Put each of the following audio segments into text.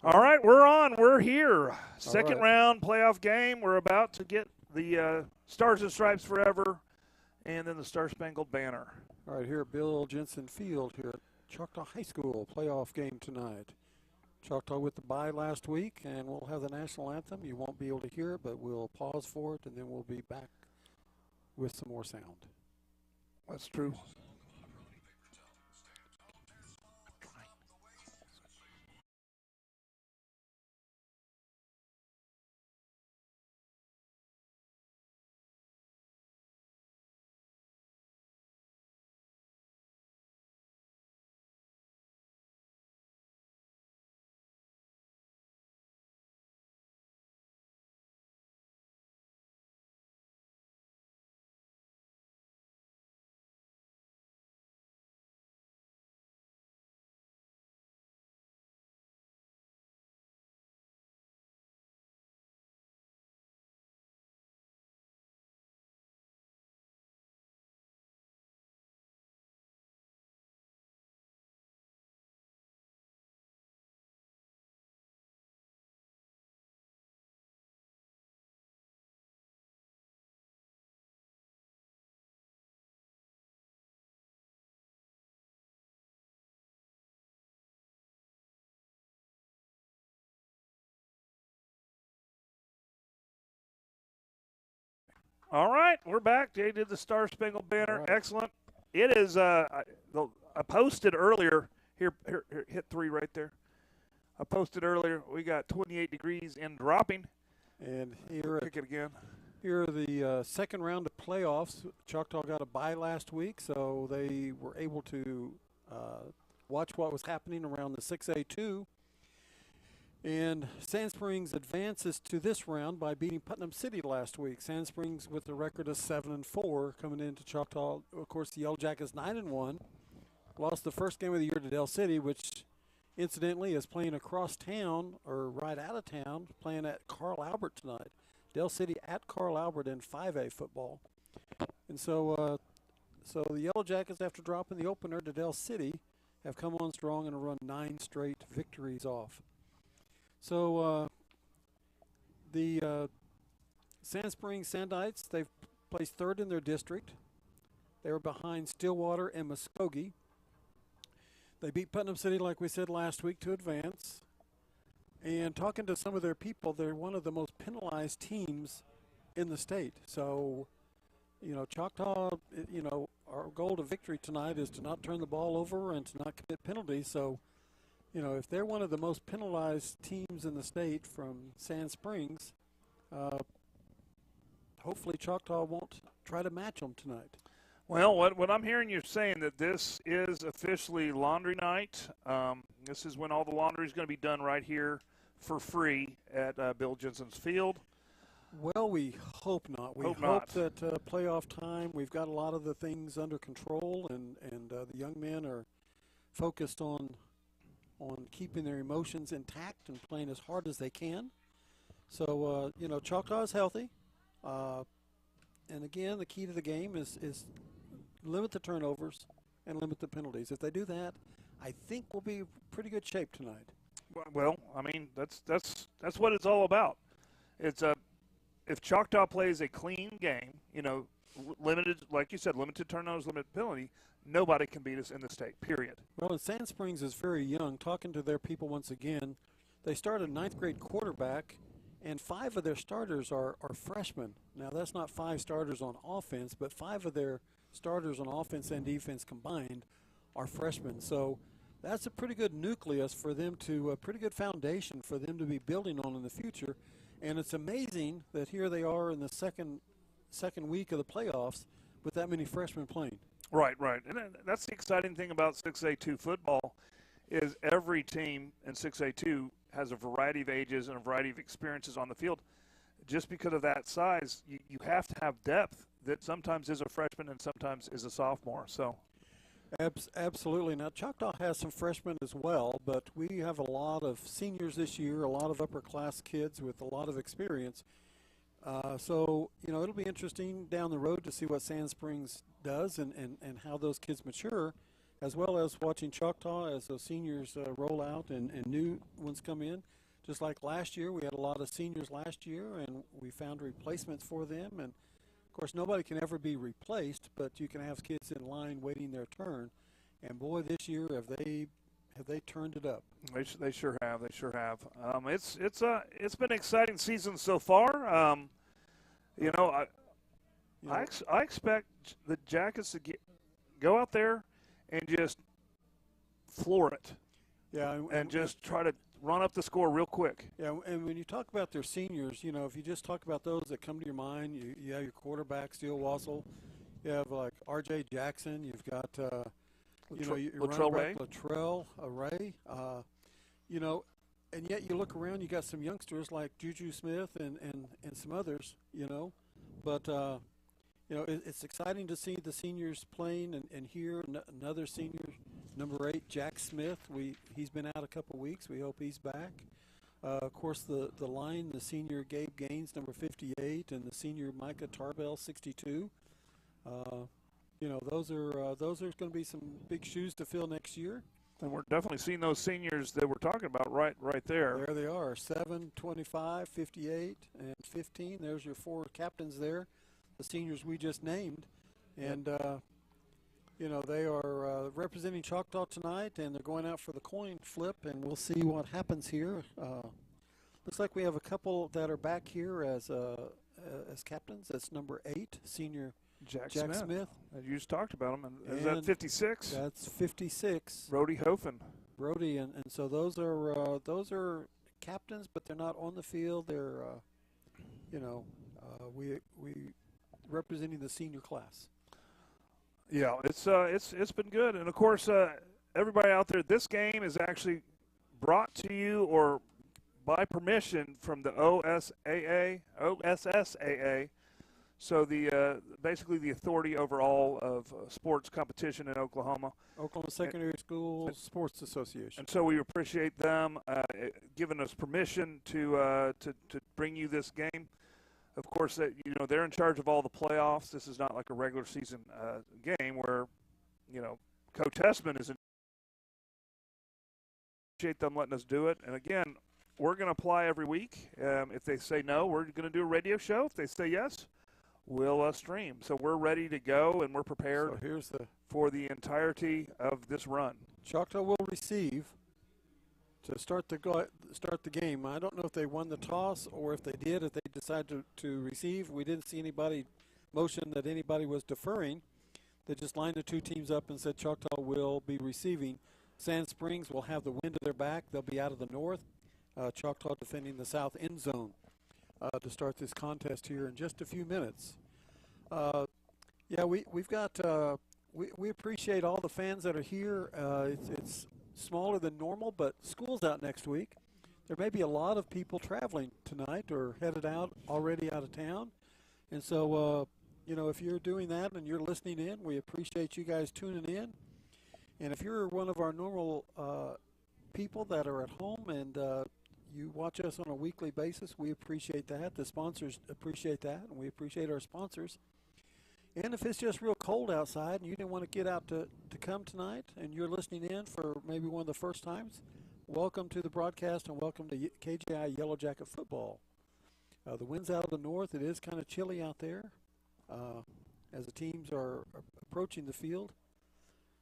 All right, we're on. We're here. Second right. round playoff game. We're about to get the Stars and Stripes Forever and then the Star Spangled Banner. All right, here at Bill Jensen Field here at Choctaw High School, playoff game tonight. Choctaw with the bye last week, and we'll have the national anthem. You won't be able to hear it, but we'll pause for it, and then we'll be back with some more sound. That's true. All right, we're back. Jay did the Star Spangled Banner. Right. Excellent. It is, I posted earlier, here, hit 3 right there. I posted earlier, we got 28 degrees and dropping. And here Kick it again. Here are the second round of playoffs. Choctaw got a bye last week, so they were able to watch what was happening around the 6A2. And Sand Springs advances to this round by beating Putnam City last week. Sand Springs with a record of 7-4 coming into Choctaw. Of course, the Yellow Jackets 9-1. Lost the first game of the year to Del City, which incidentally is playing across town or right out of town, playing at Carl Albert tonight. Del City at Carl Albert in 5A football. And so the Yellow Jackets, after dropping the opener to Del City, have come on strong and run 9 straight victories off. So the Sand Springs Sandites, they've placed third in their district. They were behind Stillwater and Muskogee. They beat Putnam City, like we said last week, to advance. And talking to some of their people, they're one of the most penalized teams in the state. So, Choctaw, our goal to victory tonight is to not turn the ball over and to not commit penalties. So, if they're one of the most penalized teams in the state from Sand Springs, hopefully Choctaw won't try to match them tonight. Well, what I'm hearing you saying that this is officially laundry night. This is when all the laundry is going to be done right here for free at Bill Jensen's Field. Well, we hope not. We hope that playoff time, we've got a lot of the things under control, and the young men are focused on keeping their emotions intact and playing as hard as they can. So, Choctaw is healthy. And again, the key to the game is limit the turnovers and limit the penalties. If they do that, I think we'll be in pretty good shape tonight. Well, I mean, that's what it's all about. It's if Choctaw plays a clean game, limited, like you said, limited turnovers, limited penalty, nobody can beat us in the state, period. Well, and Sand Springs is very young. Talking to their people once again, they started a 9th grade quarterback, and 5 of their starters are freshmen. Now, that's not 5 starters on offense, but 5 of their starters on offense and defense combined are freshmen. So that's a pretty good nucleus for them a pretty good foundation for them to be building on in the future. And it's amazing that here they are in the second week of the playoffs with that many freshmen playing. Right. And that's the exciting thing about 6A2 football is every team in 6A2 has a variety of ages and a variety of experiences on the field. Just because of that size, you have to have depth that sometimes is a freshman and sometimes is a sophomore. So, absolutely. Now, Choctaw has some freshmen as well, but we have a lot of seniors this year, a lot of upper-class kids with a lot of experience. So, it'll be interesting down the road to see what Sand Springs does and how those kids mature as well as watching Choctaw as the seniors roll out and new ones come in. Just like last year, we had a lot of seniors last year, and we found replacements for them. And, of course, nobody can ever be replaced, but you can have kids in line waiting their turn. And, boy, this year have they turned it up. They sure have. They sure have. It's been an exciting season so far. I expect the Jackets to go out there and just floor it. Yeah, and just try to run up the score real quick. Yeah, and when you talk about their seniors, if you just talk about those that come to your mind, you have your quarterback, Steele Wassel. You have, like, R.J. Jackson. You've got, your Latrell running back, Latrell Ray. And yet you look around, you got some youngsters like Juju Smith and some others, But, it's exciting to see the seniors playing and hear another senior, number 8, Jack Smith. He's been out a couple weeks. We hope he's back. Of course, the line, the senior Gabe Gaines, number 58, and the senior Micah Tarbell, 62. Those are going to be some big shoes to fill next year. And we're definitely seeing those seniors that we're talking about right there. There they are, 7, 25, 58, and 15. There's your 4 captains there, the seniors we just named. And, they are representing Choctaw tonight, and they're going out for the coin flip, and we'll see what happens here. Looks like we have a couple that are back here as captains. That's number 8, senior Jack Smith. You just talked about him. And is that 56? That's 56. Brody Hofen. Brody, and so those are captains, but they're not on the field. They're, we representing the senior class. Yeah, it's been good, and of course, everybody out there, this game is actually brought to you or by permission from the OSSAA. So basically the authority over all of sports competition in Oklahoma. Oklahoma Secondary School Sports Association. And so we appreciate them giving us permission to bring you this game. Of course, they're in charge of all the playoffs. This is not like a regular season game where, Coach Hessman is in. Appreciate them letting us do it. And again, we're going to apply every week. If they say no, we're going to do a radio show. If they say yes, we'll stream. So we're ready to go, and we're prepared for the entirety of this run. Choctaw will receive to start the game. I don't know if they won the toss or if they decided to receive. We didn't see anybody motion that anybody was deferring. They just lined the 2 teams up and said Choctaw will be receiving. Sand Springs will have the wind at their back. They'll be out of the north. Choctaw defending the south end zone to start this contest here in just a few minutes. We've got we appreciate all the fans that are here. It's smaller than normal, but school's out next week. There may be a lot of people traveling tonight or headed out already out of town. And so, if you're doing that and you're listening in, we appreciate you guys tuning in. And if you're one of our normal people that are at home and you watch us on a weekly basis, we appreciate that. The sponsors appreciate that, and we appreciate our sponsors. And if it's just real cold outside and you didn't want to get out to come tonight and you're listening in for maybe one of the first times, welcome to the broadcast and welcome to KGI Yellow Jacket Football. The wind's out of the north. It is kind of chilly out there as the teams are approaching the field.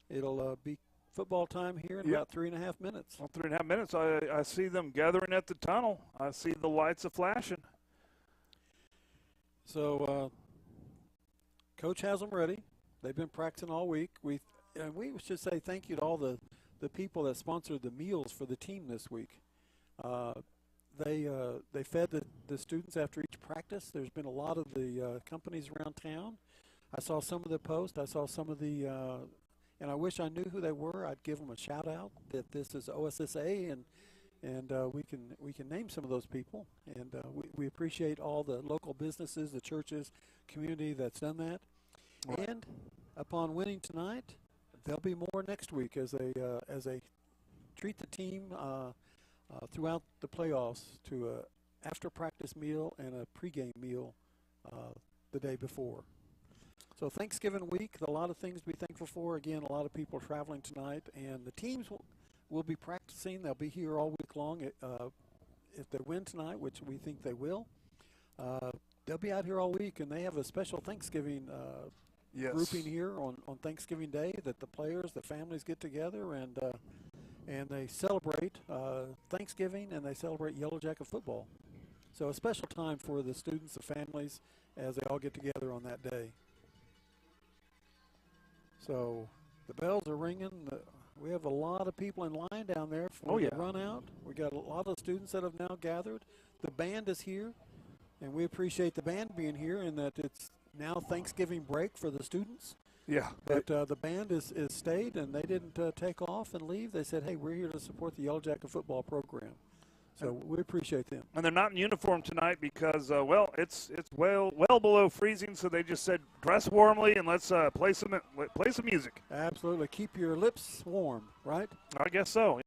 It'll be football time here in about 3.5 minutes. Well, 3.5 minutes. I see them gathering at the tunnel. I see the lights are flashing. So Coach has them ready. They've been practicing all week. We should say thank you to all the people that sponsored the meals for the team this week. They fed the students after each practice. There's been a lot of the companies around town. I saw some of the posts. I saw some of the and I wish I knew who they were. I'd give them a shout out that this is OSSA, and we can name some of those people. And we appreciate all the local businesses, the churches, community that's done that. Right. And upon winning tonight, there'll be more next week as they treat the team throughout the playoffs to a after practice meal and a pregame meal the day before. So Thanksgiving week, a lot of things to be thankful for. Again, a lot of people traveling tonight, and the teams will be practicing. They'll be here all week long. If they win tonight, which we think they will, they'll be out here all week, and they have a special Thanksgiving grouping here on Thanksgiving Day that the players, the families get together, and they celebrate Thanksgiving, and they celebrate Yellow Jacket football. So a special time for the students, the families, as they all get together on that day. So the bells are ringing. We have a lot of people in line down there for the run out. We got a lot of students that have now gathered. The band is here, and we appreciate the band being here and that it's now Thanksgiving break for the students. Yeah. But the band is stayed, and they didn't take off and leave. They said, hey, we're here to support the Yellow Jacket football program. So we appreciate them. And they're not in uniform tonight because, it's well below freezing. So they just said dress warmly and let's play some music. Absolutely, keep your lips warm, right? I guess so.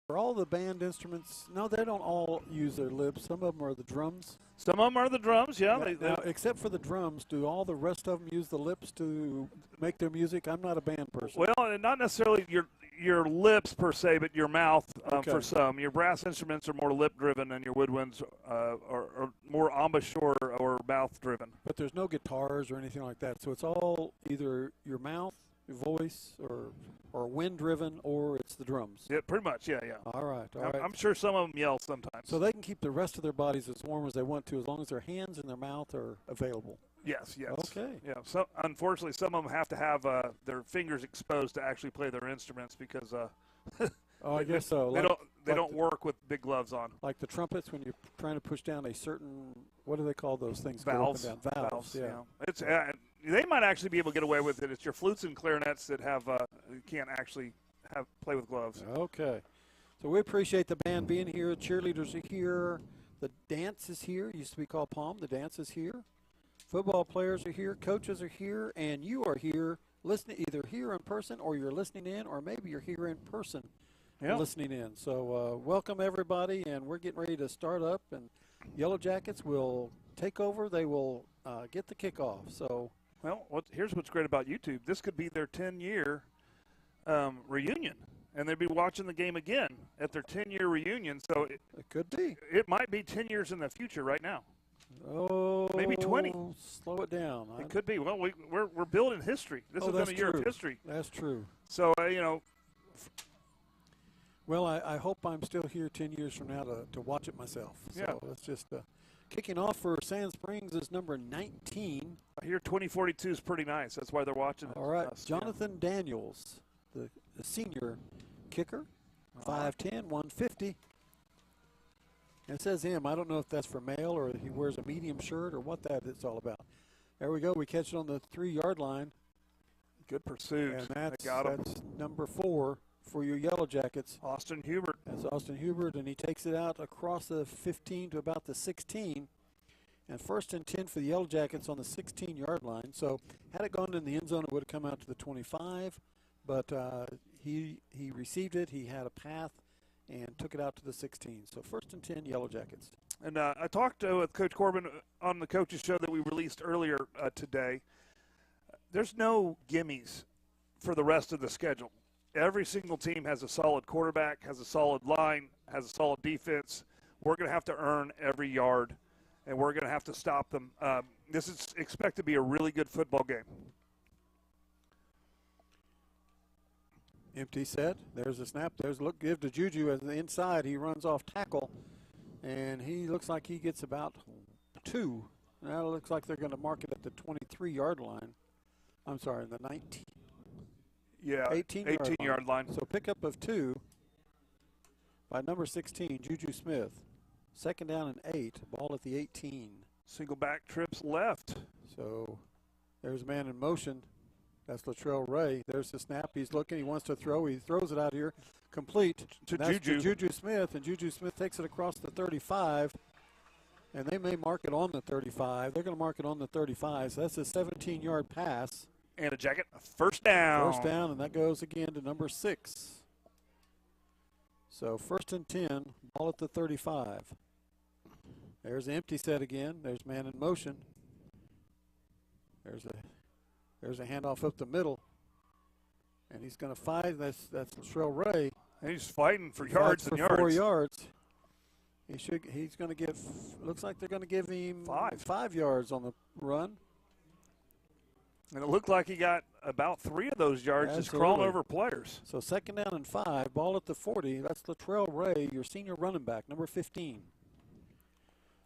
For all the band instruments, no, they don't all use their lips. Some of them are the drums. Some of them are the drums, yeah. Now, except for the drums, do all the rest of them use the lips to make their music? I'm not a band person. Well, not necessarily your lips per se, but your mouth for some. Your brass instruments are more lip-driven, and your woodwinds are more embouchure or mouth-driven. But there's no guitars or anything like that, so it's all either your mouth, your voice, or wind-driven, or it's the drums. Yeah, pretty much, yeah. All right. I'm sure some of them yell sometimes. So they can keep the rest of their bodies as warm as they want to, as long as their hands and their mouth are available. Yes. Okay. Yeah. So unfortunately, some of them have to have their fingers exposed to actually play their instruments because. I guess so. They don't work with big gloves on. Like the trumpets, when you're trying to push down a certain, what do they call those things? Valves. Go up and down. Valves. Yeah. It's they might actually be able to get away with it. It's your flutes and clarinets that have can't actually play with gloves. Okay. So we appreciate the band being here. Cheerleaders are here. The dance is here. It used to be called Palm. The dance is here. Football players are here. Coaches are here. And you are here listening, either here in person or you're listening in, or maybe you're here in person listening in. So welcome, everybody. And we're getting ready to start up. And Yellow Jackets will take over. They will get the kickoff. So, well, here's what's great about YouTube. This could be their 10-year reunion. And they'd be watching the game again at their 10-year reunion. So it could be. It might be 10 years in the future right now. Oh, maybe 20. Slow it down. It could be. Well, we're building history. This has been a year of history. That's true. So Well, I hope I'm still here 10 years from now to watch it myself. So that's just kicking off for Sand Springs is number 19. I hear 2042 is pretty nice. That's why they're watching it. All right, Jonathan Daniels, the senior kicker, 5'10", 150. And it says him. I don't know if that's for male or he wears a medium shirt or what it's all about. There we go. We catch it on the 3-yard line. Good pursuit. And that's number 4 for your Yellow Jackets. Austin Hubert. That's Austin Hubert, and he takes it out across the 15 to about the 16. And 1st and 10 for the Yellow Jackets on the 16-yard line. So had it gone in the end zone, it would have come out to the 25. But he received it. He had a path and took it out to the 16. So 1st and 10, Yellow Jackets. And I talked with Coach Corbin on the coaches show that we released earlier today. There's no gimmies for the rest of the schedule. Every single team has a solid quarterback, has a solid line, has a solid defense. We're going to have to earn every yard, and we're going to have to stop them. This is expected to be a really good football game. Empty set. There's a snap. There's a look. Give to Juju as the inside. He runs off tackle, and he looks like he gets about 2. Now it looks like they're going to mark it at the 23-yard line. I'm sorry, the 19. Yeah, 18-yard line. So pickup of 2 by number 16, Juju Smith. 2nd down and 8. Ball at the 18. Single back trips left. So there's a man in motion. That's Latrell Ray. There's the snap. He's looking. He wants to throw. He throws it out here. Complete. To Juju Smith. And Juju Smith takes it across the 35. And they may mark it on the 35. They're going to mark it on the 35. So that's a 17-yard pass. And a Jacket. 1st down. 1st down, and that goes again to number 6. So 1st and 10. Ball at the 35. There's the empty set again. There's man in motion. There's a There's a handoff up the middle. And he's going to fight. That's Latrell Ray. He's fighting for yards and yards. 4 yards. He's going to give, looks like they're going to give him 5 yards on the run. And it looked like he got about 3 of those yards just crawling over players. So 2nd down and 5, ball at the 40. That's Latrell Ray, your senior running back, number 15.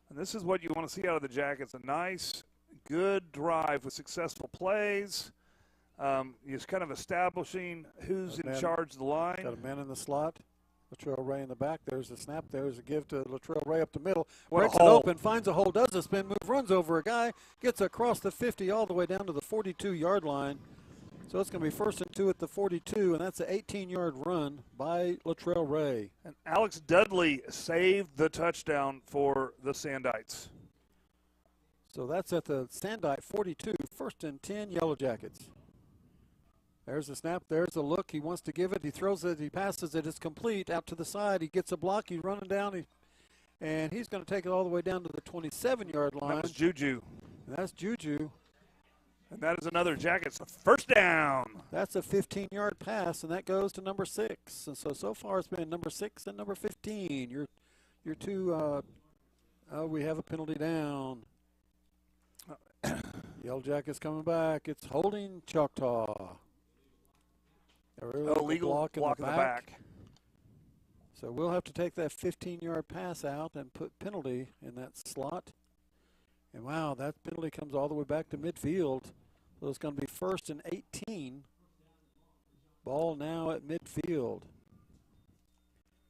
And this is what you want to see out of the Jackets, a nice, good drive with successful plays. He's kind of establishing who's in charge of the line. Got a man in the slot. Latrell Ray in the back. There's a snap. There's a give to Latrell Ray up the middle. Breaks it open, finds a hole, does a spin move, runs over a guy, gets across the 50 all the way down to the 42-yard line. So it's going to be 1st and 2 at the 42, and that's an 18-yard run by Latrell Ray. And Alex Dudley saved the touchdown for the Sandites. So that's at the Sandite 42, 1st and 10, Yellow Jackets. There's a snap. There's a look. He wants to give it. He throws it. He passes it. It's complete out to the side. He gets a block. He's running down. And he's going to take it all the way down to the 27-yard line. That was Juju. And that's Juju. And that is another Jackets 1st down. That's a 15-yard pass, and that goes to number 6. And so far it's been number 6 and number 15. Your two, we have a penalty down. Yellow Jackets coming back. It's holding Choctaw. Illegal block in the back. So we'll have to take that 15-yard pass out and put penalty in that slot. And wow, that penalty comes all the way back to midfield. So it's going to be 1st and 18. Ball now at midfield.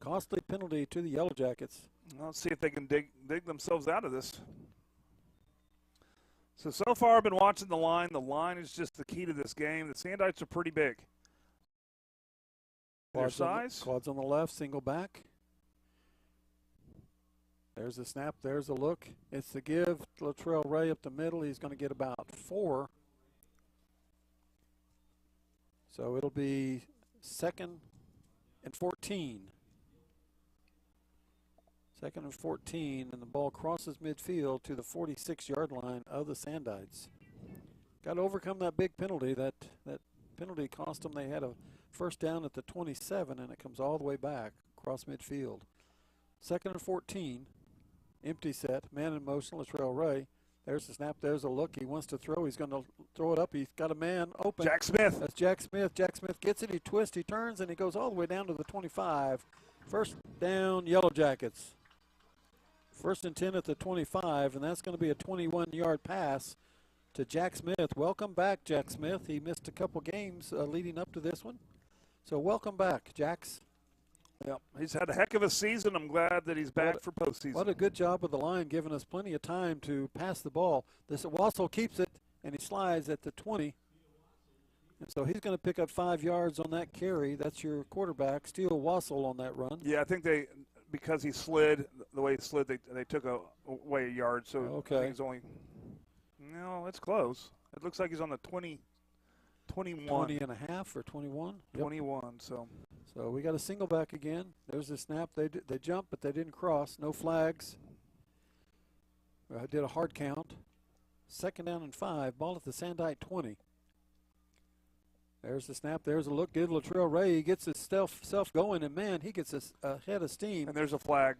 Costly penalty to the Yellow Jackets. Let's see if they can dig themselves out of this. So far I've been watching the line. The line is just the key to this game. The Sandites are pretty big. Their size. Quads on the left, single back. There's a snap, there's a look. It's the give. Latrell Ray up the middle. He's going to get about 4. So it'll be 2nd and 14. 2nd and 14, and the ball crosses midfield to the 46-yard line of the Sandites. Got to overcome that big penalty. That penalty cost them. They had a 1st down at the 27, and it comes all the way back across midfield. 2nd and 14, empty set, man in motion, Latrell Ray. There's the snap, there's a look. He wants to throw. He's going to throw it up. He's got a man open. Jack Smith. That's Jack Smith. Jack Smith gets it. He twists, he turns, and he goes all the way down to the 25. 1st down, Yellow Jackets. 1st and 10 at the 25, and that's going to be a 21-yard pass to Jack Smith. Welcome back, Jack Smith. He missed a couple games leading up to this one. So welcome back, Jax. Yep, he's had a heck of a season. I'm glad that he's back for postseason. What a good job of the line, giving us plenty of time to pass the ball. This Wassel keeps it, and he slides at the 20. And so he's going to pick up 5 yards on that carry. That's your quarterback, Steele Wassel, on that run. Yeah, I think because he slid, the way he slid, they took away a yard. So okay. I think he's only, no, it's close. It looks like he's on the 21. 20 and a half or 21? 21, so. So we got a single back again. There's a snap. They jumped, but they didn't cross. No flags. I did a hard count. 2nd down and 5. Ball at the Sandite 20. There's the snap. There's a look. Good Latrell Ray. He gets his self going, and, man, he gets a head of steam. And there's a flag.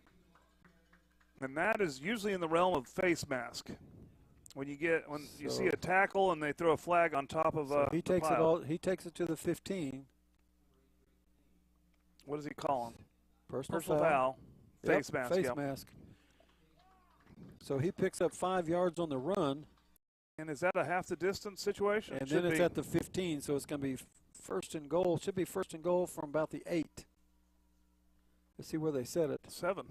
And that is usually in the realm of face mask. When you see a tackle and they throw a flag on top of he takes it all. He takes it to the 15. What does he call him? Personal foul. Face mask. Face mask. So he picks up 5 yards on the run. And is that a half the distance situation? And then it's at the 15, so it's going to be 1st and goal. Should be 1st and goal from about the 8. Let's see where they set it. 7.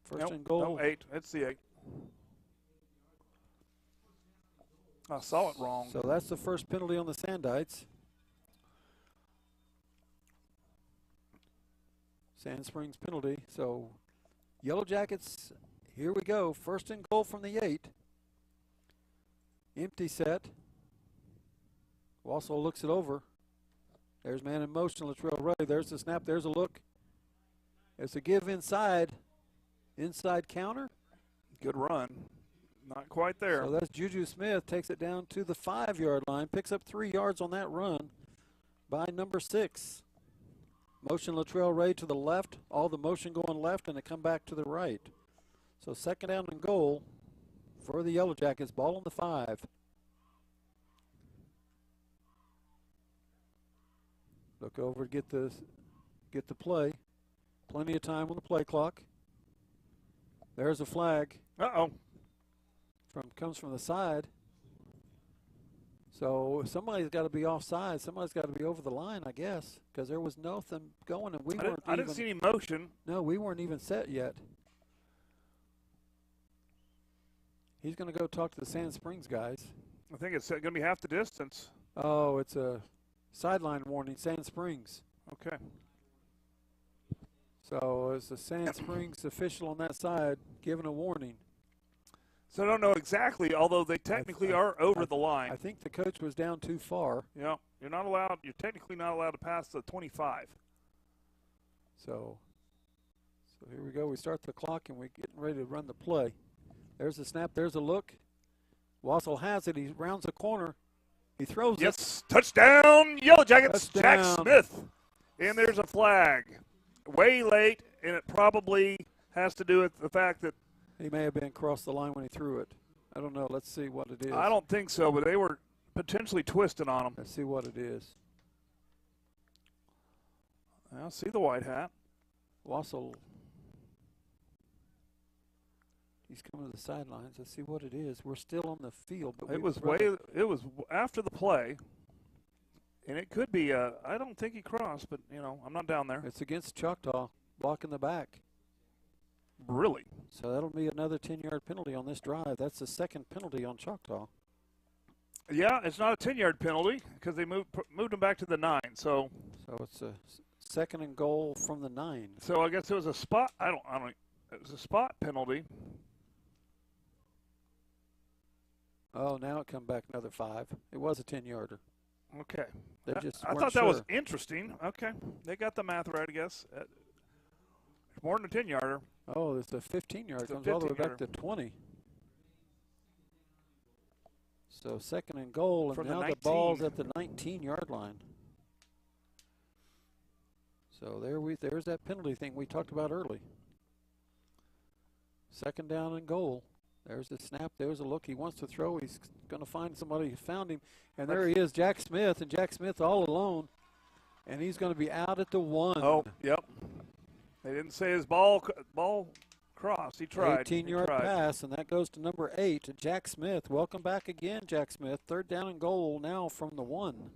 First and goal. No, 8. It's the 8. I saw it wrong. So that's the first penalty on the Sandites. Sand Springs penalty. So Yellow Jackets, here we go. 1st and goal from the 8. Empty set. Wassel looks it over. There's man in motion, Latrell Ray. There's the snap. There's a look. There's a give inside. Inside counter. Good run. Not quite there. So that's Juju Smith, takes it down to the 5-yard line, picks up 3 yards on that run by number 6. Motion Latrell Ray to the left, all the motion going left, and they come back to the right. So second down and goal for the Yellow Jackets, ball on the 5. Look over to get the play. Plenty of time on the play clock. There's a flag. Uh-oh. Comes from the side. So somebody's got to be offside. Somebody's got to be over the line, I guess, because there was nothing going, and I didn't see any motion. No, we weren't even set yet. He's going to go talk to the Sand Springs guys. I think it's going to be half the distance. Oh, it's a sideline warning, Sand Springs. Okay. So it's the Sand Springs official on that side giving a warning. So I don't know exactly, although they technically are over the line. I think the coach was down too far. Yeah, you're technically not allowed to pass the 25. So here we go. We start the clock, and we're getting ready to run the play. There's a snap. There's a look. Wassel has it. He rounds the corner. He throws it. Yes, touchdown, Yellow Jackets, Touchdown. Jack Smith. And there's a flag. Way late, and it probably has to do with the fact that he may have been across the line when he threw it. I don't know. Let's see what it is. I don't think so, but they were potentially twisting on him. Let's see what it is. I see the white hat. Wassel. He's coming to the sidelines. Let's see what it is. We're still on the field, but it was after the play, and it could be. I don't think he crossed, but I'm not down there. It's against Choctaw, blocking the back. Really? So that'll be another 10-yard penalty on this drive. That's the second penalty on Choctaw. Yeah, it's not a 10-yard penalty because they moved him back to the 9. So it's a second and goal from the 9. So I guess it was a spot. I don't. It was a spot penalty. Oh, now it come back another 5. It was a 10-yarder. Okay. They I thought that was interesting. Okay, they got the math right, I guess. More than a 10-yarder. Oh, it's a 15-yard. Comes all the way back to 20. So second and goal, and now the ball's at the 19-yard line. So there's that penalty thing we talked about early. Second down and goal. There's the snap. There's a look. He wants to throw. He's going to find somebody who found him. And there he is, Jack Smith. And Jack Smith all alone. And he's going to be out at the 1. Oh, yep. They didn't say his ball crossed. He tried. 18-yard pass, and that goes to number 8, Jack Smith. Welcome back again, Jack Smith. Third down and goal now from the 1.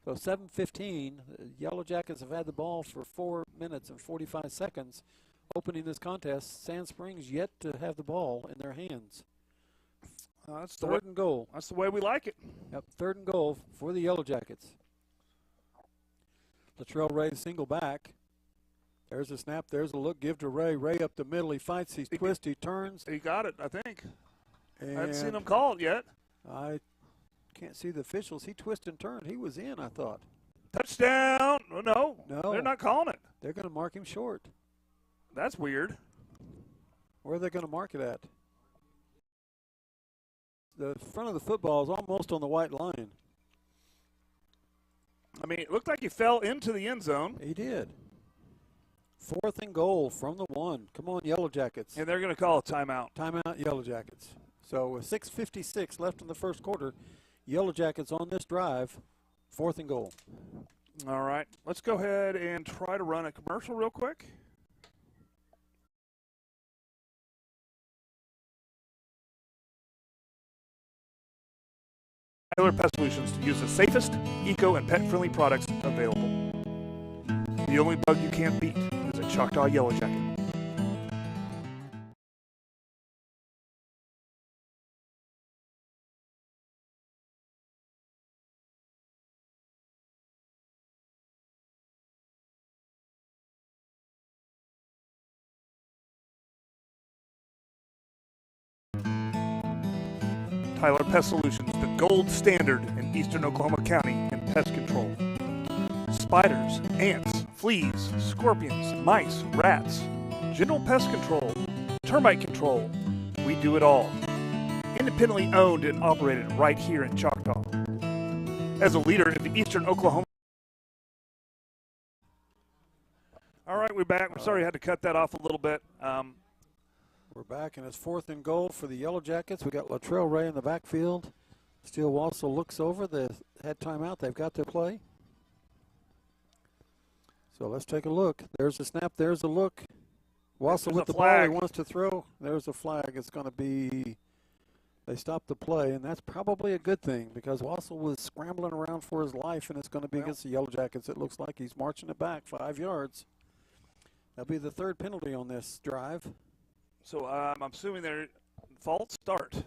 So 7:15. The Yellow Jackets have had the ball for 4 minutes and 45 seconds. Opening this contest, Sand Springs yet to have the ball in their hands. That's third and goal. That's the way we like it. Yep, third and goal for the Yellow Jackets. Latrell Ray single back. There's a snap. There's a look. Give to Ray. Ray up the middle. He fights. He twists. He turns. He got it, I think. And I haven't seen him call it yet. I can't see the officials. He twisted and turned. He was in, I thought. Touchdown. No, they're not calling it. They're going to mark him short. That's weird. Where are they going to mark it at? The front of the football is almost on the white line. I mean, it looked like he fell into the end zone. He did. Fourth and goal from the 1. Come on, Yellow Jackets. And they're going to call a timeout. Timeout, Yellow Jackets. So with 6:56 left in the first quarter, Yellow Jackets on this drive, fourth and goal. All right. Let's go ahead and try to run a commercial real quick. Tyler Pest Solutions to use the safest, eco, and pet-friendly products available. The only bug you can't beat is a Choctaw Yellow Jacket. Tyler Pest Solutions, the gold standard in eastern Oklahoma County in pest control. Spiders, ants, fleas, scorpions, mice, rats, general pest control, termite control. we do it all. Independently owned and operated right here in Choctaw. As a leader in the eastern Oklahoma. All right, we're back. We're sorry I had to cut that off a little bit. We're back, and it's 4th and goal for the Yellow Jackets. We got Latrell Ray in the backfield. Steele Wassel looks over. They had timeout. They've got their play. So let's take a look. There's the snap. There's the look. Wassel with the ball. He wants to throw. There's a flag. It's going to be – they stopped the play, and that's probably a good thing because Wassel was scrambling around for his life, and it's going to be against the Yellow Jackets. It looks like he's marching it back 5 yards. That'll be the 3rd penalty on this drive. So I'm assuming they're false start.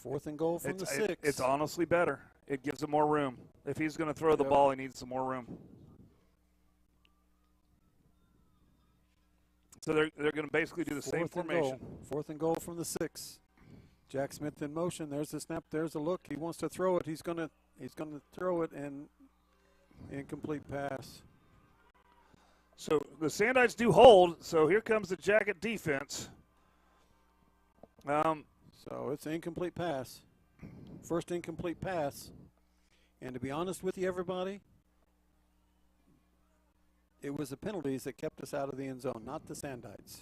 4th and goal from the 6. It's honestly better. It gives him more room. If he's going to throw the ball, he needs some more room. So they're going to basically do the same formation. 4th and goal from the 6. Jack Smith in motion. There's the snap. There's the look. He wants to throw it. He's going to throw it, and incomplete pass. So the Sandites do hold. So here comes the Jacket defense. So it's an incomplete pass. First incomplete pass. And to be honest with you, everybody, it was the penalties that kept us out of the end zone, not the Sandites.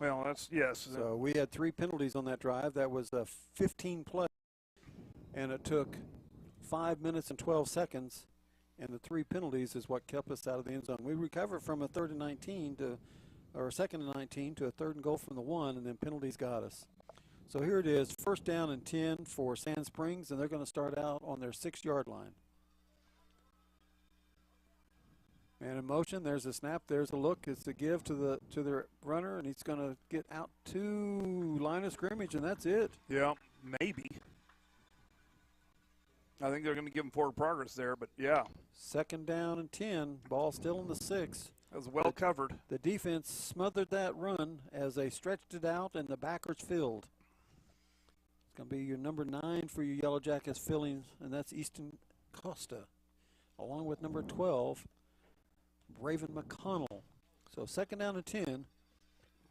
Well, yes. So we had 3 penalties on that drive. That was a 15 play, and it took 5 minutes and 12 seconds, and the 3 penalties is what kept us out of the end zone. We recovered from a 3rd and 19 or a 2nd and 19 to a 3rd and goal from the 1, and then penalties got us. So here it is, 1st down and 10 for Sand Springs, and they're going to start out on their 6-yard line. Man in motion, there's a snap, there's a look. It's the give to the runner, and he's going to get out to line of scrimmage, and that's it. Yeah, maybe. I think they're going to give him forward progress there, but yeah. 2nd down and 10, ball still in the 6. That was well covered. The defense smothered that run as they stretched it out, and the backers filled. It's going to be your number 9 for your Yellow Jackets filling, and that's Easton Costa, along with number 12, Raven McConnell. So 2nd down and 10.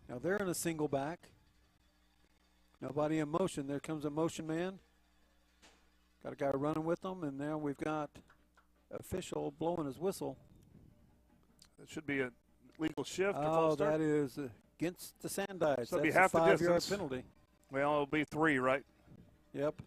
Now they're in a single back. Nobody in motion. There comes a motion man. Got a guy running with them, and now we've got official blowing his whistle. It should be a legal shift. Oh, that is against the Sandites. So it'll be That's half a the 5-yard distance. penalty. Well, it'll be 3, right? Yep.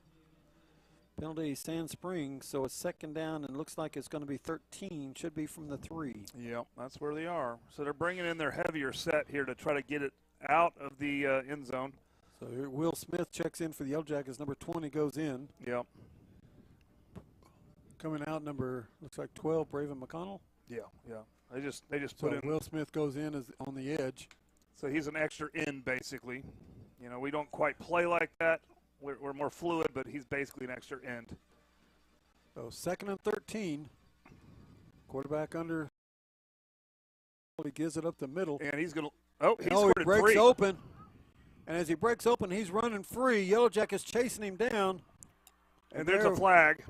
Penalty Sand Springs, so it's 2nd down, and looks like it's going to be 13. Should be from the 3. Yep, that's where they are. So they're bringing in their heavier set here to try to get it out of the end zone. So here Will Smith checks in for the Yellow Jackets. Number 20 goes in. Yep. Coming out, looks like 12, Raven McConnell. Yeah. They just put in. Will Smith goes in as on the edge. So he's an extra end, basically. You know, we don't quite play like that. We're more fluid, but he's basically an extra end. So 2nd and 13. Quarterback under. He gives it up the middle. And he's going to – he breaks 3. open. And as he breaks open, he's running free. Yellow Jackets chasing him down. And there's a flag.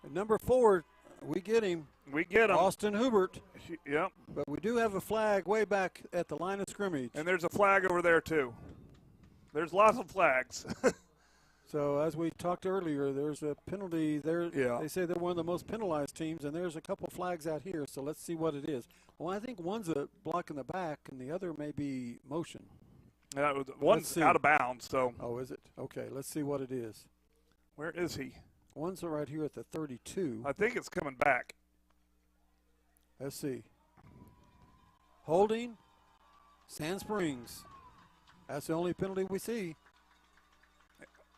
And number 4, we get him. We get him. Austin Hubert. Yep. But we do have a flag way back at the line of scrimmage. And there's a flag over there, too. There's lots of flags. So as we talked earlier, there's a penalty there. Yeah. They say they're one of the most penalized teams, and there's a couple flags out here. So let's see what it is. Well, I think one's a block in the back, and the other may be motion. One's out of bounds. So. Oh, is it? Okay, let's see what it is. Where is he? One's right here at the 32. I think it's coming back. Let's see. Holding, Sand Springs. That's the only penalty we see.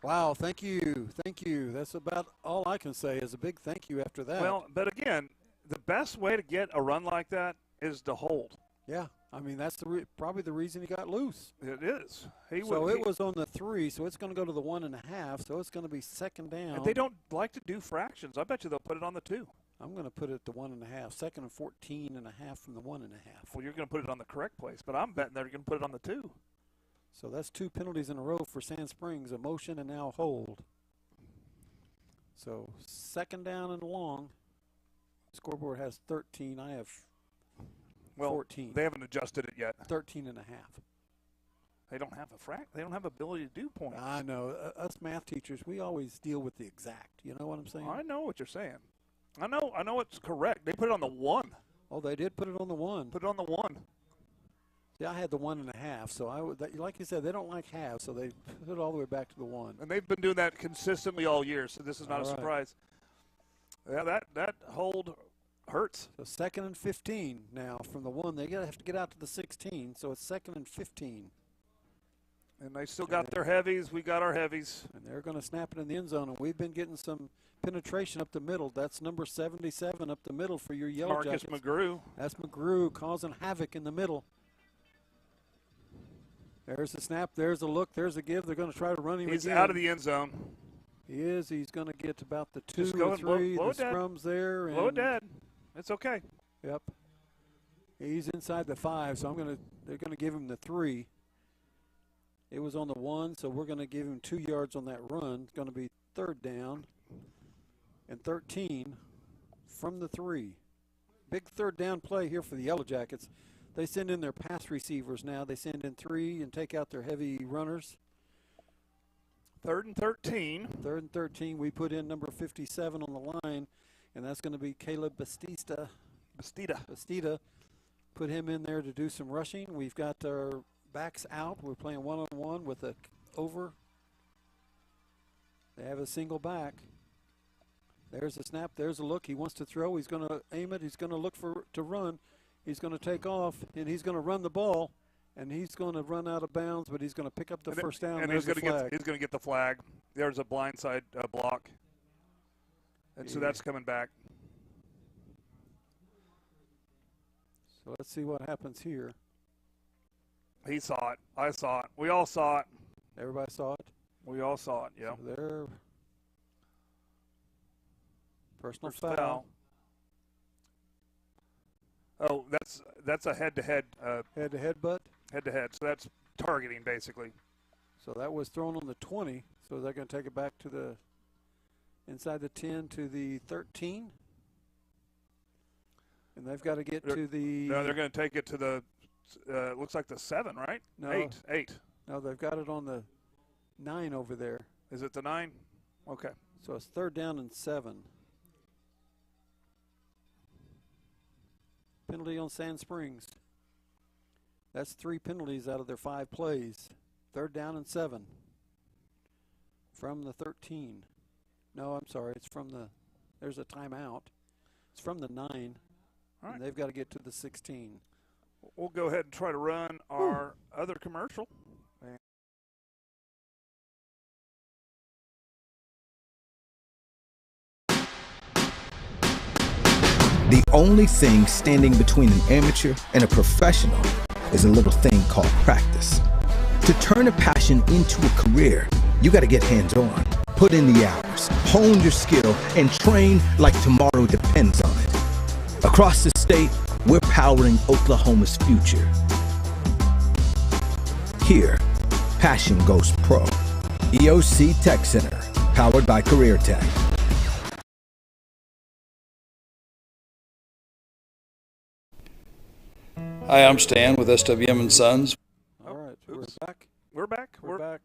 Wow, thank you. Thank you. That's about all I can say is a big thank you after that. Well, but again, the best way to get a run like that is to hold. Yeah, I mean, that's probably the reason he got loose. It is. It was on the 3, so it's going to go to the 1.5, so it's going to be 2nd down. And they don't like to do fractions. I bet you they'll put it on the 2. I'm going to put it at the 1.5, 2nd and 14.5 from the 1.5. Well, you're going to put it on the correct place, but I'm betting they're going to put it on the 2. So that's 2 penalties in a row for Sand Springs, a motion and now hold. So 2nd down and long. Scoreboard has 13. I have 14. They haven't adjusted it yet. 13.5. They don't have they don't have ability to do points. I know. Us math teachers, we always deal with the exact. You know what I'm saying? I know what you're saying. I know it's correct. They put it on the 1. Oh, they did put it on the 1. Put it on the 1. Yeah, I had the 1.5. So like you said, they don't like halves, so they put it all the way back to the 1. And they've been doing that consistently all year, so this is not All a right. surprise. Yeah, that hold hurts. So 2nd and 15 now from the 1. They have to get out to the 16, so it's 2nd and 15. And they still got their heavies. We got our heavies. And they're going to snap it in the end zone, and we've been getting some penetration up the middle. That's number 77 up the middle for your Yellow Marcus Jackets. McGrew. That's McGrew causing havoc in the middle. There's the snap. There's the look. There's the give. They're going to try to run him He's again. out of the end zone. He is. He's going to get about the 2 Just go or and blow 3. The it dead. scrum's there. Blow it dead. It's okay. Yep. He's inside the 5, so they're going to give him the 3. It was on the 1, so we're going to give him 2 yards on that run. It's going to be 3rd down and 13 from the 3. Big 3rd down play here for the Yellow Jackets. They send in their pass receivers now. They send in 3 and take out their heavy runners. 3rd and 13. 3rd and 13. We put in number 57 on the line, and that's going to be Caleb Bastida. Put him in there to do some rushing. We've got our backs out. We're playing one-on-one with a over. They have a single back. There's a snap. There's a look. He wants to throw. He's going to aim it. He's going to look to run. He's going to take off, and he's going to run the ball, and he's going to run out of bounds, but he's going to pick up the first down. And he's going to get the flag. There's a blindside block. And so that's coming back. So let's see what happens here. He saw it. I saw it. We all saw it. Everybody saw it? We all saw it, yeah. So there. Personal foul. Oh, that's a head-to-head. Head-to-head butt? Head-to-head. So that's targeting, basically. So that was thrown on the 20. So they're going to take it back to the inside the 10 to the 13. And they've got to get to the. No, they're going to take it to the. Looks like the 7, right? No. 8. No, they've got it on the 9 over there. Is it the 9? Okay. So it's 3rd down and 7. Penalty on Sand Springs. That's 3 penalties out of their 5 plays. 3rd down and 7. From the 13. No, I'm sorry. It's from the. There's a timeout. It's from the 9. All right. And they've got to get to the 16. We'll go ahead and try to run our other commercial. The only thing standing between an amateur and a professional is a little thing called practice. To turn a passion into a career, you got to get hands-on, put in the hours, hone your skill, and train like tomorrow depends on it. Across the state, we're powering Oklahoma's future. Here, passion goes pro. EOC Tech Center, powered by Career Tech. Hi, I'm Stan with SWM & Sons. All right, we're back. We're back. We're back.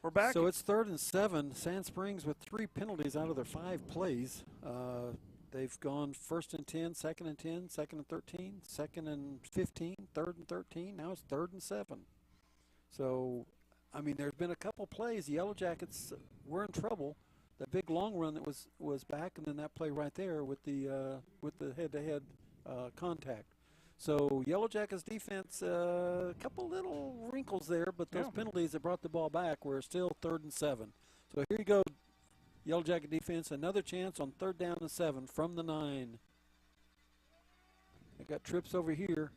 We're back. So it's 3rd and 7. Sand Springs with 3 penalties out of their 5 plays. They've gone 1st and 10, 2nd and 10, 2nd and 13, 2nd and 15, 3rd and 13. Now it's 3rd and 7. So, I mean, there's been a couple plays. The Yellow Jackets were in trouble. The big long run that was back, and then that play right there with the head-to-head contact. So Yellow Jackets defense, a couple little wrinkles there, but those penalties that brought the ball back were still 3rd and 7. So here you go, Yellow Jacket defense, another chance on 3rd down and 7 from the 9. They got trips over here.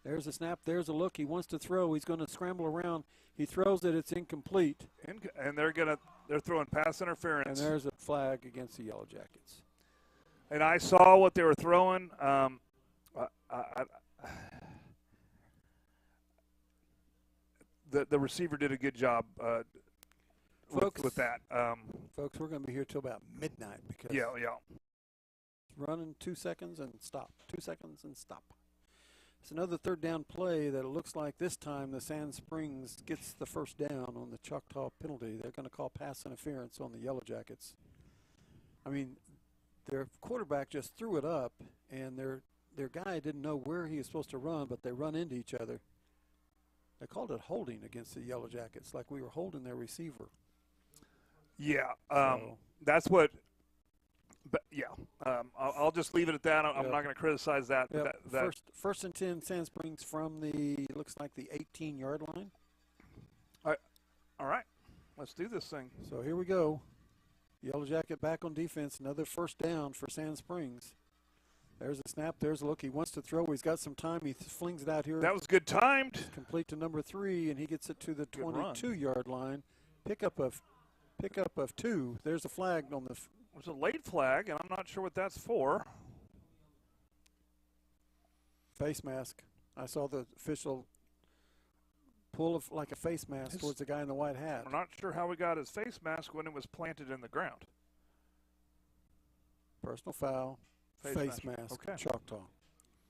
There's a snap. There's a look. He wants to throw. He's going to scramble around. He throws it. It's incomplete. And they're throwing pass interference. And there's a flag against the Yellow Jackets. And I saw what they were throwing. The receiver did a good job with that. Folks, we're going to be here till about midnight because yeah. running 2 seconds and stop. 2 seconds and stop. It's another third down play that it looks like this time the Sand Springs gets the first down on the Choctaw penalty. They're going to call pass interference on the Yellow Jackets. I mean, their quarterback just threw it up, and their guy didn't know where he was supposed to run, but they run into each other. They called it holding against the Yellow Jackets, like we were holding their receiver. Yeah, that's what. But yeah, I'll just leave it at that. I'm not going to criticize that. Yep. That First and 10, Sand Springs from looks like the 18-yard line. All right, let's do this thing. So here we go. Yellow Jacket back on defense. Another first down for Sand Springs. There's a snap. There's a look. He wants to throw. He's got some time. He flings it out here. That was good timed. Complete to number 3, and he gets it to the 22-yard line. Pickup of 2. There's a flag on the. There's a late flag, and I'm not sure what that's for. Face mask. I saw the official pull of like a face mask towards the guy in the white hat. I'm not sure how we got his face mask when it was planted in the ground. Personal foul. Face mask. Okay. Choctaw.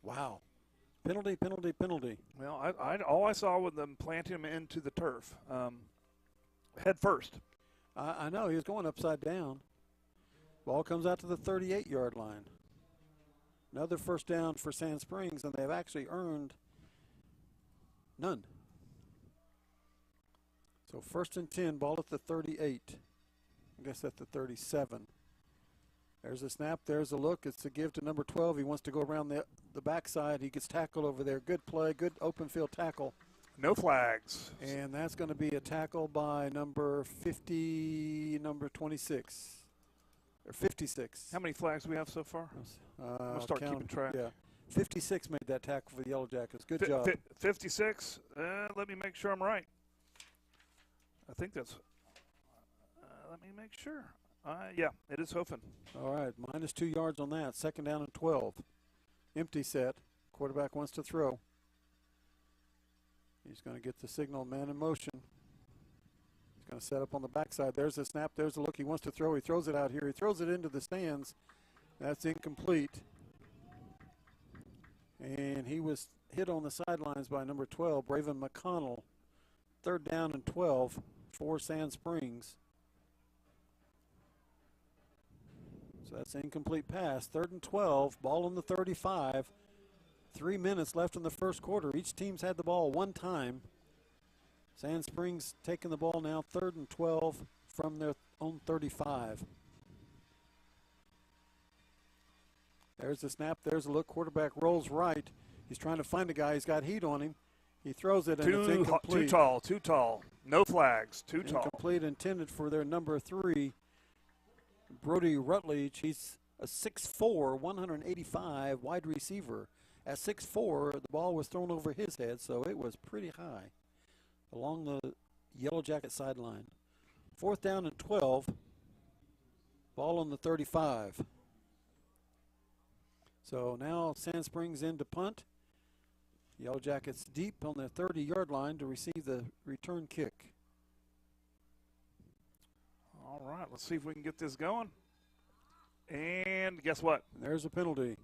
Wow. Penalty. Well, all I saw was them planting him into the turf, head first. I know. He was going upside down. Ball comes out to the 38-yard line. Another first down for Sand Springs, and they've actually earned none. So first and 10, ball at the 38. I guess at the 37. There's a snap. There's a look. It's a give to number 12. He wants to go around the backside. He gets tackled over there. Good play. Good open field tackle. No flags. And that's going to be a tackle by number 26. Or 56. How many flags do we have so far? We'll start keeping track. Yeah. 56 made that tackle for the Yellow Jackets. Good job. 56. Let me make sure I'm right. I think that's. Let me make sure. Yeah, it is Hofen. All right, minus 2 yards on that. Second down and 12. Empty set. Quarterback wants to throw. He's going to get the signal, man in motion. He's going to set up on the backside. There's a snap. There's a look. He wants to throw. He throws it out here. He throws it into the stands. That's incomplete. And he was hit on the sidelines by number 12, Braven McConnell. Third down and 12 for Sand Springs. So that's an incomplete pass. Third and 12, ball on the 35. 3 minutes left in the first quarter. Each team's had the ball one time. Sand Springs taking the ball now, third and 12 from their own 35. There's the snap. There's a look. Quarterback rolls right. He's trying to find a guy. He's got heat on him. He throws it, and it's incomplete. Too tall. No flags. Too tall. Incomplete, intended for their number 3, Brody Rutledge. He's a 6'4", 185 wide receiver. At 6'4", the ball was thrown over his head, so it was pretty high along the Yellow Jacket sideline. Fourth down and 12. Ball on the 35. So now Sand Springs in to punt. Yellow Jackets deep on their 30-yard line to receive the return kick. All right, let's see if we can get this going. And guess what? There's a penalty.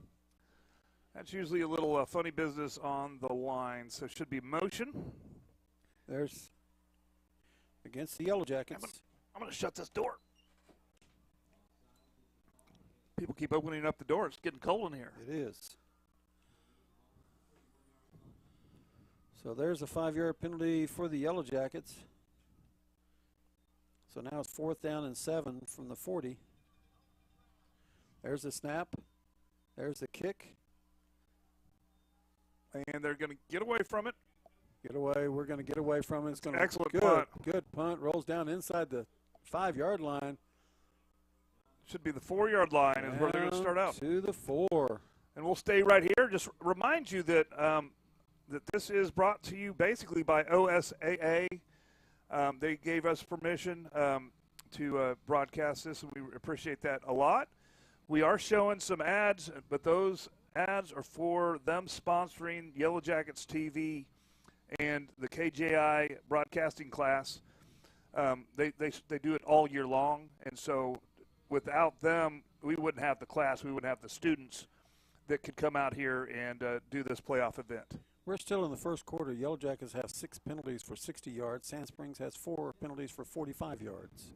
That's usually a little funny business on the line, so it should be motion. There's against the Yellow Jackets. I'm going to shut this door. People keep opening up the door. It's getting cold in here. It is. So there's a 5-yard penalty for the Yellow Jackets. So now it's fourth down and 7 from the 40. There's a snap. There's the kick. And they're going to get away from it. Get away. We're going to get away from it. It's going to excellent punt. Good punt. Rolls down inside the 5-yard line. Should be the 4-yard line is where they're going to start out. To the 4. And we'll stay right here. Just remind you that that this is brought to you basically by OSAA. They gave us permission to broadcast this, and we appreciate that a lot. We are showing some ads, but those ads are for them sponsoring Yellow Jackets TV and the KJI broadcasting class. They do it all year long, and so without them, we wouldn't have the class. We wouldn't have the students that could come out here and do this playoff event. We're still in the first quarter. Yellow Jackets have 6 penalties for 60 yards. Sand Springs has 4 penalties for 45 yards.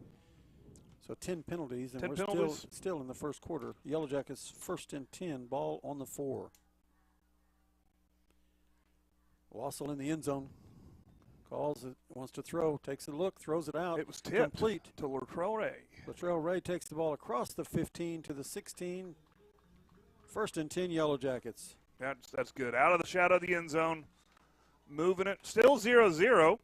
So 10 penalties, and 10 we're penalties. still in the first quarter. Yellow Jackets first and 10, ball on the 4. Wassel in the end zone. Calls it, wants to throw, takes a look, throws it out. It was tipped complete to Latrell Ray. Latrell Ray takes the ball across the 15 to the 16. First and 10, Yellow Jackets. That's good. Out of the shadow of the end zone, moving it. Still 0-0,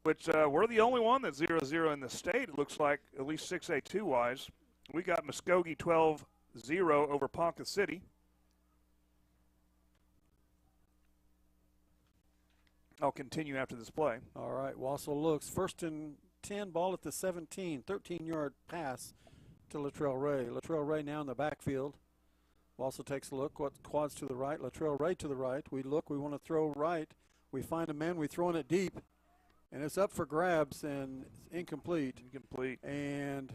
which we're the only one that's 0-0 in the state, it looks like, at least 6A2-wise. We got Muskogee 12-0 over Ponca City. I'll continue after this play. All right, Wassel looks. First and 10, ball at the 17, 13-yard pass to Latrell Ray. Latrell Ray now in the backfield. Wassel takes a look. Quads to the right. Latrell Ray to the right. We look. We want to throw right. We find a man. We throw it deep, and it's up for grabs and it's incomplete. And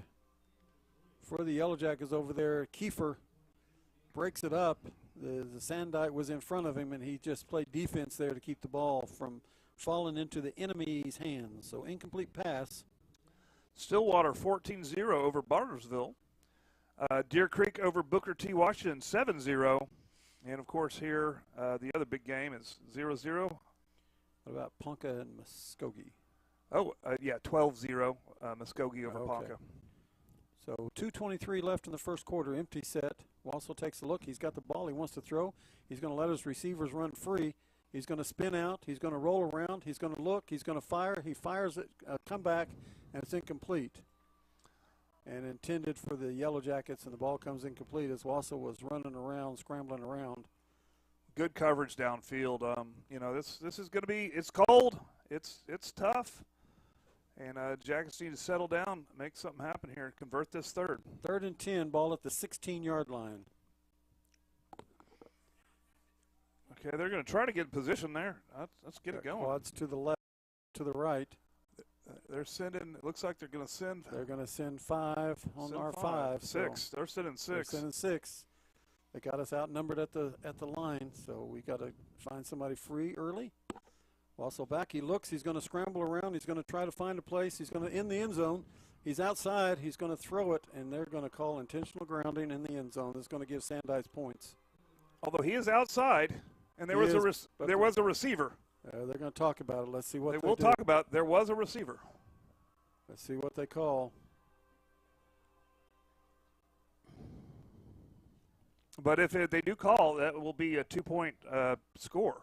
for the Yellow Jackets over there, Kiefer breaks it up. The Sandite was in front of him, and he just played defense there to keep the ball from falling into the enemy's hands. So incomplete pass. Stillwater 14-0 over Bartersville. Deer Creek over Booker T. Washington 7-0. And, of course, here the other big game is 0-0. What about Ponca and Muskogee? Oh, yeah, 12-0 Muskogee over Ponca. So 2:23 left in the first quarter, empty set. Wassel takes a look. He's got the ball. He wants to throw. He's going to let his receivers run free. He's going to spin out. He's going to roll around. He's going to look. He's going to fire. He fires it, come back, and it's incomplete. And intended for the Yellow Jackets, and the ball comes incomplete as Wassel was running around, scrambling around. Good coverage downfield. You know, this is going to be, it's cold. It's tough. And Jackets need to settle down, make something happen here, convert this third. 3rd and 10, ball at the 16-yard line. Okay, they're going to try to get position there. Let's get it going. Quads to the left, to the right. They're sending, it looks like they're going to send. They're going to send 5 on our 5. 6. They're sending 6. They're sending 6. They got us outnumbered at the line, so we got to find somebody free early. Wassel back, he looks, he's going to scramble around, he's going to try to find a place, he's going to in the end zone, he's outside, he's going to throw it, and they're going to call intentional grounding in the end zone. That's going to give Sandites points. Although he is outside, and there was a receiver. They're going to talk about it. Let's see what they will do. talk about it. There was a receiver. Let's see what they call. But if they do call, that will be a 2-point score.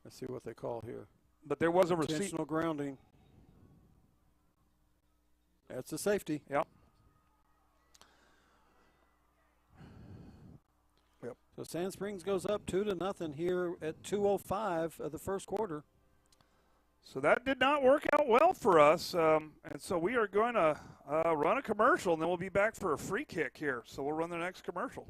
Let's see what they call here. But there was a receiver. Intentional grounding. That's a safety. Yep. So Sand Springs goes up 2-0 here at 2:05 of the first quarter. So that did not work out well for us. And so we are going to run a commercial, and then we'll be back for a free kick here. So we'll run the next commercial.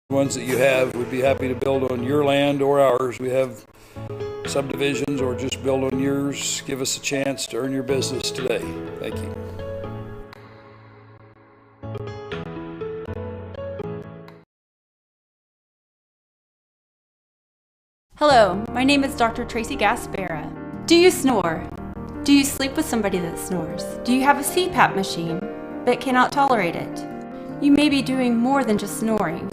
Ones that you have, we'd be happy to build on your land or ours. We have subdivisions or just build on yours. Give us a chance to earn your business today. Thank you. Hello, my name is Dr. Tracy Gaspera. Do you snore? Do you sleep with somebody that snores? Do you have a CPAP machine but cannot tolerate it? You may be doing more than just snoring.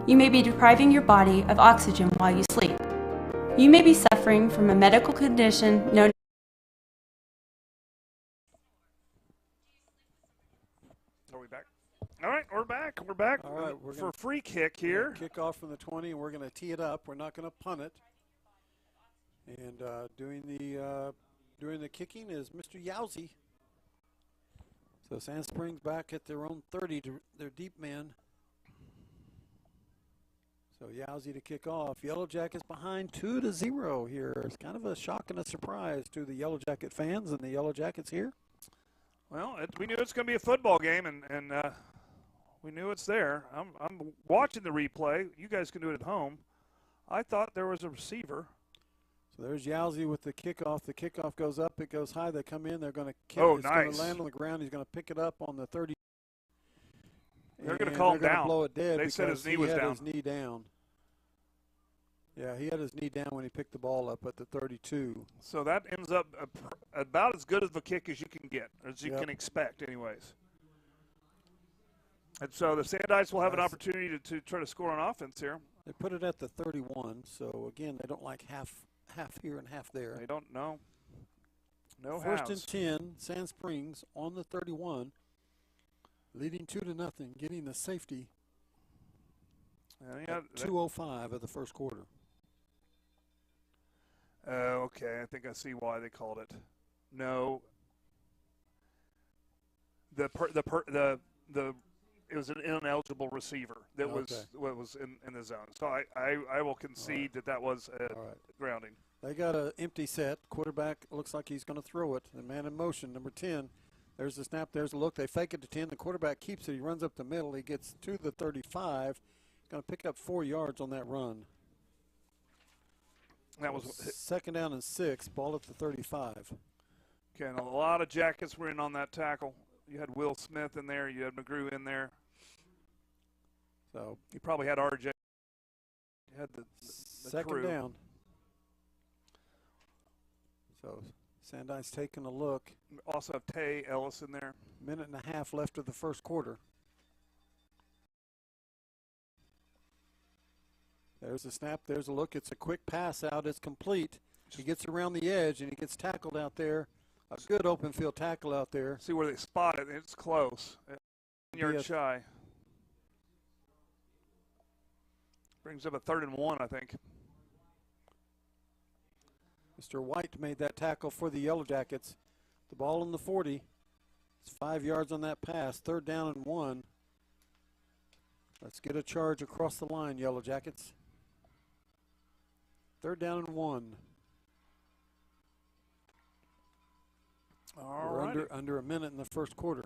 You may be depriving your body of oxygen while you sleep. You may be suffering from a medical condition known. Are we back? All right, we're back. We're back. All right, we're for a free kick here. Kick off from the 20, and we're going to tee it up. We're not going to punt it. And doing the kicking is Mr. Yowzy. So Sand Springs back at their own 30 to their deep man. So Yowzy to kick off. Yellow Jackets behind 2-0 here. It's kind of a shock and a surprise to the Yellow Jacket fans and the Yellow Jackets here. Well, we knew it's going to be a football game, and we knew it's there. I'm watching the replay. You guys can do it at home. I thought there was a receiver. So there's Yowzy with the kickoff. The kickoff goes up. It goes high. They come in. They're going to kick. Oh, it's nice. going to land on the ground. He's going to pick it up on the 30. They're going to call him down. down. Blow it dead. They said his knee was down. down. His knee down. Yeah, he had his knee down when he picked the ball up at the 32. So that ends up about as good of a kick as you can get, as you can expect anyways. And so the Sandites will have an opportunity to try to score on offense here. They put it at the 31, so again, they don't like half here and half there. They don't know. No First halves. and 10, Sand Springs on the 31, leading 2-0, getting the safety at 2:05 of the first quarter. Okay, I think I see why they called it. No. It was an ineligible receiver that was in the zone. So I will concede that was a grounding. They got an empty set. Quarterback looks like he's going to throw it. The man in motion, number 10. There's the snap. There's the look. They fake it to 10. The quarterback keeps it. He runs up the middle. He gets to the 35. Going to pick up 4 yards on that run. That was second down and 6. Ball at the 35. Okay, and a lot of jackets were in on that tackle. You had Will Smith in there. You had McGrew in there. So you probably had RJ. You had the second crew. Down. So Sandites taking a look. Also have Tay Ellis in there. Minute and a half left of the first quarter. There's a snap. There's a look. It's a quick pass out. It's complete. He gets around the edge, and he gets tackled out there. A good open field tackle out there. See where they spot it. It's close. 1 yard shy. Brings up a 3rd and 1, I think. Mr. White made that tackle for the Yellow Jackets. The ball in the 40. It's 5 yards on that pass. 3rd down and 1. Let's get a charge across the line, Yellow Jackets. 3rd down and 1. We're under a minute in the first quarter.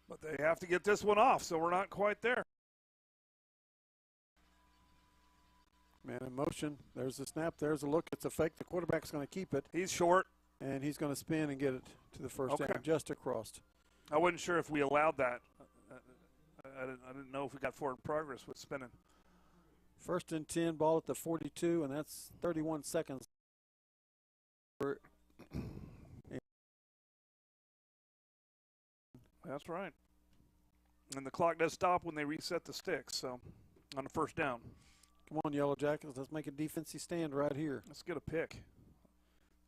But they have to get this one off, so we're not quite there. Man in motion. There's the snap. There's a look. It's a fake. The quarterback's going to keep it. He's short. And he's going to spin and get it to the first down, just across. I wasn't sure if we allowed that. I didn't know if we got forward progress with spinning. 1st and 10, ball at the 42, and that's 31 seconds. That's right. And the clock does stop when they reset the sticks, so on the 1st down. Come on, Yellow Jackets. Let's make a defensive stand right here. Let's get a pick.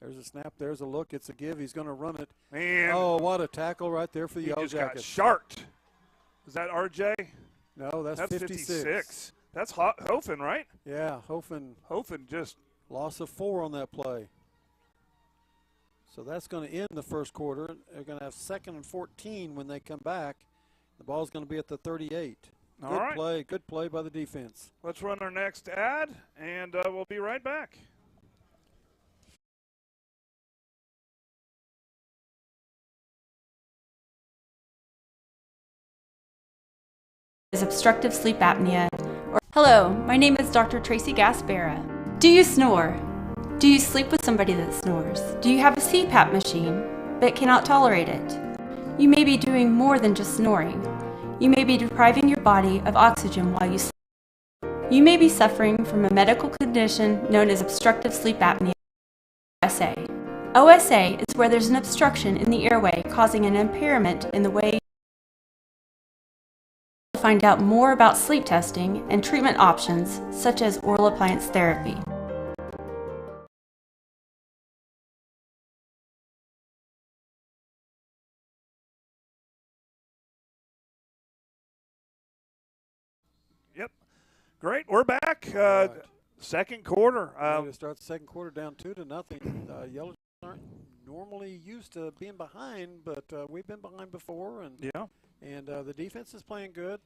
There's a snap. There's a look. It's a give. He's going to run it. Man. Oh, what a tackle right there for the Yellow Got Jackets. sharked. Is that RJ? No, that's 56. That's Hofen, right? Yeah, Hofen just. Loss of 4 on that play. So that's going to end the first quarter. They're going to have 2nd and 14 when they come back. The ball's going to be at the 38. Good play by the defense. Let's run our next ad, and we'll be right back. Is obstructive sleep apnea. Hello, my name is Dr. Tracy Gaspera. Do you snore? Do you sleep with somebody that snores? Do you have a CPAP machine but cannot tolerate it? You may be doing more than just snoring. You may be depriving your body of oxygen while you sleep. You may be suffering from a medical condition known as obstructive sleep apnea, OSA. OSA is where there's an obstruction in the airway causing an impairment in the way. To find out more about sleep testing and treatment options such as oral appliance therapy. Yep. Great. We're back. Second quarter. To start the second quarter down 2-0. Yellow aren't normally used to being behind, but we've been behind before, and the defense is playing good.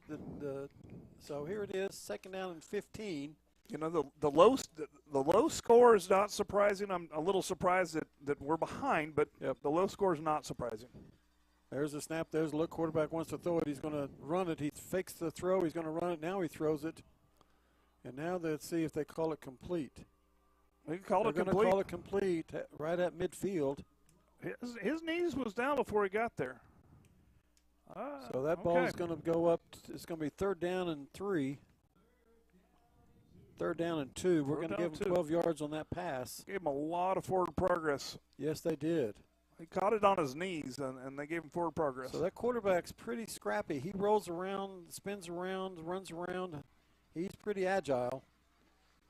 So here it is, 2nd down and 15. You know, the low score is not surprising. I'm a little surprised that we're behind, but the low score is not surprising. There's a snap. There's a look. Quarterback wants to throw it. He's going to run it. He fakes the throw. He's going to run it. Now he throws it. And now let's see if they call it complete. They called They're it going to complete. call it complete right at midfield. His knees was down before he got there. So that ball is going to go up. It's going to be 3rd down and 3. 3rd down and 2. We're going to give him 12 yards on that pass. Gave him a lot of forward progress. Yes, they did. He caught it on his knees, and they gave him forward progress. So that quarterback's pretty scrappy. He rolls around, spins around, runs around. He's pretty agile.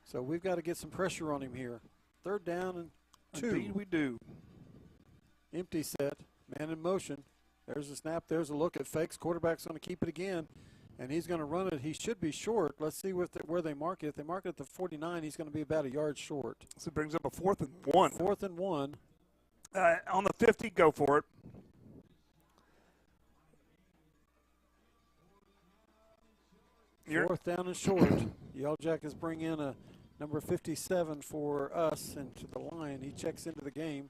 So we've got to get some pressure on him here. 3rd down and 2. Indeed we do. Empty set, man in motion. There's a snap, there's a look at fakes. Quarterback's going to keep it again, and he's going to run it. He should be short. Let's see where they mark it. If they mark it at the 49, he's going to be about a yard short. So it brings up a 4th and 1. 4th and 1. On the 50, go for it. Fourth down and short. Yellow Jackets bring in a number 57 for us into the line. He checks into the game.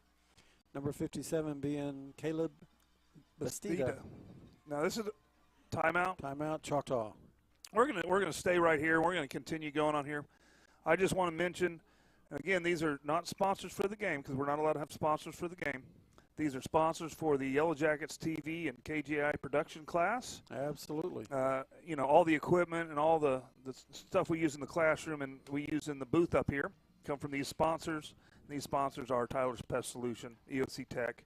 Number 57 being Caleb Bastida. Now this is a timeout. Timeout, Choctaw. We're gonna stay right here. We're gonna continue going on here. I just want to mention, again, these are not sponsors for the game because we're not allowed to have sponsors for the game. These are sponsors for the Yellow Jackets TV and KGI production class. Absolutely. You know, all the equipment and all the stuff we use in the classroom and we use in the booth up here come from these sponsors. These sponsors are Tyler's Pest Solution, EOC Tech,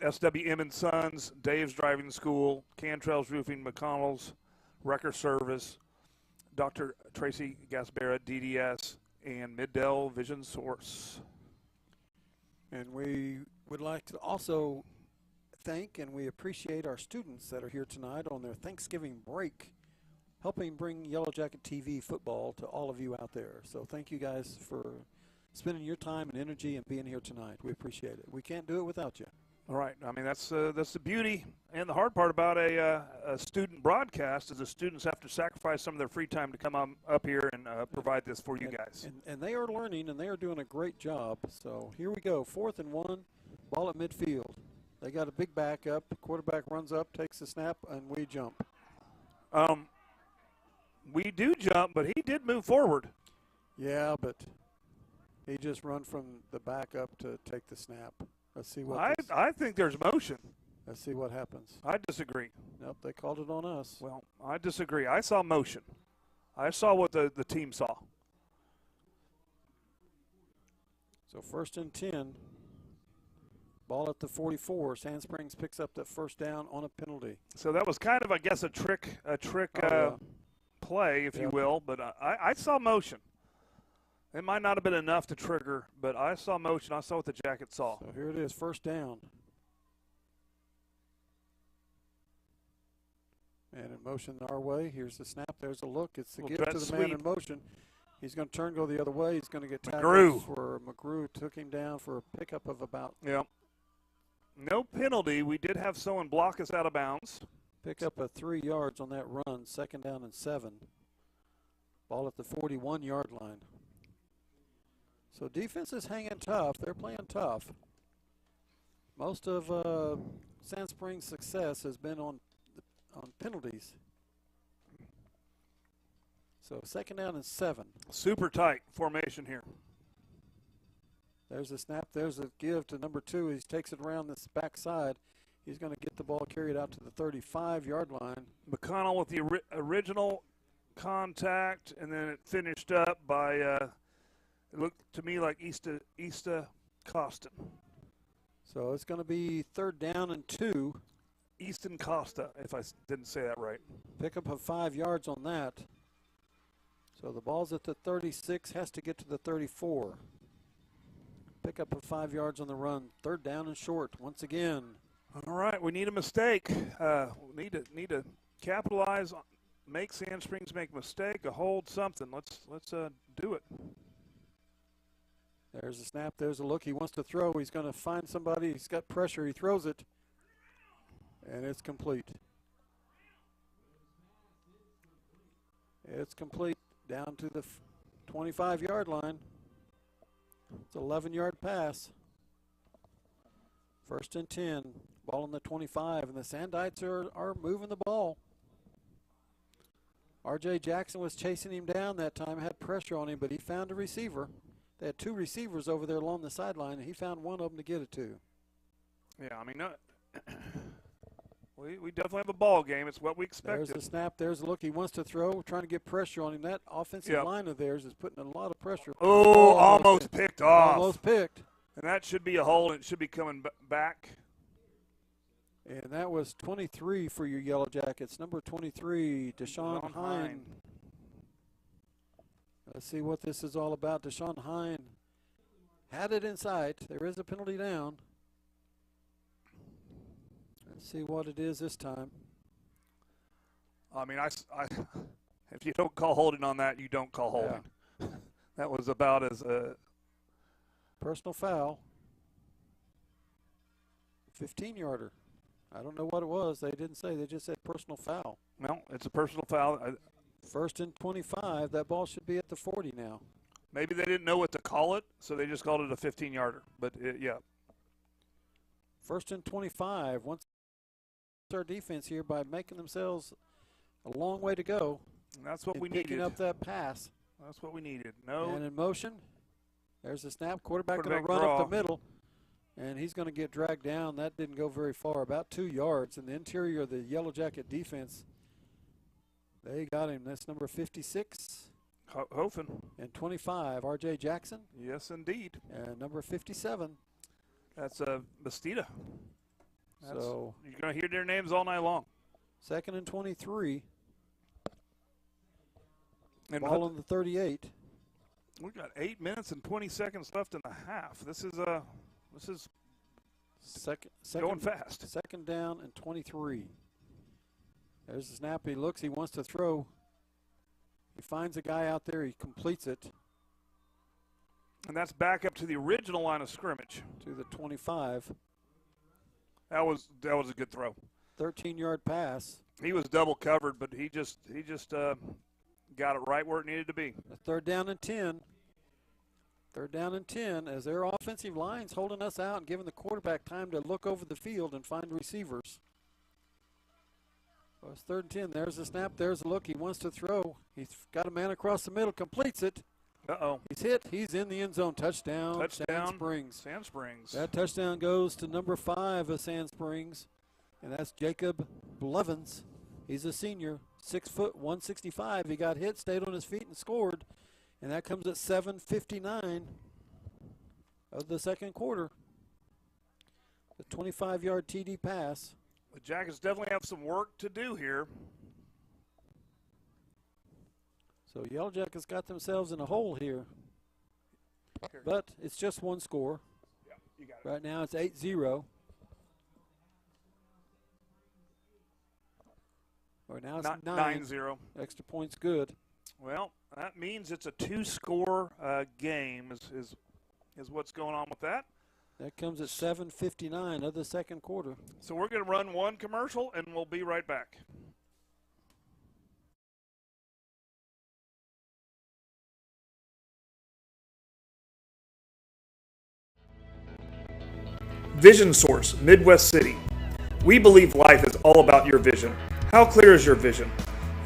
SWM & Sons, Dave's Driving School, Cantrell's Roofing, McConnell's Wrecker Service, Dr. Tracy Gaspera, DDS, and Middell Vision Source. And we would like to also thank and we appreciate our students that are here tonight on their Thanksgiving break, helping bring Yellow Jacket TV football to all of you out there. So thank you guys for spending your time and energy and being here tonight. We appreciate it. We can't do it without you. All right. I mean, that's the beauty and the hard part about a student broadcast is the students have to sacrifice some of their free time to come up here and provide this for you guys. And they are learning, and they are doing a great job. So here we go, 4th and 1, ball at midfield. They got a big backup. Quarterback runs up, takes the snap, and we jump. We do jump, but he did move forward. Yeah, but he just run from the backup to take the snap. Let's see what I think there's motion. Let's see what happens. I disagree. Nope, they called it on us. Well, I disagree. I saw motion. I saw what the team saw. So 1st and 10. Ball at the 44. Sand Springs picks up that 1st down on a penalty. So that was kind of, I guess, a trick play, if you will. But I saw motion. It might not have been enough to trigger, but I saw motion. I saw what the Jackets saw. So here it is, 1st down. And in motion our way. Here's the snap. There's a look. It's the give to the man in motion. He's going to turn, go the other way. He's going to get tackled for McGrew. Took him down for a pickup of about. Yep. No penalty. We did have someone block us out of bounds. Pick up a 3 yards on that run. 2nd down and 7. Ball at the 41-yard line. So defense is hanging tough. They're playing tough. Most of Sand Springs' success has been on penalties. So 2nd down and 7. Super tight formation here. There's a snap. There's a give to number 2. He takes it around this backside. He's going to get the ball carried out to the 35-yard line. McConnell with the original contact, and then it finished up by it looked to me like Easta Costin. So it's going to be 3rd down and 2. Easton Costa, if I didn't say that right. Pickup of 5 yards on that. So the ball's at the 36, has to get to the 34. Pickup of 5 yards on the run. 3rd down and short once again. All right, we need a mistake. We need to capitalize, make Sand Springs make a mistake, a hold, something. Let's do it. There's a snap. There's a look. He wants to throw. He's going to find somebody. He's got pressure. He throws it. And it's complete. It's complete down to the 25-yard line. It's an 11-yard pass. 1st and 10. Ball on the 25. And the Sandites are moving the ball. R.J. Jackson was chasing him down that time, had pressure on him, but he found a receiver. They had two receivers over there along the sideline, and he found one of them to get it to. Yeah, I mean, we definitely have a ball game. It's what we expected. There's the snap. There's the look. He wants to throw, trying to get pressure on him. That offensive line of theirs is putting a lot of pressure. Oh, almost picked off. Almost picked. And that should be a hold. It should be coming back. And that was 23 for your Yellow Jackets. Number 23, Deshaun Hine. Let's see what this is all about. Deshaun Hine had it in sight. There is a penalty down. Let's see what it is this time. I mean, if you don't call holding on that, you don't call holding. Yeah. That was about as personal foul. 15-yarder. I don't know what it was. They didn't say. They just said personal foul. No, it's a personal foul. First and 25. That ball should be at the 40 now. Maybe they didn't know what to call it, so they just called it a 15-yarder. But, yeah. First and 25. Once our defense here by making themselves a long way to go. And that's what we needed. Picking up that pass. That's what we needed. No. And in motion. There's the snap. Quarterback going to run up the middle. And he's going to get dragged down. That didn't go very far, about 2 yards. In the interior of the Yellow Jacket defense, they got him. That's number 56. Hofen. And 25, R.J. Jackson. Yes, indeed. And number 57. That's Bastida. So you're going to hear their names all night long. Second and 23. And ball on the 38. We've got 8 minutes and 20 seconds left in the half. This is second going fast. Second down and 23. There's the snap. He looks. He wants to throw. He finds a guy out there. He completes it. And that's back up to the original line of scrimmage. To the 25. That was a good throw. 13-yard pass. He was double covered, but he just got it right where it needed to be. A third down and 10. Third down and 10 as their offensive line's holding us out and giving the quarterback time to look over the field and find receivers. So it's third and 10. There's the snap. There's the look. He wants to throw. He's got a man across the middle. Completes it. Uh-oh. He's hit. He's in the end zone. Touchdown. Touchdown. Sand Springs. Sand Springs. That touchdown goes to number 5 of Sand Springs, and that's Jacob Blevins. He's a senior, 6 foot, 165. He got hit, stayed on his feet, and scored. And that comes at 7:59 of the second quarter. The 25-yard TD pass. The Jackets definitely have some work to do here. So Yellow Jackets got themselves in a hole here. But it's just one score. Yeah, you got it. Right now it's 8-0. Or now it's 9-0. Extra points good. Well, that means it's a 2-score game is what's going on with that. That comes at 7:59 of the second quarter. So we're going to run one commercial, and we'll be right back. Vision Source, Midwest City. We believe life is all about your vision. How clear is your vision?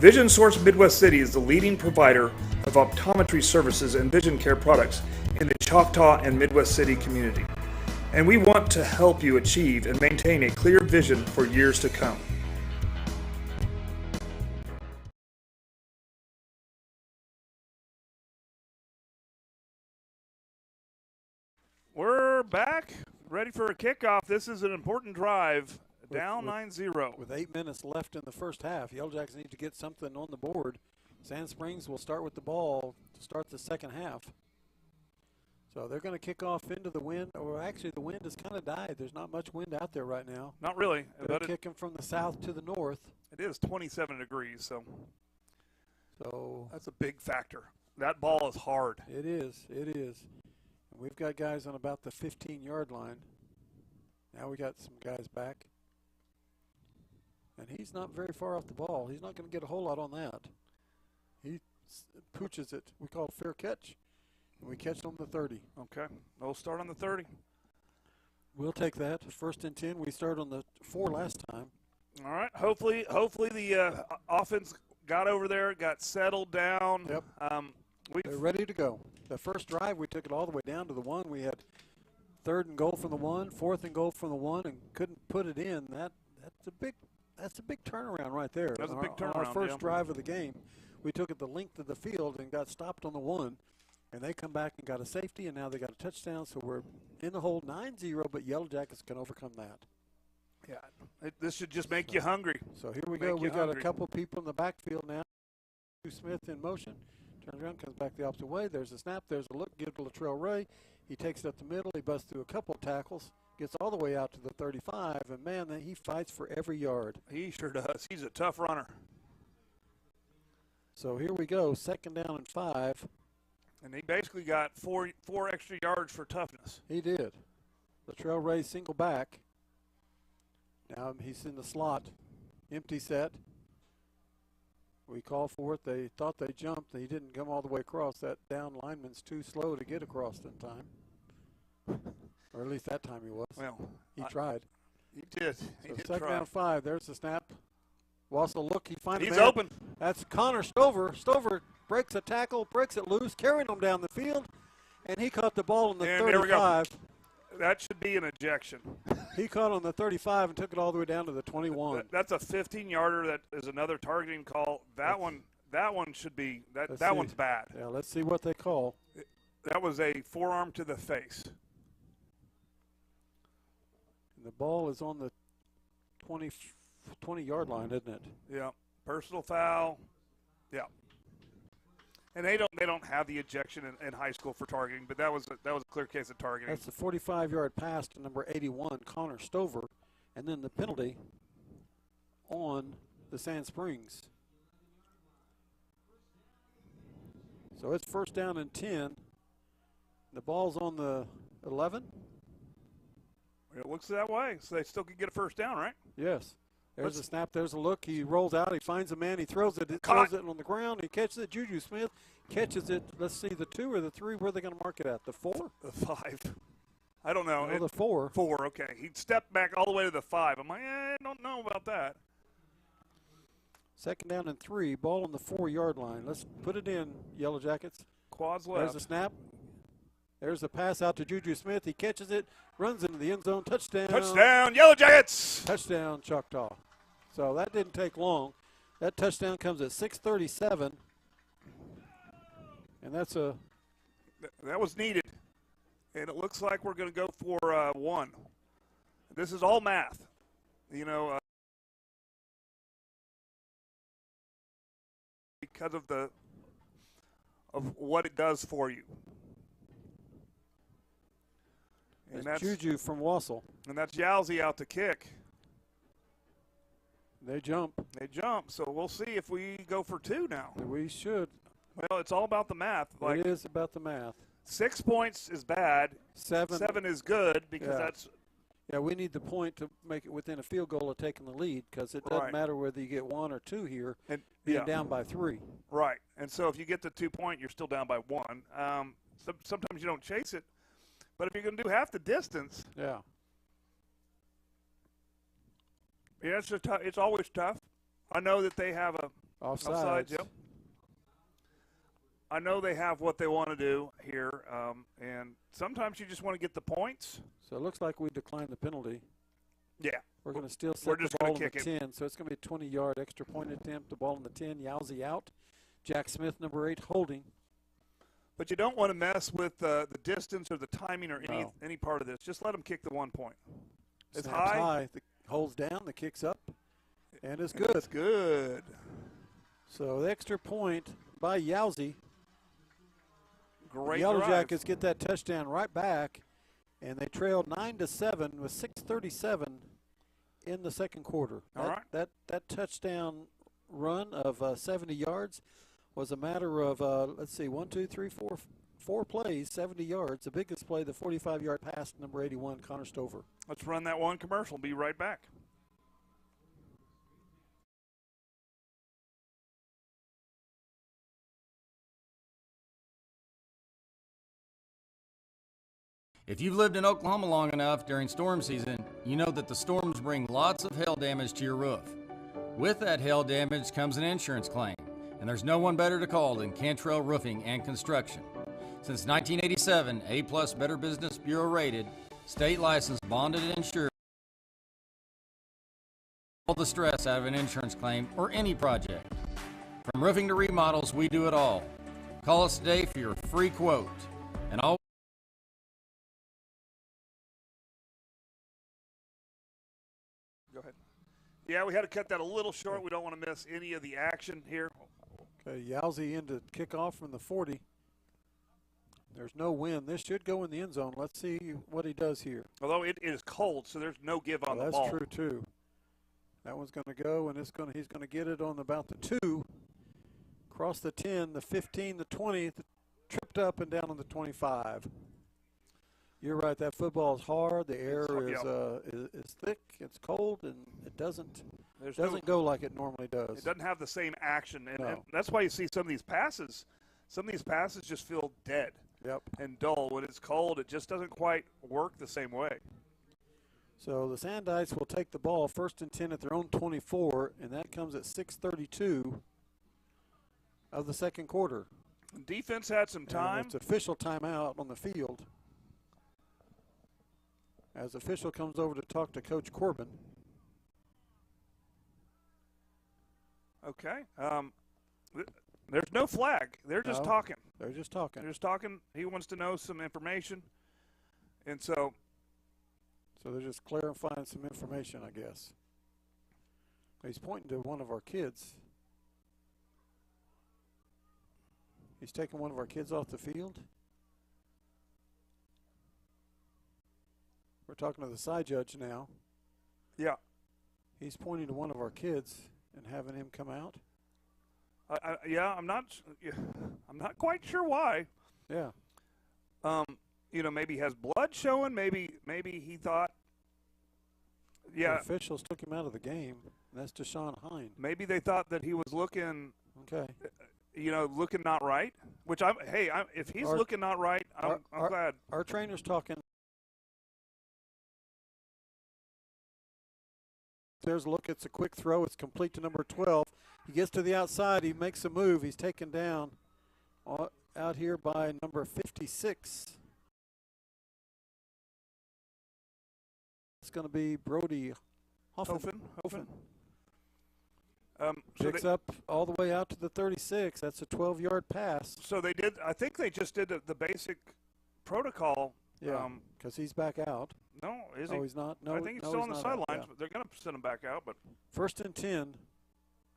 Vision Source Midwest City is the leading provider of optometry services and vision care products in the Choctaw and Midwest City community. And we want to help you achieve and maintain a clear vision for years to come. We're back, ready for a kickoff. This is an important drive. Down 9-0. With 8 minutes left in the first half, Yellow Jackets need to get something on the board. Sand Springs will start with the ball to start the second half. So they're going to kick off into the wind, or actually the wind has kind of died. There's not much wind out there right now. Not really. They're kicking from the south to the north. It is 27 degrees, so that's a big factor. That ball is hard. It is. It is. And we've got guys on about the 15-yard line. Now we got some guys back. And he's not very far off the ball. He's not going to get a whole lot on that. He pooches it. We call it fair catch. And we catch it on the 30. Okay. We'll start on the 30. We'll take that. First and 10. We started on the 4 last time. All right. Hopefully the offense got over there, got settled down. Yep. They're ready to go. The first drive, we took it all the way down to the 1. We had 3rd and goal from the 1, 4th and goal from the 1, and couldn't put it in. That's a big turnaround right there. That's a big turnaround. On our first drive of the game, we took it the length of the field and got stopped on the 1, and they come back and got a safety, and now they got a touchdown. So we're in the hole 9-0, but Yellow Jackets can overcome that. Yeah, this should just make you hungry. So here we go. We got a couple people in the backfield now. Smith in motion. Turns around, comes back the opposite way. There's a snap. There's a look. Give to Latrell Ray. He takes it up the middle. He busts through a couple of tackles. Gets all the way out to the 35. And, man, he fights for every yard. He sure does. He's a tough runner. So here we go. 2nd down and 5. And he basically got four extra yards for toughness. He did. Latrell Ray single back. Now he's in the slot. Empty set. We call for it. They thought they jumped. He didn't come all the way across. That down lineman's too slow to get across in time. Or at least that time he was. Well, he tried. He did. He did 2nd down 5. There's the snap. Wassel, look, he finds He's open. That's Connor Stover. Stover breaks a tackle, breaks it loose, carrying him down the field, and he caught the ball on the 35. That should be an ejection. He caught on the 35 and took it all the way down to the 21. That's a 15-yarder. That is another targeting call. That one should be that one's bad. Yeah, let's see what they call. That was a forearm to the face. And the ball is on the 20-yard line, isn't it? Yeah, personal foul. Yeah. And they don't have the ejection in high school for targeting, but that was a clear case of targeting. That's a 45-yard pass to number 81, Connor Stover, and then the penalty on the Sand Springs. So it's 1st down and 10. The ball's on the 11. It looks that way, so they still could get a 1st down, right? Yes. There's a snap. There's a look. He rolls out. He finds a man. He throws it. Throws it on the ground. He catches it. Juju Smith catches it. Let's see, the 2 or the 3. Where are they going to mark it at? The 4? The 5. I don't know. The 4. 4, okay. He stepped back all the way to the 5. I'm like, I don't know about that. 2nd down and 3. Ball on the 4-yard line. Let's put it in, Yellow Jackets. Quads left. There's a snap. There's a pass out to Juju Smith. He catches it, runs into the end zone. Touchdown. Touchdown, Yellow Jackets. Touchdown, Choctaw. So that didn't take long. That touchdown comes at 6:37. And that was needed. And it looks like we're going to go for 1. This is all math. Because of what it does for you. And that's Juju from Wassel. And that's Yowzy out to kick. They jump. So we'll see if we go for 2 now. We should. Well, it's all about the math. It is about the math. 6 points is bad. 7 is good because that's. Yeah, we need the point to make it within a field goal of taking the lead because it doesn't matter whether you get 1 or 2 here. And being down by 3. Right. And so if you get the 2 point, you're still down by 1. Sometimes you don't chase it. But if you're going to do half the distance. Yeah. Yeah, it's always tough. I know that they have a offsides. Yep. I know they have what they want to do here, and sometimes you just want to get the points. So it looks like we declined the penalty. Yeah. We're going to still set the ball on the 10, so it's going to be a 20-yard extra point attempt. The ball on the 10, Yowzy out. Jack Smith, number 8, holding. But you don't want to mess with the distance or the timing or any part of this. Just let them kick the 1 point. It's high. The holds down, the kick's up, and it's good. It's good. So the extra point by Yowzy. Great Yellow drive. Jackets get that touchdown right back, and they trailed 9-7 with 6:37 in the second quarter. All right. That touchdown run of 70 yards was a matter of, let's see, 4 plays, 70 yards. The biggest play, the 45-yard pass to number 81, Connor Stover. Let's run that one commercial. Be right back. If you've lived in Oklahoma long enough during storm season, you know that the storms bring lots of hail damage to your roof. With that hail damage comes an insurance claim, and there's no one better to call than Cantrell Roofing and Construction. Since 1987, A+ Better Business Bureau rated, state licensed, bonded, and insured. All the stress out of an insurance claim or any project. From roofing to remodels, we do it all. Call us today for your free quote. And all Go ahead. Yeah, we had to cut that a little short. We don't want to miss any of the action here. Okay, Yowzy into kickoff from the 40. There's no wind. This should go in the end zone. Let's see what he does here. Although it is cold, so there's no give on the ball. That's true, too. That one's going to go, and he's going to get it on about the 2. Across the 10, the 15, the 20, tripped up and down on the 25. You're right. That football is hard. The air is thick. It's cold, and it doesn't go like it normally does. It doesn't have the same action, and, No. and that's why you see some of these passes. Some of these passes just feel dead and dull. When it's cold, it just doesn't quite work the same way. So the Sandites will take the ball 1st and 10 at their own 24, and that comes at 6:32 of the second quarter. Defense had some time. And it's official timeout on the field as official comes over to talk to Coach Corbin. Okay. There's no flag. They're just talking. They're just talking. They're just talking. He wants to know some information. And so they're just clarifying some information, I guess. He's pointing to one of our kids. He's taking one of our kids off the field. We're talking to the side judge now. Yeah. He's pointing to one of our kids and having him come out. I'm not quite sure why. Yeah. Maybe he has blood showing. Maybe he thought. Yeah. The officials took him out of the game. And that's Deshaun Hine. Maybe they thought that he was looking. Okay. Looking not right. Which if he's looking not right, I'm glad. Our trainer's talking. There's a look. It's a quick throw. It's complete to number 12. He gets to the outside. He makes a move. He's taken down out here by number 56. It's going to be Brody Hoffen. Picks up all the way out to the 36. That's a 12-yard pass. So they did. I think they just did the basic protocol. Yeah, because he's back out. No, is he? Oh, he's not. No, I think he's still on the sidelines, yeah. but they're going to send him back out. But 1st and 10.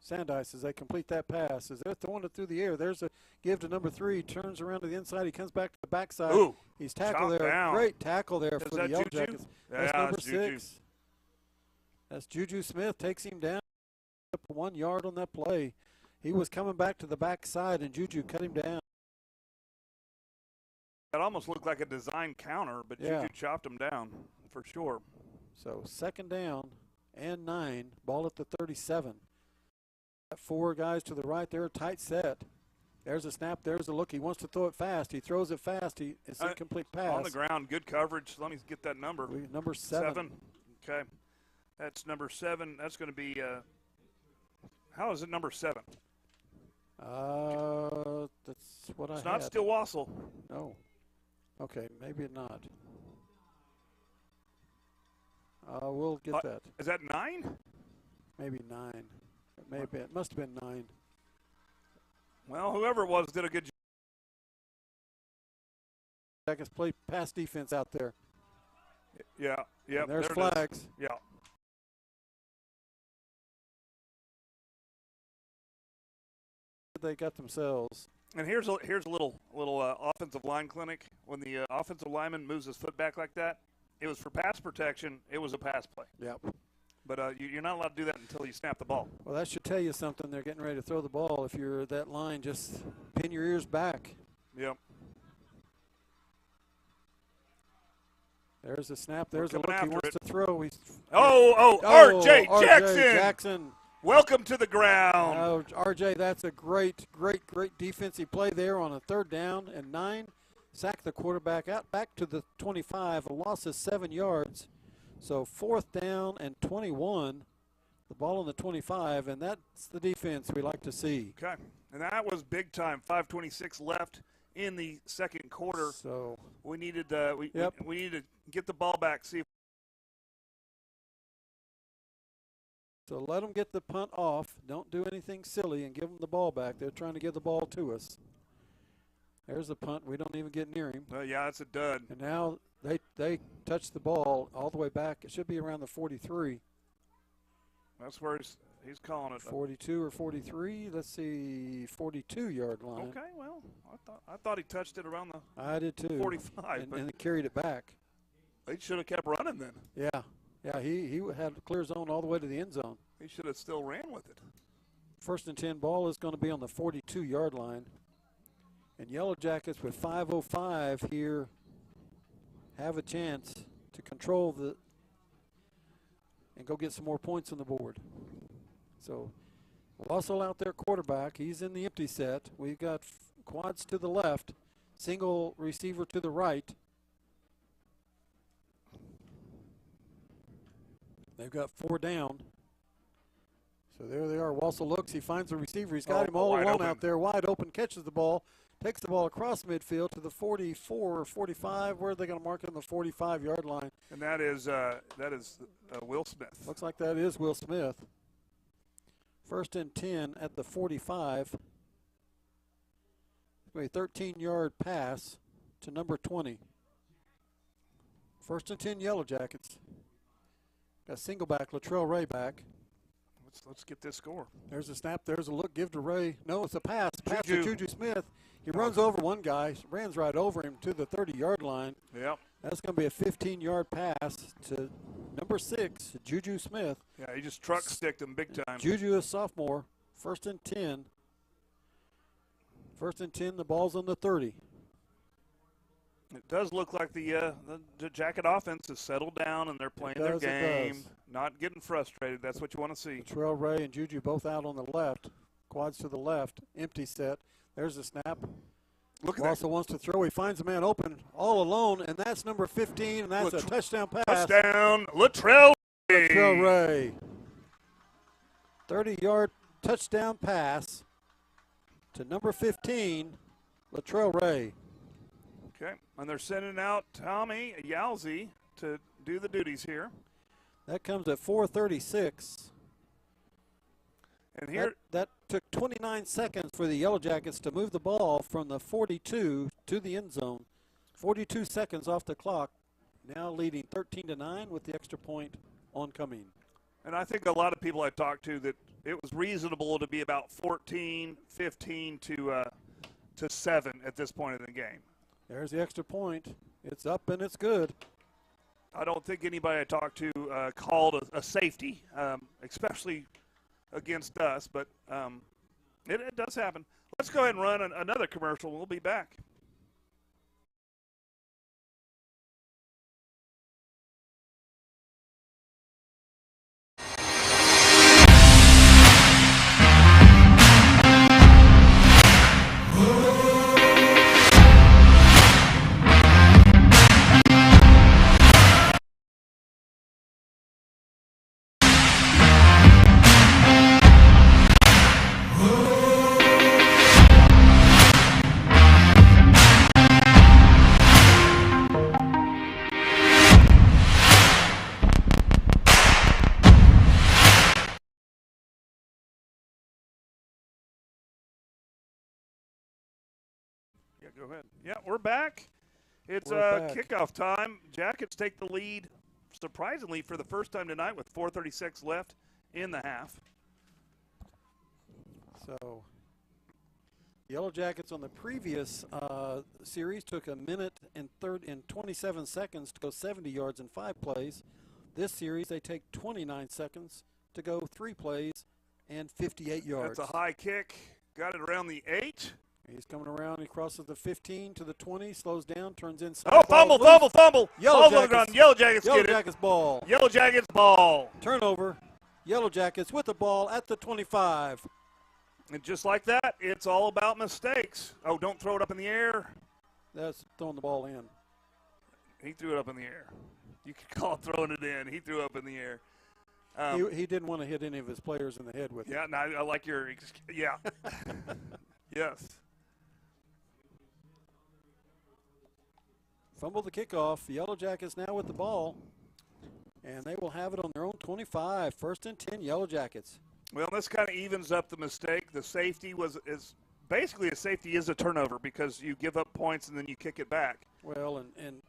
Sandice, as they complete that pass, as they're throwing it through the air. There's a give to number 3. Turns around to the inside. He comes back to the backside. Ooh, he's tackled there. Down. Great tackle there for the Yellow Juju? Jackets. That's Yeah, number 6. Juju. That's Juju Smith. Takes him down. 1 yard on that play. He was coming back to the backside, and Juju cut him down. That almost looked like a design counter, but Yeah. Juju chopped him down for sure. So 2nd down and 9. Ball at the 37. Got 4 guys to the right there, tight set. There's a snap. There's a look. He wants to throw it fast. He throws it fast. It's an incomplete pass. On the ground, good coverage. Let me get that number. Number 7. Okay. That's number 7. That's going to be how is it number 7? That's what It's I not had. Still Wassel. No. Okay, maybe not. We'll get that. Is that 9? Maybe 9. It may have been. It must have been 9. Well, whoever it was did a good job. Seconds play pass defense out there. Yeah. And there's there flags. Yeah. They got themselves. And here's a little offensive line clinic. When the offensive lineman moves his foot back like that, it was for pass protection. It was a pass play. Yep. But you're not allowed to do that until you snap the ball. Well, that should tell you something. They're getting ready to throw the ball. If you're that line, just pin your ears back. Yep. There's a snap. There's a look. He wants to throw. R.J. Jackson. Welcome to the ground. R.J., that's a great defensive play there on a 3rd down and 9. Sack the quarterback out back to the 25. A loss of 7 yards. So 4th down and 21. the ball on the 25, and that's the defense we like to see. Okay. And that was big time. 5:26 left in the second quarter. So we needed we needed to get the ball back. See if So let them get the punt off. Don't do anything silly and give them the ball back. They're trying to give the ball to us. There's the punt. We don't even get near him. yeah, it's a dud. And now they touch the ball all the way back. It should be around the 43. That's where he's calling it. 42 or 43. Let's see, 42-yard line. Okay, well, I thought he touched it around the I did too. 45, and, but and carried it back. he should have kept running then. Yeah. Yeah, he had a clear zone all the way to the end zone. He should have still ran with it. 1st and 10 ball is going to be on the 42-yard line. And Yellow Jackets with 5:05 here have a chance to control and go get some more points on the board. So Wassel out there quarterback. He's in the empty set. We've got quads to the left, single receiver to the right. They've got 4 down. So there they are. Wassel looks. He finds the receiver. He's got him all alone out there, wide open, catches the ball, takes the ball across midfield to the 44 or 45. Where are they going to mark it on the 45-yard line? And that is Will Smith. Looks like that is Will Smith. 1st and 10 at the 45. A 13-yard pass to number 20. 1st and 10 Yellow Jackets. Got single back, Latrell Ray back. Let's get this score. There's a snap. There's a look. Give to Ray. No, it's a pass. Pass Juju. to Juju Smith. He runs over one guy, runs right over him to the 30-yard line. Yep. That's going to be a 15-yard pass to number 6, Juju Smith. Yeah, he just truck sticked him big time. Juju is sophomore. 1st and 10. 1st and 10. The ball's on the 30. It does look like the Jacket offense has settled down and they're playing their game, not getting frustrated. That's what you want to see. Latrell Ray and Juju both out on the left. Quads to the left. Empty set. There's a snap. Look at also wants to throw. He finds a man open all alone, and that's number 15, and that's a touchdown pass. Touchdown, Latrell Ray. Latrell Ray. 30-yard touchdown pass to number 15, Latrell Ray. Okay, and they're sending out Tommy Yalzi to do the duties here. That comes at 4:36. And here that took 29 seconds for the Yellow Jackets to move the ball from the 42 to the end zone. 42 seconds off the clock, now leading 13-9 with the extra point oncoming. And I think a lot of people I talked to that it was reasonable to be about 14, 15 to 7 at this point in the game. There's the extra point. It's up and it's good. I don't think anybody I talked to called a safety, especially against us, but it does happen. Let's go ahead and run another commercial. We'll be back. Go ahead. Yeah, we're back. It's kickoff time. Jackets take the lead, surprisingly, for the first time tonight with 4:36 left in the half. So, Yellow Jackets on the previous series took a minute and 27 seconds to go 70 yards in 5 plays. This series, they take 29 seconds to go 3 plays and 58 yards. That's a high kick. Got it around the 8. He's coming around. He crosses the 15 to the 20, slows down, turns inside. Oh, fumble. Yellow Jackets. Yellow Get Jackets ball. Yellow Jackets ball. Turnover. Yellow Jackets with the ball at the 25. And just like that, it's all about mistakes. Oh, don't throw it up in the air. That's throwing the ball in. He threw it up in the air. You could call it throwing it in. He threw it up in the air. He didn't want to hit any of his players in the head with it. Yeah, no, I like your yeah. Yes. Fumble the kickoff. The Yellow Jackets now with the ball, and they will have it on their own 25. 1st and 10, Yellow Jackets. Well, this kind of evens up the mistake. The safety is basically a safety is a turnover because you give up points and then you kick it back. Well, and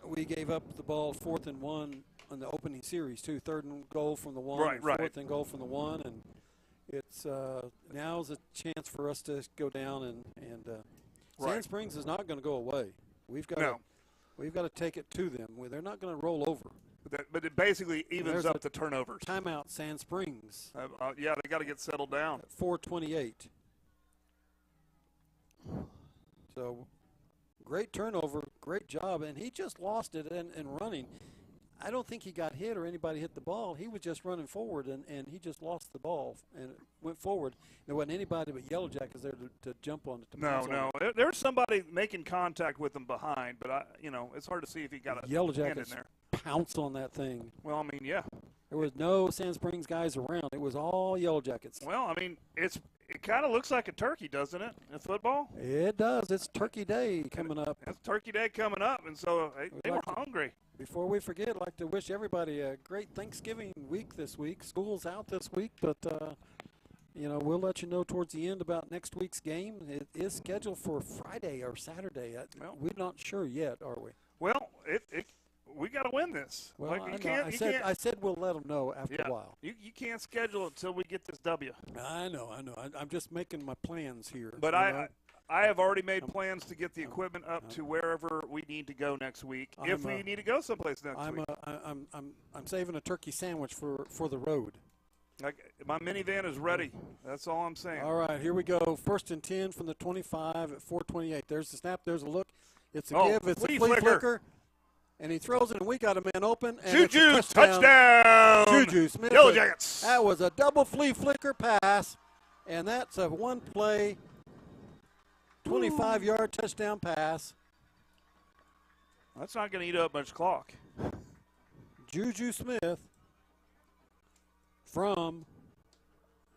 we gave up the ball 4th and 1 on the opening series too. 3rd and goal from the 1, Right, and right. 4th and goal from the 1, and it's now's a chance for us to go down and Right. Sand Springs is not going to go away. We've got to take it to them. They're not going to roll over. But it basically evens There's up a the turnovers. Timeout, Sand Springs. Yeah, they got to get settled down. At 4:28. So, great turnover, great job, and he just lost it in running. I don't think he got hit or anybody hit the ball. He was just running forward, and he just lost the ball and it went forward. There wasn't anybody but Yellow Jackets there to jump on it. To pounce on it. There was somebody making contact with him behind, but it's hard to see if he got a Yellow hand in Jackets there. pounce on that thing. Well, I mean, yeah. There was no Sand Springs guys around. It was all Yellow Jackets. Well, I mean, it kind of looks like a turkey, doesn't it, in football? It does. It's Turkey Day coming up. It's Turkey Day coming up, and so they were like hungry. Before we forget, I'd like to wish everybody a great Thanksgiving week this week. School's out this week, but, we'll let you know towards the end about next week's game. It is scheduled for Friday or Saturday. We're not sure yet, are we? Well, we got to win this. Well, I said we'll let them know after a while. You can't schedule it until we get this W. I know. I'm just making my plans here. But I have already made plans to get the equipment up to wherever we need to go next week, if we need to go someplace next week. I'm saving a turkey sandwich for the road. My minivan is ready. That's all I'm saying. All right, here we go. 1st and 10 from the 25 at 4:28. There's the snap. There's a look. It's a give. It's a flea flicker. And he throws it, and we got a man open. And Juju, it's a touchdown. Juju Smith. Yellow Jackets. That was a double flea flicker pass, and that's a one-play, 25-yard touchdown pass. That's not going to eat up much clock. Juju Smith from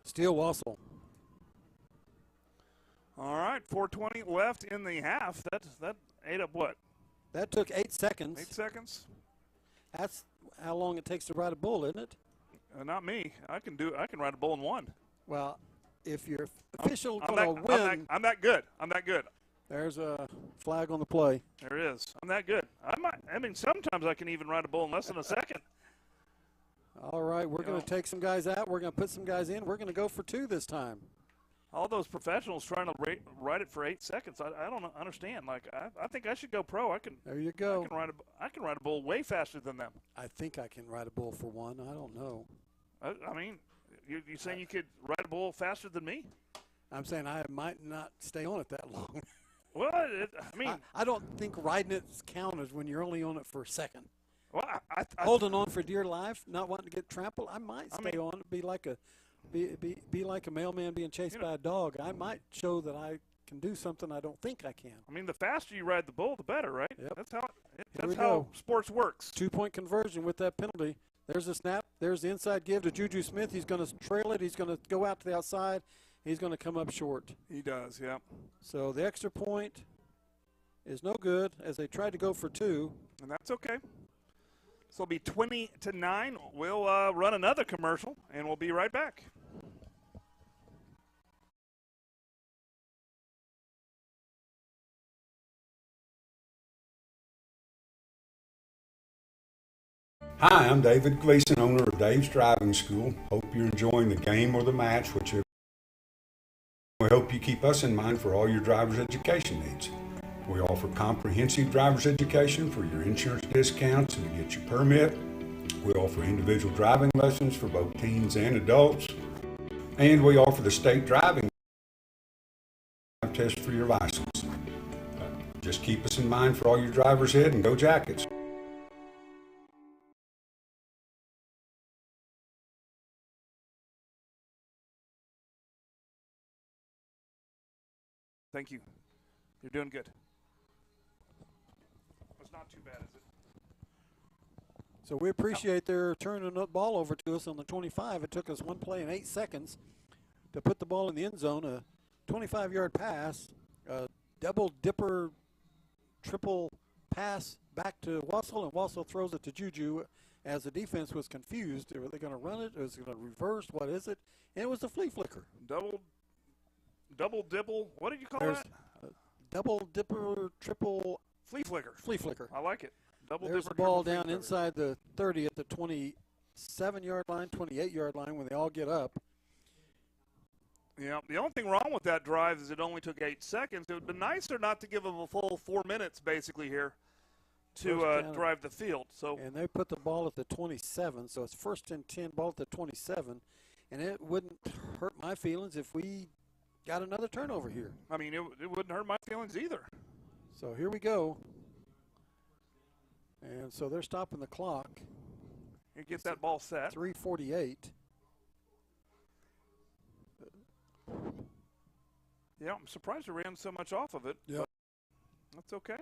Steele-Wassel. All right, 4:20 left in the half. That ate up what? That took 8 seconds. 8 seconds. That's how long it takes to ride a bull, isn't it? Not me. I can ride a bull in one. Well, if your official I'm going to win, I'm that good. there's a flag on the play. There is. I'm that good. Sometimes I can even ride a bull in less than a second. All right, we're going to take some guys out. We're going to put some guys in. We're going to go for 2 this time. All those professionals trying to ride it for 8 seconds. I don't understand. I think I should go pro. There you go. I can ride a bull way faster than them. I think I can ride a bull for 1. I don't know. You saying you could ride a bull faster than me? I'm saying I might not stay on it that long. Well, I don't think riding it counts when you're only on it for a second. Well, holding on for dear life, not wanting to get trampled. I might stay on it. Be like a mailman being chased by a dog. I might show that I can do something I don't think I can. The faster you ride the bull, the better, right? Yep. That's how sports works. 2-point conversion with that penalty. There's a snap. There's the inside give to Juju Smith. He's going to trail it. He's going to go out to the outside. He's going to come up short. He does, yeah. So the extra point is no good as they tried to go for 2. And that's okay. So it'll be 20-9. We'll run another commercial, and we'll be right back. Hi, I'm David Gleason, owner of Dave's Driving School. Hope you're enjoying the game or the match, whichever. We hope you keep us in mind for all your driver's education needs. We offer comprehensive driver's education for your insurance discounts and to get your permit. We offer individual driving lessons for both teens and adults. And we offer the state driving test for your license. Just keep us in mind for all your driver's ed and go Jackets. Thank you. You're doing good. It's not too bad, is it? So we appreciate their turning the ball over to us on the 25. It took us 1 play and 8 seconds to put the ball in the end zone. A 25-yard pass, a double dipper, triple pass back to Wassel, and Wassel throws it to Juju as the defense was confused. Were they going to run it? Was it going to reverse? What is it? And it was a flea flicker. Double dibble. What did you call There's that? Double dipper, triple Flea flicker. flea flicker. I like it. Double There's dipper, the ball triple flea down flicker. inside the 30 at the 27-yard line, 28-yard line when they all get up. Yeah, the only thing wrong with that drive is it only took 8 seconds. It would have been nicer not to give them a full 4 minutes, basically, here to drive the field. So And they put the ball at the 27, so it's 1st and 10, ball at the 27. And it wouldn't hurt my feelings if we got another turnover here. I mean, it wouldn't hurt my feelings either. So here we go. And so they're stopping the clock. It gets that ball set. 3:48. Yeah, I'm surprised they ran so much off of it. Yep. That's okay.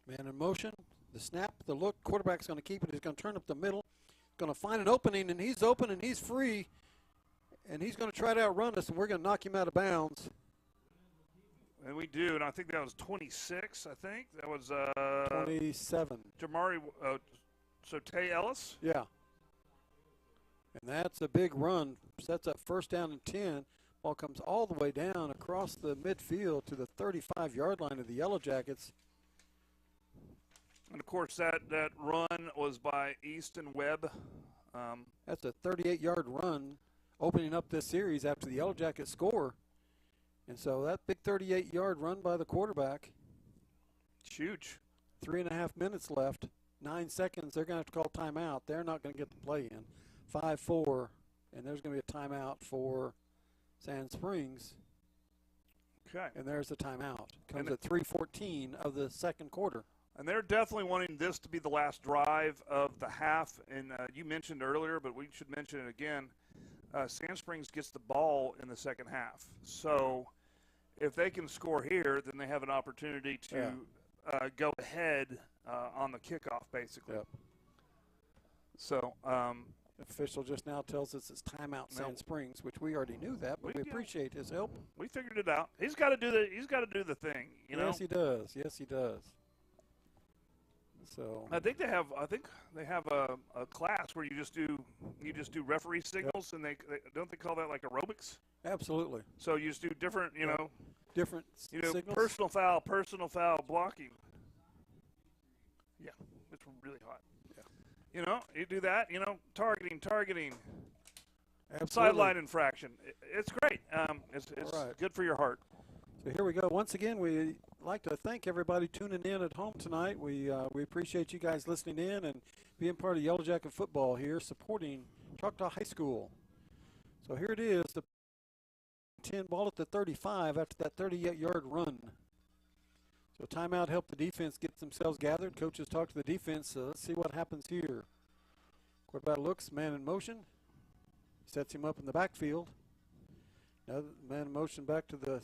Man in motion, the snap, the look, quarterback's going to keep it. He's going to turn up the middle, going to find an opening, and he's open and he's free, and he's going to try to outrun us, and we're going to knock him out of bounds. And we do, and I think that was 26, I think. That was 27. Jamari, so Tay Ellis. Yeah. And that's a big run. Sets up 1st down and 10. Ball comes all the way down across the midfield to the 35-yard line of the Yellow Jackets. And, of course, that run was by Easton Webb. That's a 38-yard run opening up this series after the Yellow Jackets score. And so that big 38-yard run by the quarterback. It's huge. 3.5 minutes left. 9 seconds. They're going to have to call timeout. They're not going to get the play in. 5-4, and there's going to be a timeout for Sand Springs. Okay. And there's the timeout. Comes at 3:14 of the second quarter. And they're definitely wanting this to be the last drive of the half. And you mentioned earlier, but we should mention it again, Sand Springs gets the ball in the second half. So if they can score here, then they have an opportunity to go ahead on the kickoff, basically. Yep. So official just now tells us it's timeout Sand Springs, which we already knew that, but we appreciate his help. We figured it out. He's got to do the thing, you know. Yes, he does. Yes, he does. So I think they have a class where you just do referee signals, and they don't they call that like aerobics? Absolutely. So you just do different, different signals. personal foul, blocking. Yeah, it's really hot. Yeah. You do that, targeting. Absolutely. Sideline infraction. It's great. It's right. Good for your heart. So here we go. Once again, we like to thank everybody tuning in at home tonight. We appreciate you guys listening in and being part of Yellow Jacket football here, supporting Choctaw High School. So here it is, the 10 ball at the 35 after that 38-yard run. So timeout helped the defense get themselves gathered. Coaches talk to the defense. So let's see what happens here. Quarterback looks, man in motion. Sets him up in the backfield. Now man in motion back to the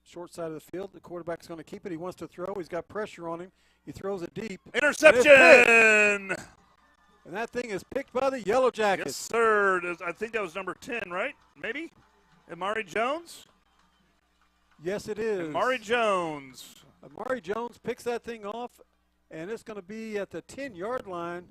short side of the field. The quarterback's going to keep it. He wants to throw. He's got pressure on him. He throws it deep. Interception! And that thing is picked by the Yellow Jackets. Yes, sir. I think that was number 10, right? Maybe? Amari Jones? Yes, it is. Amari Jones. Amari Jones picks that thing off, and it's going to be at the 10-yard line.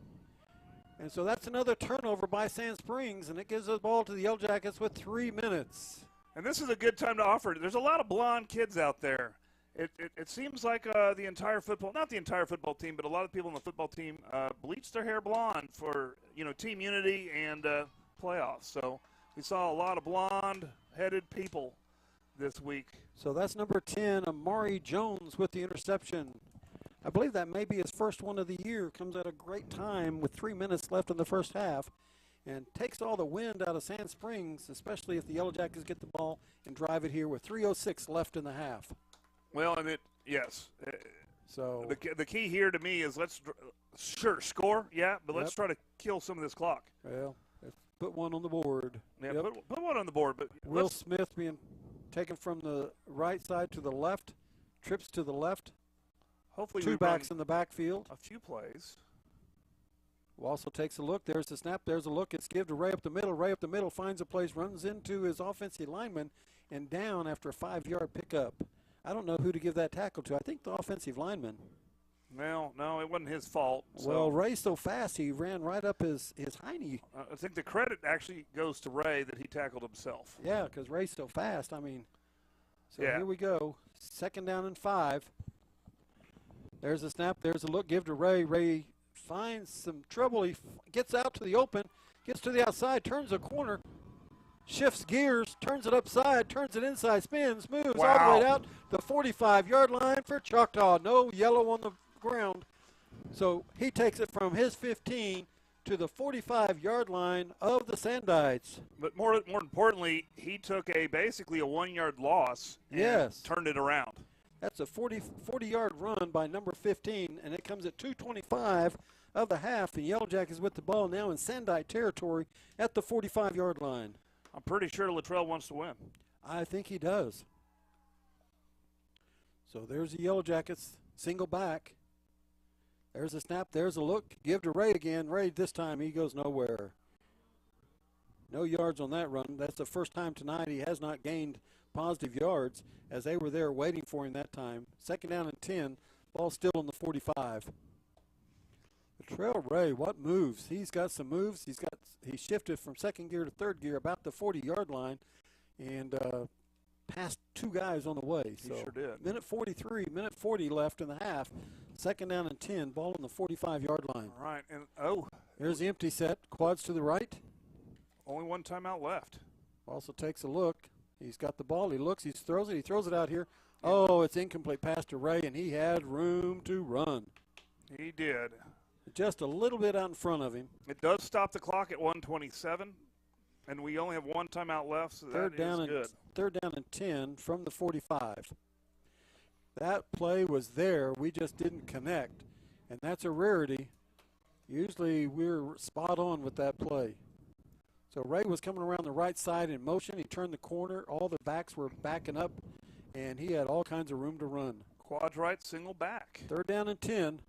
And so that's another turnover by Sand Springs, and it gives the ball to the Yellow Jackets with 3 minutes. And this is a good time to offer it. There's a lot of blonde kids out there. It seems like the entire football, not the entire football team, but a lot of people on the football team bleach their hair blonde for, team unity and playoffs. So we saw a lot of blonde-headed people this week. So that's number 10, Amari Jones with the interception. I believe that may be his first one of the year. Comes at a great time with 3 minutes left in the first half and takes all the wind out of Sand Springs, especially if the Yellow Jackets get the ball and drive it here with 3:06 left in the half. Well, and yes. So the key here to me is score, yeah, but let's try to kill some of this clock. Well, let's put one on the board. Yeah, put one on the board. But Will Smith being taken from the right side to the left, trips to the left. Hopefully two we backs run in the backfield. a few plays. Also takes a look. There's the snap. There's a look. It's give to Ray up the middle. Ray up the middle finds a place, runs into his offensive lineman, and down after a 5-yard pickup. I don't know who to give that tackle to. I think the offensive lineman. Well, no, it wasn't his fault. So. Well, Ray's so fast, he ran right up his hiney. I think the credit actually goes to Ray that he tackled himself. Yeah, because Ray's so fast. I mean, so Yeah. Here we go. 2nd down and 5. There's a snap. There's a look. Give to Ray. Ray finds some trouble. He gets out to the open, gets to the outside, turns a corner, shifts gears, turns it upside, turns it inside, spins, moves all the way out the 45-yard line for Choctaw. No yellow on the ground. So he takes it from his 15 to the 45-yard line of the Sandites. But more importantly, he took basically a 1-yard loss and Yes. turned it around. That's a 40-yard run by number 15, and it comes at 2:25 of the half. The Yellow Jackets with the ball now in Sandite territory at the 45-yard line. I'm pretty sure Luttrell wants to win. I think he does. So there's the Yellow Jackets, single back. There's a snap, there's a look. Give to Ray again. Ray this time, he goes nowhere. No yards on that run. That's the first time tonight he has not gained positive yards as they were there waiting for him that time. 2nd down and 10. Ball still on the 45. Trail Ray, what moves? He's got some moves. He shifted from 2nd gear to 3rd gear about the 40-yard line and passed 2 guys on the way. He sure did. Minute 40 left in the half. 2nd down and 10. Ball on the 45-yard line. All right, and Here's the empty set. Quads to the right. only one timeout left. Also takes a look. He's got the ball. He looks. He throws it. He throws it out here. Oh, it's incomplete pass to Ray, and he had room to run. He did. Just a little bit out in front of him. It does stop the clock at 1:27, and we only have one timeout left, so that is good. 3rd down and 10 from the 45. That play was there. We just didn't connect, and that's a rarity. Usually we're spot on with that play. So Ray was coming around the right side in motion. He turned the corner. All the backs were backing up, and he had all kinds of room to run. Quads right, single back. 3rd down and 10.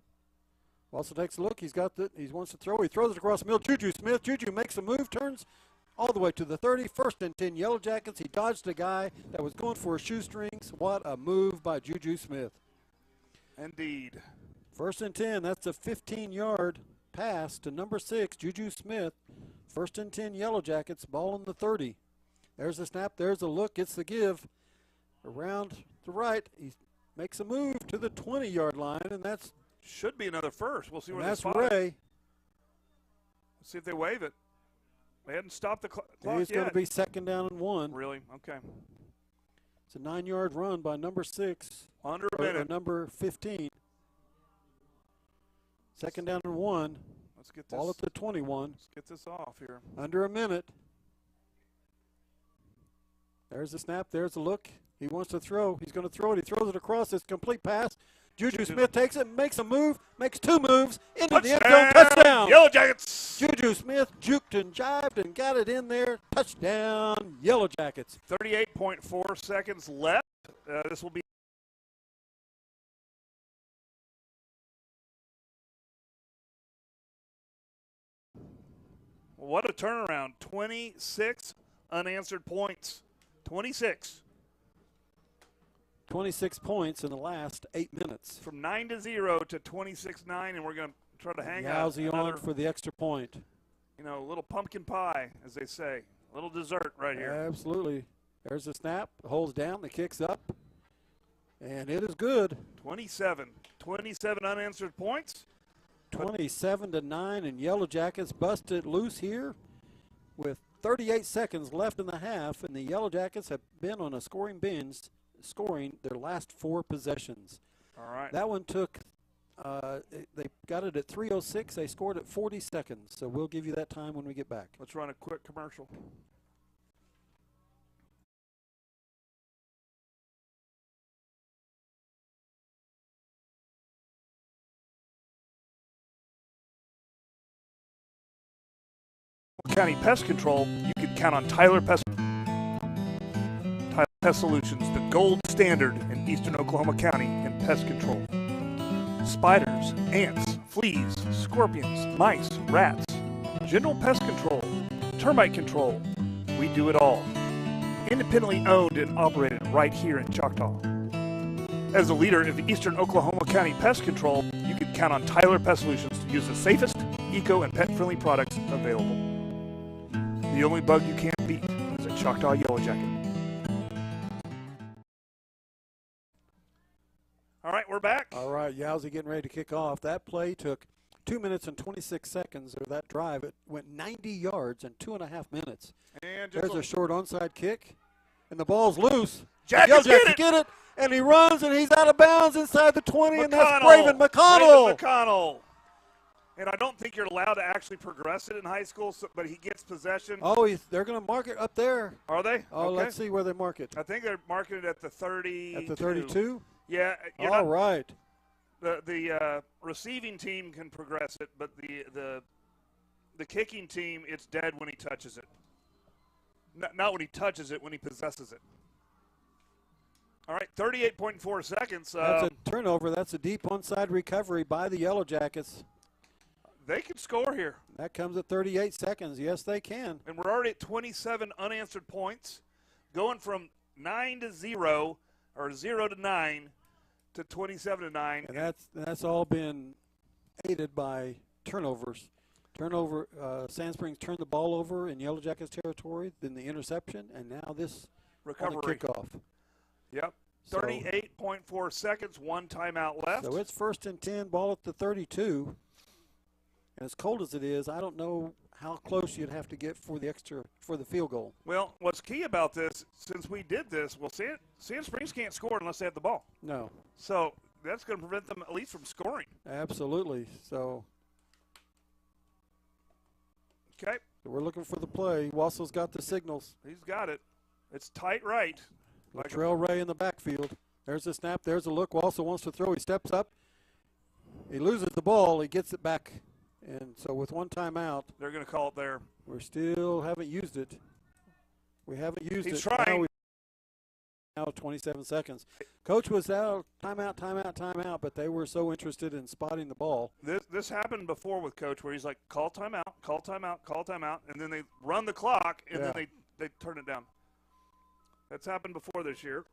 Also takes a look. He wants to throw. He throws it across the middle. Juju Smith. Juju makes a move, turns all the way to the 30. 1st and 10 Yellow Jackets. He dodged a guy that was going for shoestrings. What a move by Juju Smith. Indeed. 1st and 10. That's a 15-yard pass to number 6, Juju Smith. 1st and 10 Yellow Jackets. Ball on the 30. There's the snap. There's the look. Gets the give. Around the right. He makes a move to the 20-yard line, and that's should be another first. We'll see where that's they spot Ray. it. Let's see if they wave it. They hadn't stopped the clock It's yet. going to be 2nd down and 1. Really? Okay. It's a 9-yard run by number 6. Under a Or minute. number 15. 2nd down and 1. Let's get this. Ball at the 21. Let's get this off here. Under a minute. There's the snap. There's the look. He wants to throw. He's going to throw it. He throws it across. It's complete pass. Juju Smith takes it, makes a move, makes 2 moves, into the end zone, touchdown. Yellow Jackets. Juju Smith juked and jived and got it in there. Touchdown, Yellow Jackets. 38.4 seconds left. This will be. What a turnaround. 26 unanswered points. 26. 26 points in the last 8 minutes. From 9-0 to 26-9, and we're going to try to hang out. Yowzy on for the extra point. You know, a little pumpkin pie, as they say. A little dessert right here. Absolutely. There's the snap. Holds down. The kick's up. And it is good. 27 unanswered points. 27-9, and Yellow Jackets busted loose here with 38 seconds left in the half, and the Yellow Jackets have been on a scoring binge, scoring their last 4 possessions. All right. That one took, they got it at 3:06. They scored at 40 seconds, so we'll give you that time when we get back. Let's run a quick commercial. County Pest Control, you can count on Tyler Pest Solutions, the gold standard in eastern Oklahoma County in pest control. spiders, ants, fleas, scorpions, mice, rats, general pest control, termite control. We do it all. Independently owned and operated right here in Choctaw. As a leader of Eastern Oklahoma County Pest Control, you can count on Tyler Pest Solutions to use the safest, eco, and pet-friendly products available. The only bug you can't beat is a Choctaw Yellow Jacket. All right, we're back. All right, Yowzy getting ready to kick off. That play took 2 minutes and 26 seconds, or that drive. It went 90 yards in 2.5 minutes. And there's a short onside kick, and the ball's loose. Jackets get it, and he runs, and he's out of bounds inside the 20, and that's Braven McConnell. Braven McConnell. And I don't think you're allowed to actually progress it in high school, but he gets possession. Oh, they're going to mark it up there. Are they? Oh, okay. Let's see where they mark it. I think they're marking it at the 32. At the 32? Yeah. All right. The receiving team can progress it, but the kicking team, it's dead when he touches it. Not when he touches it, when he possesses it. All right, 38.4 seconds. That's a turnover. That's a deep onside recovery by the Yellow Jackets. They can score here. That comes at 38 seconds. Yes, they can. And we're already at 27 unanswered points, going from 9-0 or 0-9 to 27-9. And that's all been aided by turnovers. Sand Springs turned the ball over in Yellow Jackets territory, then the interception, and now this recovery kickoff. Yep. 38.4 seconds, one timeout left. So it's 1st and 10, ball at the 32. And as cold as it is, I don't know how close you'd have to get for the field goal. Well, what's key about this, since we did this, Sand Springs can't score unless they have the ball. No. So that's going to prevent them at least from scoring. Absolutely. So okay. So we're looking for the play. Wassel's got the signals. He's got it. It's tight right. Latrell Ray in the backfield. There's a snap. There's a look. Wassel wants to throw. He steps up. He loses the ball. He gets it back. And so with one timeout. They're going to call it there. We still haven't used it. We haven't used it. He's trying. Now 27 seconds. Coach was out, timeout, but they were so interested in spotting the ball. This happened before with Coach where he's like, call timeout, and then they run the clock, and then they turn it down. That's happened before this year.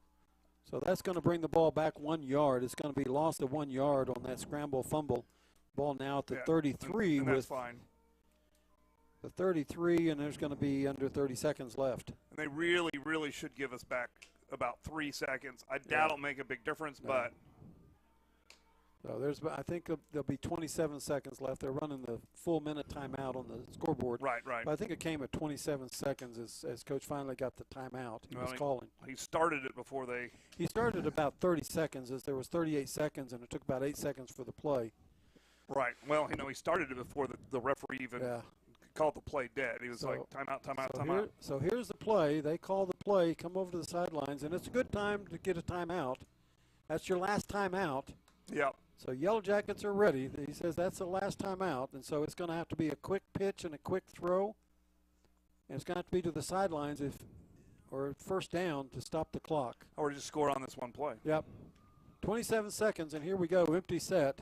So that's going to bring the ball back 1 yard. It's going to be lost of 1 yard on that scramble fumble. Ball now at the 33 and with that's fine. The 33, and there's going to be under 30 seconds left. And they really, really should give us back about 3 seconds. I doubt it'll make a big difference, but. So I think there'll be 27 seconds left. They're running the full minute timeout on the scoreboard. Right. But I think it came at 27 seconds as Coach finally got the timeout. He was calling. He started it before they. He started about 30 seconds as there was 38 seconds, and it took about 8 seconds for the play. Right. Well, he started it before the referee even called the play dead. He was like, timeout. So here's the play. They call the play, come over to the sidelines, and it's a good time to get a timeout. That's your last timeout. Yep. So Yellow Jackets are ready. He says that's the last timeout, and so it's going to have to be a quick pitch and a quick throw. And it's going to have to be to the sidelines or first down to stop the clock. Or just score on this one play. Yep. 27 seconds, and here we go, empty set.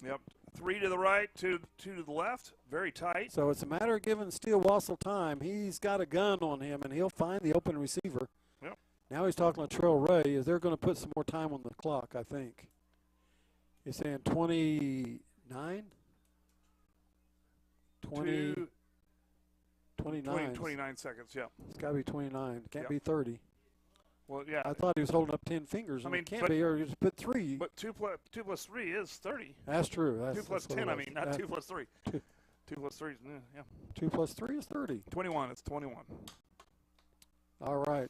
Yep. 3 to the right, 2 to the left. Very tight. So it's a matter of giving Steele Wassel time. He's got a gun on him, and he'll find the open receiver. Yep. Now he's talking to Latrell Ray. They're going to put some more time on the clock, I think. He's saying 29? 29 seconds, yeah. It's got to be 29. It can't be 30. Well, yeah. I thought he was holding up 10 fingers. It can't be, or you just put 3. But 2 plus 3 is 30. That's true. 2 plus 10, not 2 plus 3. 2 plus 3 is, 2 plus 3 is 30. 21, it's 21. All right.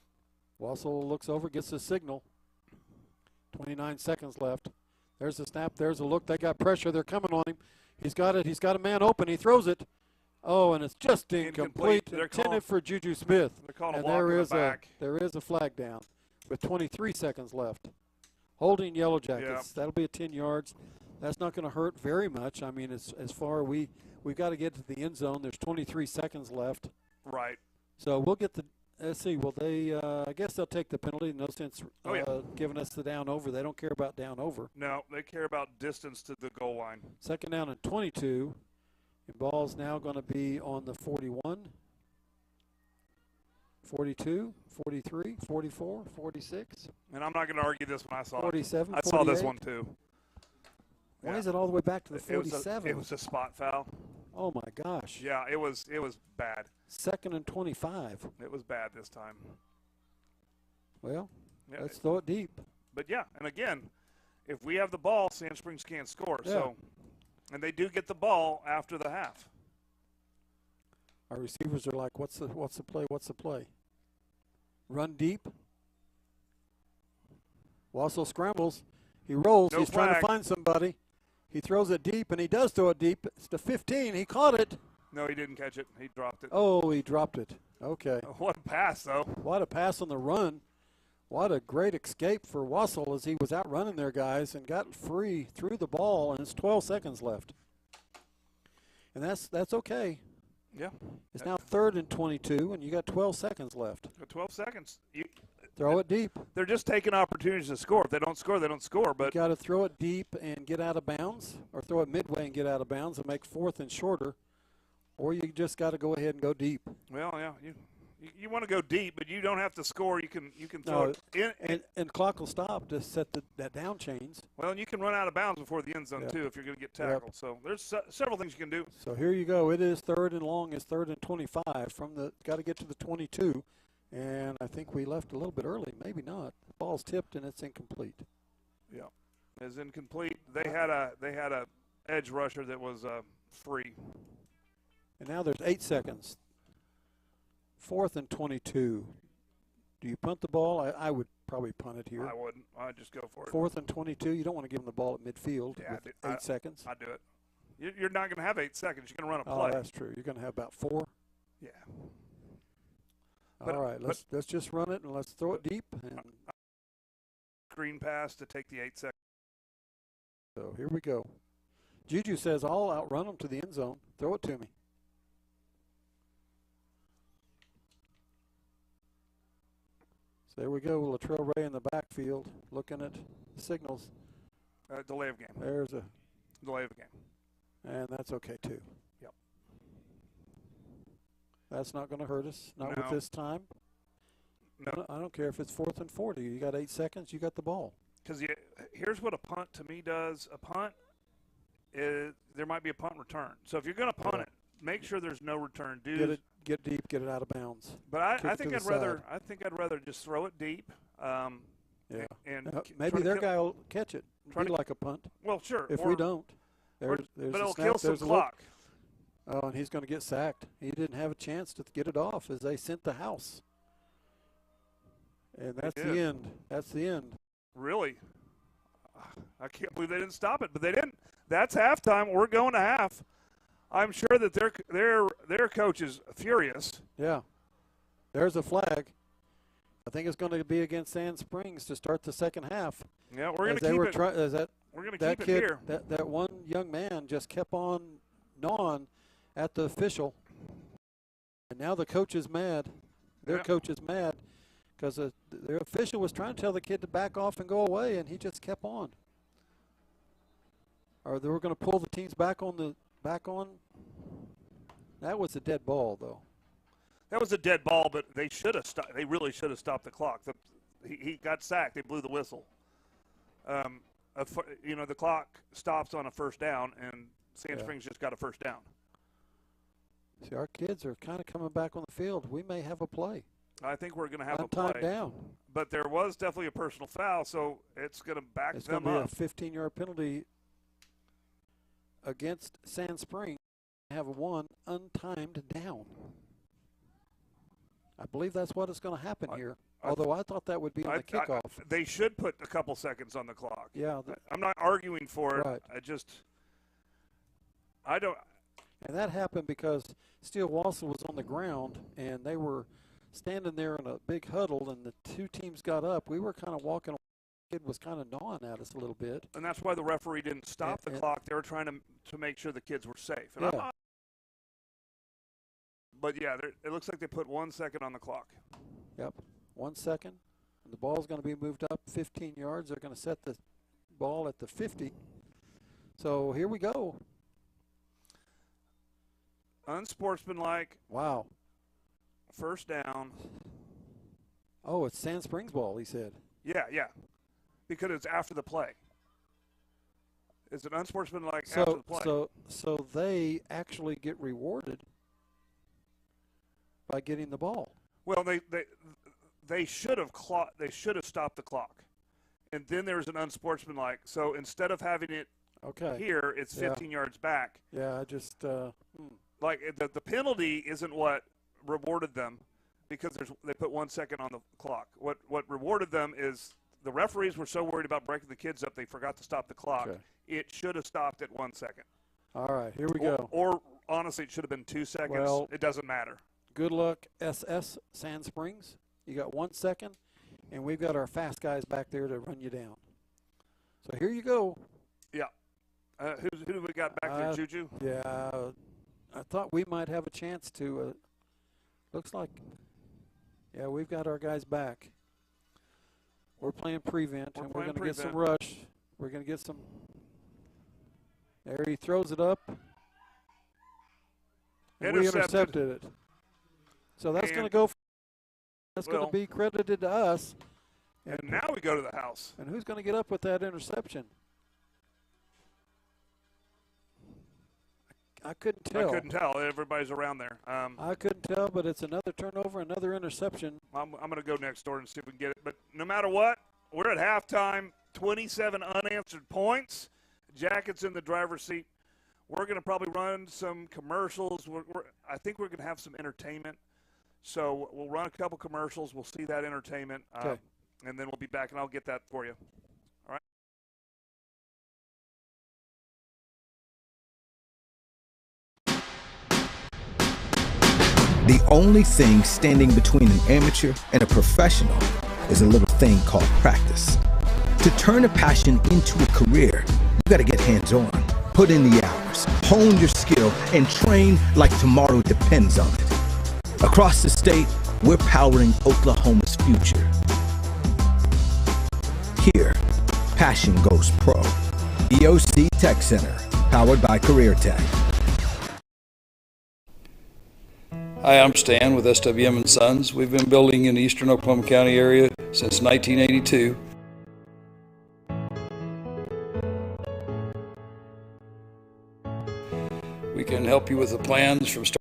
Wassel looks over, gets the signal. 29 seconds left. There's a snap. There's a look. They got pressure. They're coming on him. He's got it. He's got a man open. He throws it. Oh, and it's just incomplete. Intended for Juju Smith. They're calling and a walk in the back. There is a flag down with 23 seconds left. Holding Yellow Jackets. Yeah. That'll be at 10 yards. That's not going to hurt very much. I mean, as far we've got to get to the end zone. There's 23 seconds left. Right. So we'll get the let's see. Well, they I guess they'll take the penalty. No sense giving us the down over. They don't care about down over. No, they care about distance to the goal line. Second down and 22. The ball's now going to be on the 41, 42, 43, 44, 46. And I'm not going to argue this one. I saw 47, it. I saw this one too. Why is it all the way back to the 47? It was a spot foul. Oh my gosh. Yeah, it was bad. Second and 25. It was bad this time. Well, let's throw it deep. But yeah, and again, if we have the ball, Sand Springs can't score. Yeah. So, and they do get the ball after the half. Our receivers are like, what's the play? What's the play? Run deep. Wassel scrambles. He rolls. No He's flag. trying to find somebody. He throws it deep, and he does throw it deep. It's the 15. He caught it. No, he didn't catch it. He dropped it. Oh, he dropped it. Okay. What a pass, though. What a pass on the run. What a great escape for Wassel as he was outrunning their guys and got free, threw the ball, and it's 12 seconds left. And that's okay. Yeah. It's now 3rd and 22, and you got 12 seconds left. 12 seconds. Throw it deep. They're just taking opportunities to score. If they don't score, they don't score. But you got to throw it deep and get out of bounds, or throw it midway and get out of bounds and make 4th and shorter, or you just got to go ahead and go deep. Well, yeah, you want to go deep, but you don't have to score. You can throw it in. And clock will stop to set that down chains. Well, and you can run out of bounds before the end zone too if you're going to get tackled. Yep. So there's several things you can do. So here you go. It is 3rd and long. It's 3rd and 25 got to get to the 22. And I think we left a little bit early. Maybe not. The ball's tipped and it's incomplete. Yeah, it's incomplete. They had a edge rusher that was free. And now there's 8 seconds. 4th and 22. Do you punt the ball? I would probably punt it here. I wouldn't. I'd just go for it. 4th and 22. You don't want to give them the ball at midfield with 8 seconds. I'd do it. You're not going to have 8 seconds. You're going to run a play. Oh, that's true. You're going to have about 4. Yeah. All right, let's just run it and let's throw it deep. And screen pass to take the 8 seconds. So here we go. Juju says, I'll outrun them to the end zone. Throw it to me. So there we go. Latrell Ray in the backfield looking at signals. Delay of game. There's a delay of game. And that's okay, too. Yep. That's not going to hurt us. Not with this time. No. I don't care if it's 4th and 40. You got 8 seconds. You got the ball. Because here's what a punt to me does. A punt is there might be a punt return. So if you're going to punt it, make sure there's no return. Get deep, get it out of bounds. But I think I'd rather just throw it deep. And maybe their guy will catch it. Be like a punt. Well, sure. If we don't, there's but a it'll snap, kill some clock. Oh, and he's going to get sacked. He didn't have a chance to get it off as they sent the house. And that's the end. That's the end. Really? I can't believe they didn't stop it, but they didn't. That's halftime. We're going to half. I'm sure that their coach is furious. Yeah. There's a flag. I think it's going to be against Sand Springs to start the second half. Yeah, we're going to keep it. We're going to keep it here. That one young man just kept on gnawing at the official. And now the coach is mad. Their coach is mad because their official was trying to tell the kid to back off and go away, and he just kept on. Or they were going to pull the teams back on. That was a dead ball, though. That was a dead ball, but they should have stopped. They really should have stopped the clock. He got sacked. They blew the whistle. The clock stops on a first down, and Sand Springs just got a first down. See, our kids are kind of coming back on the field. We may have a play. I think we're going to have a time play. Down. But there was definitely a personal foul, so it's going to back them up. It's going to be a 15-yard penalty against Sand Springs. Have one untimed down. I believe that's what is going to happen here. Although I thought that would be on the kickoff. They should put a couple seconds on the clock. Yeah. I'm not arguing for it. Right. I don't. And that happened because Steele Wassel was on the ground, and they were standing there in a big huddle, and the two teams got up. We were kind of walking. The kid was kind of gnawing at us a little bit. And that's why the referee didn't stop the clock. They were trying to make sure the kids were safe. And But yeah, it looks like they put 1 second on the clock. Yep, 1 second. And the ball's going to be moved up 15 yards. They're going to set the ball at the 50. So here we go. Unsportsmanlike. Wow. First down. Oh, it's Sand Springs ball, he said. Yeah. Because it's after the play. It's an unsportsmanlike after the play. So they actually get rewarded by getting the ball. Well, they should have stopped the clock, and then there was an unsportsmanlike. So instead of having it here, it's 15 yards back. Yeah, I just like the penalty isn't what rewarded them because they put 1 second on the clock. What rewarded them is the referees were so worried about breaking the kids up they forgot to stop the clock. Okay. It should have stopped at 1 second. All right, here we go. Or honestly, it should have been 2 seconds. Well, it doesn't matter. Good luck, SS Sand Springs. You got 1 second, and we've got our fast guys back there to run you down. So here you go. Yeah. Who do we got back there, Juju? Yeah, I thought we might have a chance to. Looks like, yeah, we've got our guys back. We're playing prevent, and we're going to get some rush. We're going to get some. There he throws it up. And we intercepted it. So that's going to go. That's going to be credited to us. And now we go to the house. And who's going to get up with that interception? I couldn't tell. I couldn't tell. Everybody's around there. I couldn't tell, but it's another turnover, another interception. I'm going to go next door and see if we can get it. But no matter what, we're at halftime, 27 unanswered points. Jackets in the driver's seat. We're going to probably run some commercials. I think we're going to have some entertainment. So we'll run a couple commercials. We'll see that entertainment. Okay. And then we'll be back, and I'll get that for you. All right. The only thing standing between an amateur and a professional is a little thing called practice. To turn a passion into a career, you gotta get hands-on, put in the hours, hone your skill, and train like tomorrow depends on it. Across the state, we're powering Oklahoma's future. Here, passion goes pro. EOC Tech Center, powered by Career Tech. Hi, I'm Stan with SWM & Sons. We've been building in the eastern Oklahoma County area since 1982. We can help you with the plans from start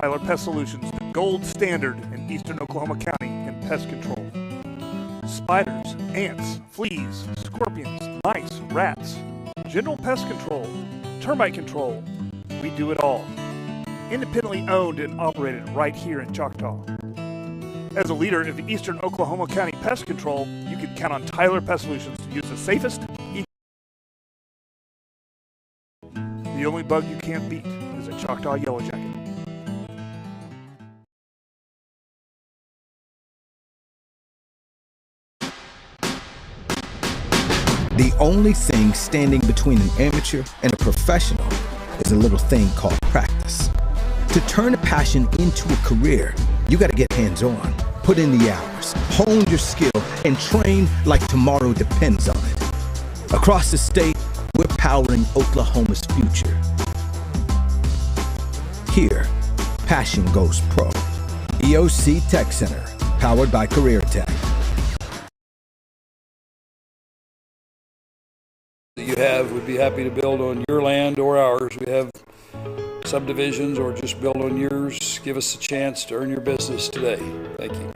Tyler Pest Solutions, the gold standard in eastern Oklahoma County in pest control. Spiders, ants, fleas, scorpions, mice, rats, general pest control, termite control. We do it all. Independently owned and operated right here in Choctaw. As a leader of eastern Oklahoma County pest control, you can count on Tyler Pest Solutions to use the safest. The only bug you can't beat is a Choctaw yellow jacket. The only thing standing between an amateur and a professional is a little thing called practice. To turn a passion into a career, you gotta get hands-on, put in the hours, hone your skill, and train like tomorrow depends on it. Across the state, we're powering Oklahoma's future. Here, passion goes pro. EOC Tech Center, powered by Career Tech. That you have, we'd be happy to build on your land or ours. We have subdivisions or just build on yours. Give us a chance to earn your business today. Thank you.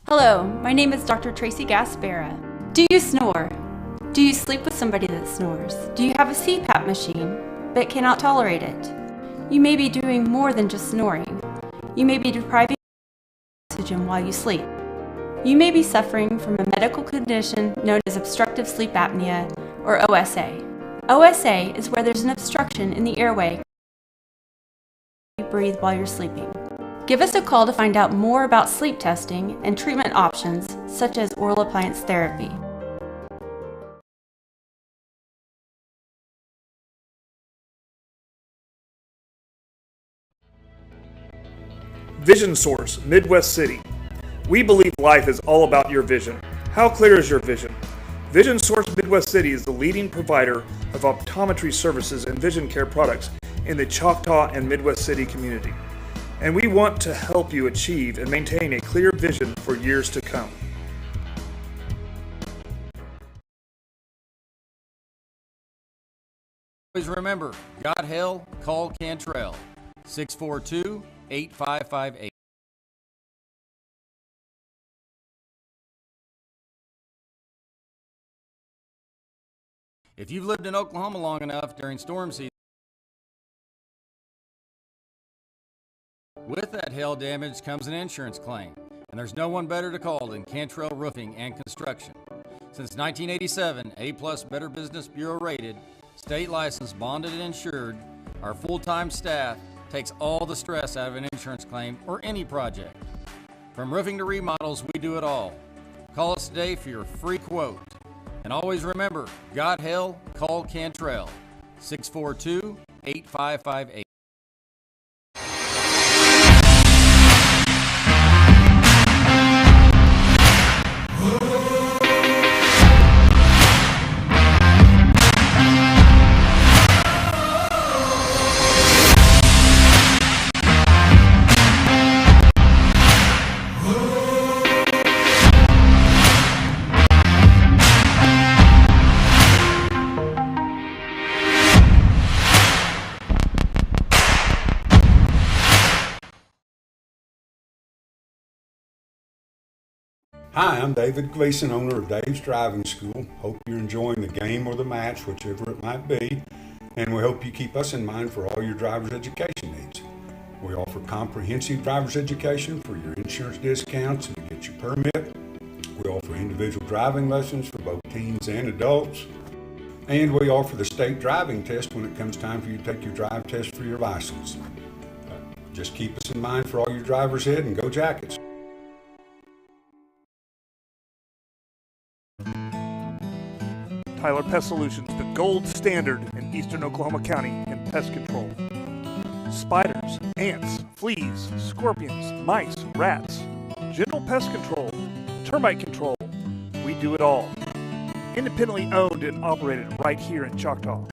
Hello, my name is Dr. Tracy Gaspera. Do you snore? Do you sleep with somebody that snores? Do you have a CPAP machine but cannot tolerate it? You may be doing more than just snoring. You may be depriving oxygen while you sleep. You may be suffering from a medical condition known as obstructive sleep apnea, or OSA. OSA is where there's an obstruction in the airway. You breathe while you're sleeping. Give us a call to find out more about sleep testing and treatment options such as oral appliance therapy. Vision Source, Midwest City. We believe life is all about your vision. How clear is your vision? Vision Source Midwest City is the leading provider of optometry services and vision care products in the Choctaw and Midwest City community. And we want to help you achieve and maintain a clear vision for years to come. Always remember, got hell? Call Cantrell, 642-8558. If you've lived in Oklahoma long enough during storm season, with that hail damage comes an insurance claim, and there's no one better to call than Cantrell Roofing and Construction. Since 1987, A+ Better Business Bureau rated, state licensed, bonded, and insured, our full-time staff takes all the stress out of an insurance claim or any project. From roofing to remodels, we do it all. Call us today for your free quote. And always remember, got hell? Call Cantrell, 642-8558. Hi, I'm David Gleason, owner of Dave's Driving School. Hope you're enjoying the game or the match, whichever it might be, and we hope you keep us in mind for all your driver's education needs. We offer comprehensive driver's education for your insurance discounts and to get your permit. We offer individual driving lessons for both teens and adults. And we offer the state driving test when it comes time for you to take your drive test for your license. Just keep us in mind for all your drivers' ed and go Jackets. Tyler Pest Solutions, the gold standard in eastern Oklahoma County in pest control. Spiders, ants, fleas, scorpions, mice, rats, general pest control, termite control. We do it all. Independently owned and operated right here in Choctaw.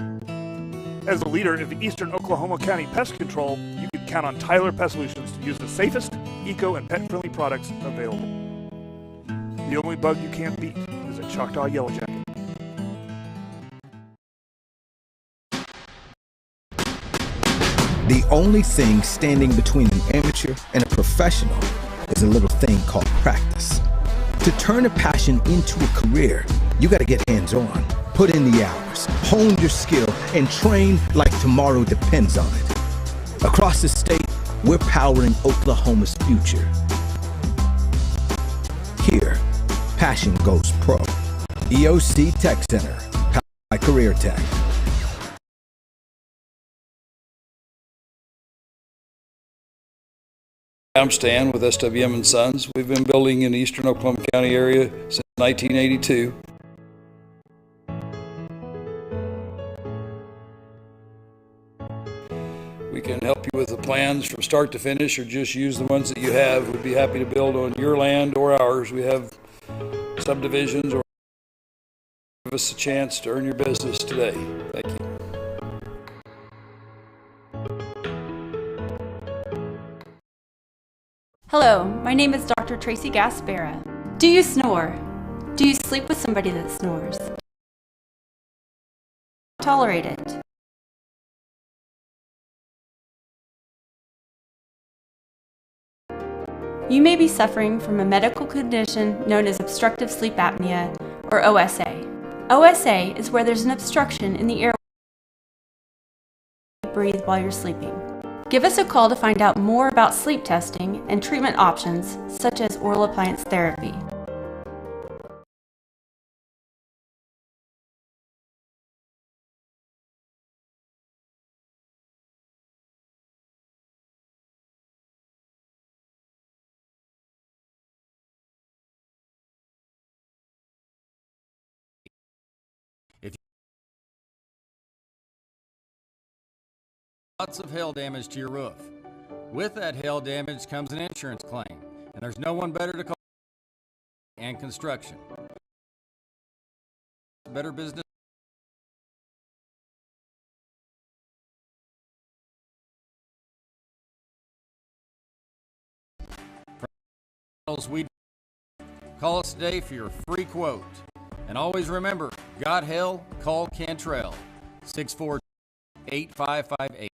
As a leader of eastern Oklahoma County pest control, you can count on Tyler Pest Solutions to use the safest, eco and pet-friendly products available. The only bug you can't beat is a Choctaw Yellow Jacket. The only thing standing between an amateur and a professional is a little thing called practice. To turn a passion into a career, you gotta get hands-on, put in the hours, hone your skill, and train like tomorrow depends on it. Across the state, we're powering Oklahoma's future. Here, passion goes pro. EOC Tech Center, powered by Career Tech. I'm Stan with SWM & Sons. We've been building in the eastern Oklahoma County area since 1982. We can help you with the plans from start to finish, or just use the ones that you have. We'd be happy to build on your land or ours. We have subdivisions, or give us a chance to earn your business today. Thank you. Hello, my name is Dr. Tracy Gaspera. Do you snore? Do you sleep with somebody that snores? Tolerate it. You may be suffering from a medical condition known as obstructive sleep apnea, or OSA. OSA is where there's an obstruction in the airway you breathe while you're sleeping. Give us a call to find out more about sleep testing and treatment options such as oral appliance therapy. Lots of hail damage to your roof. With that hail damage comes an insurance claim, and there's no one better to call and construction. Better Business. We call us today for your free quote. And always remember, got hail, call Cantrell, 642-8558.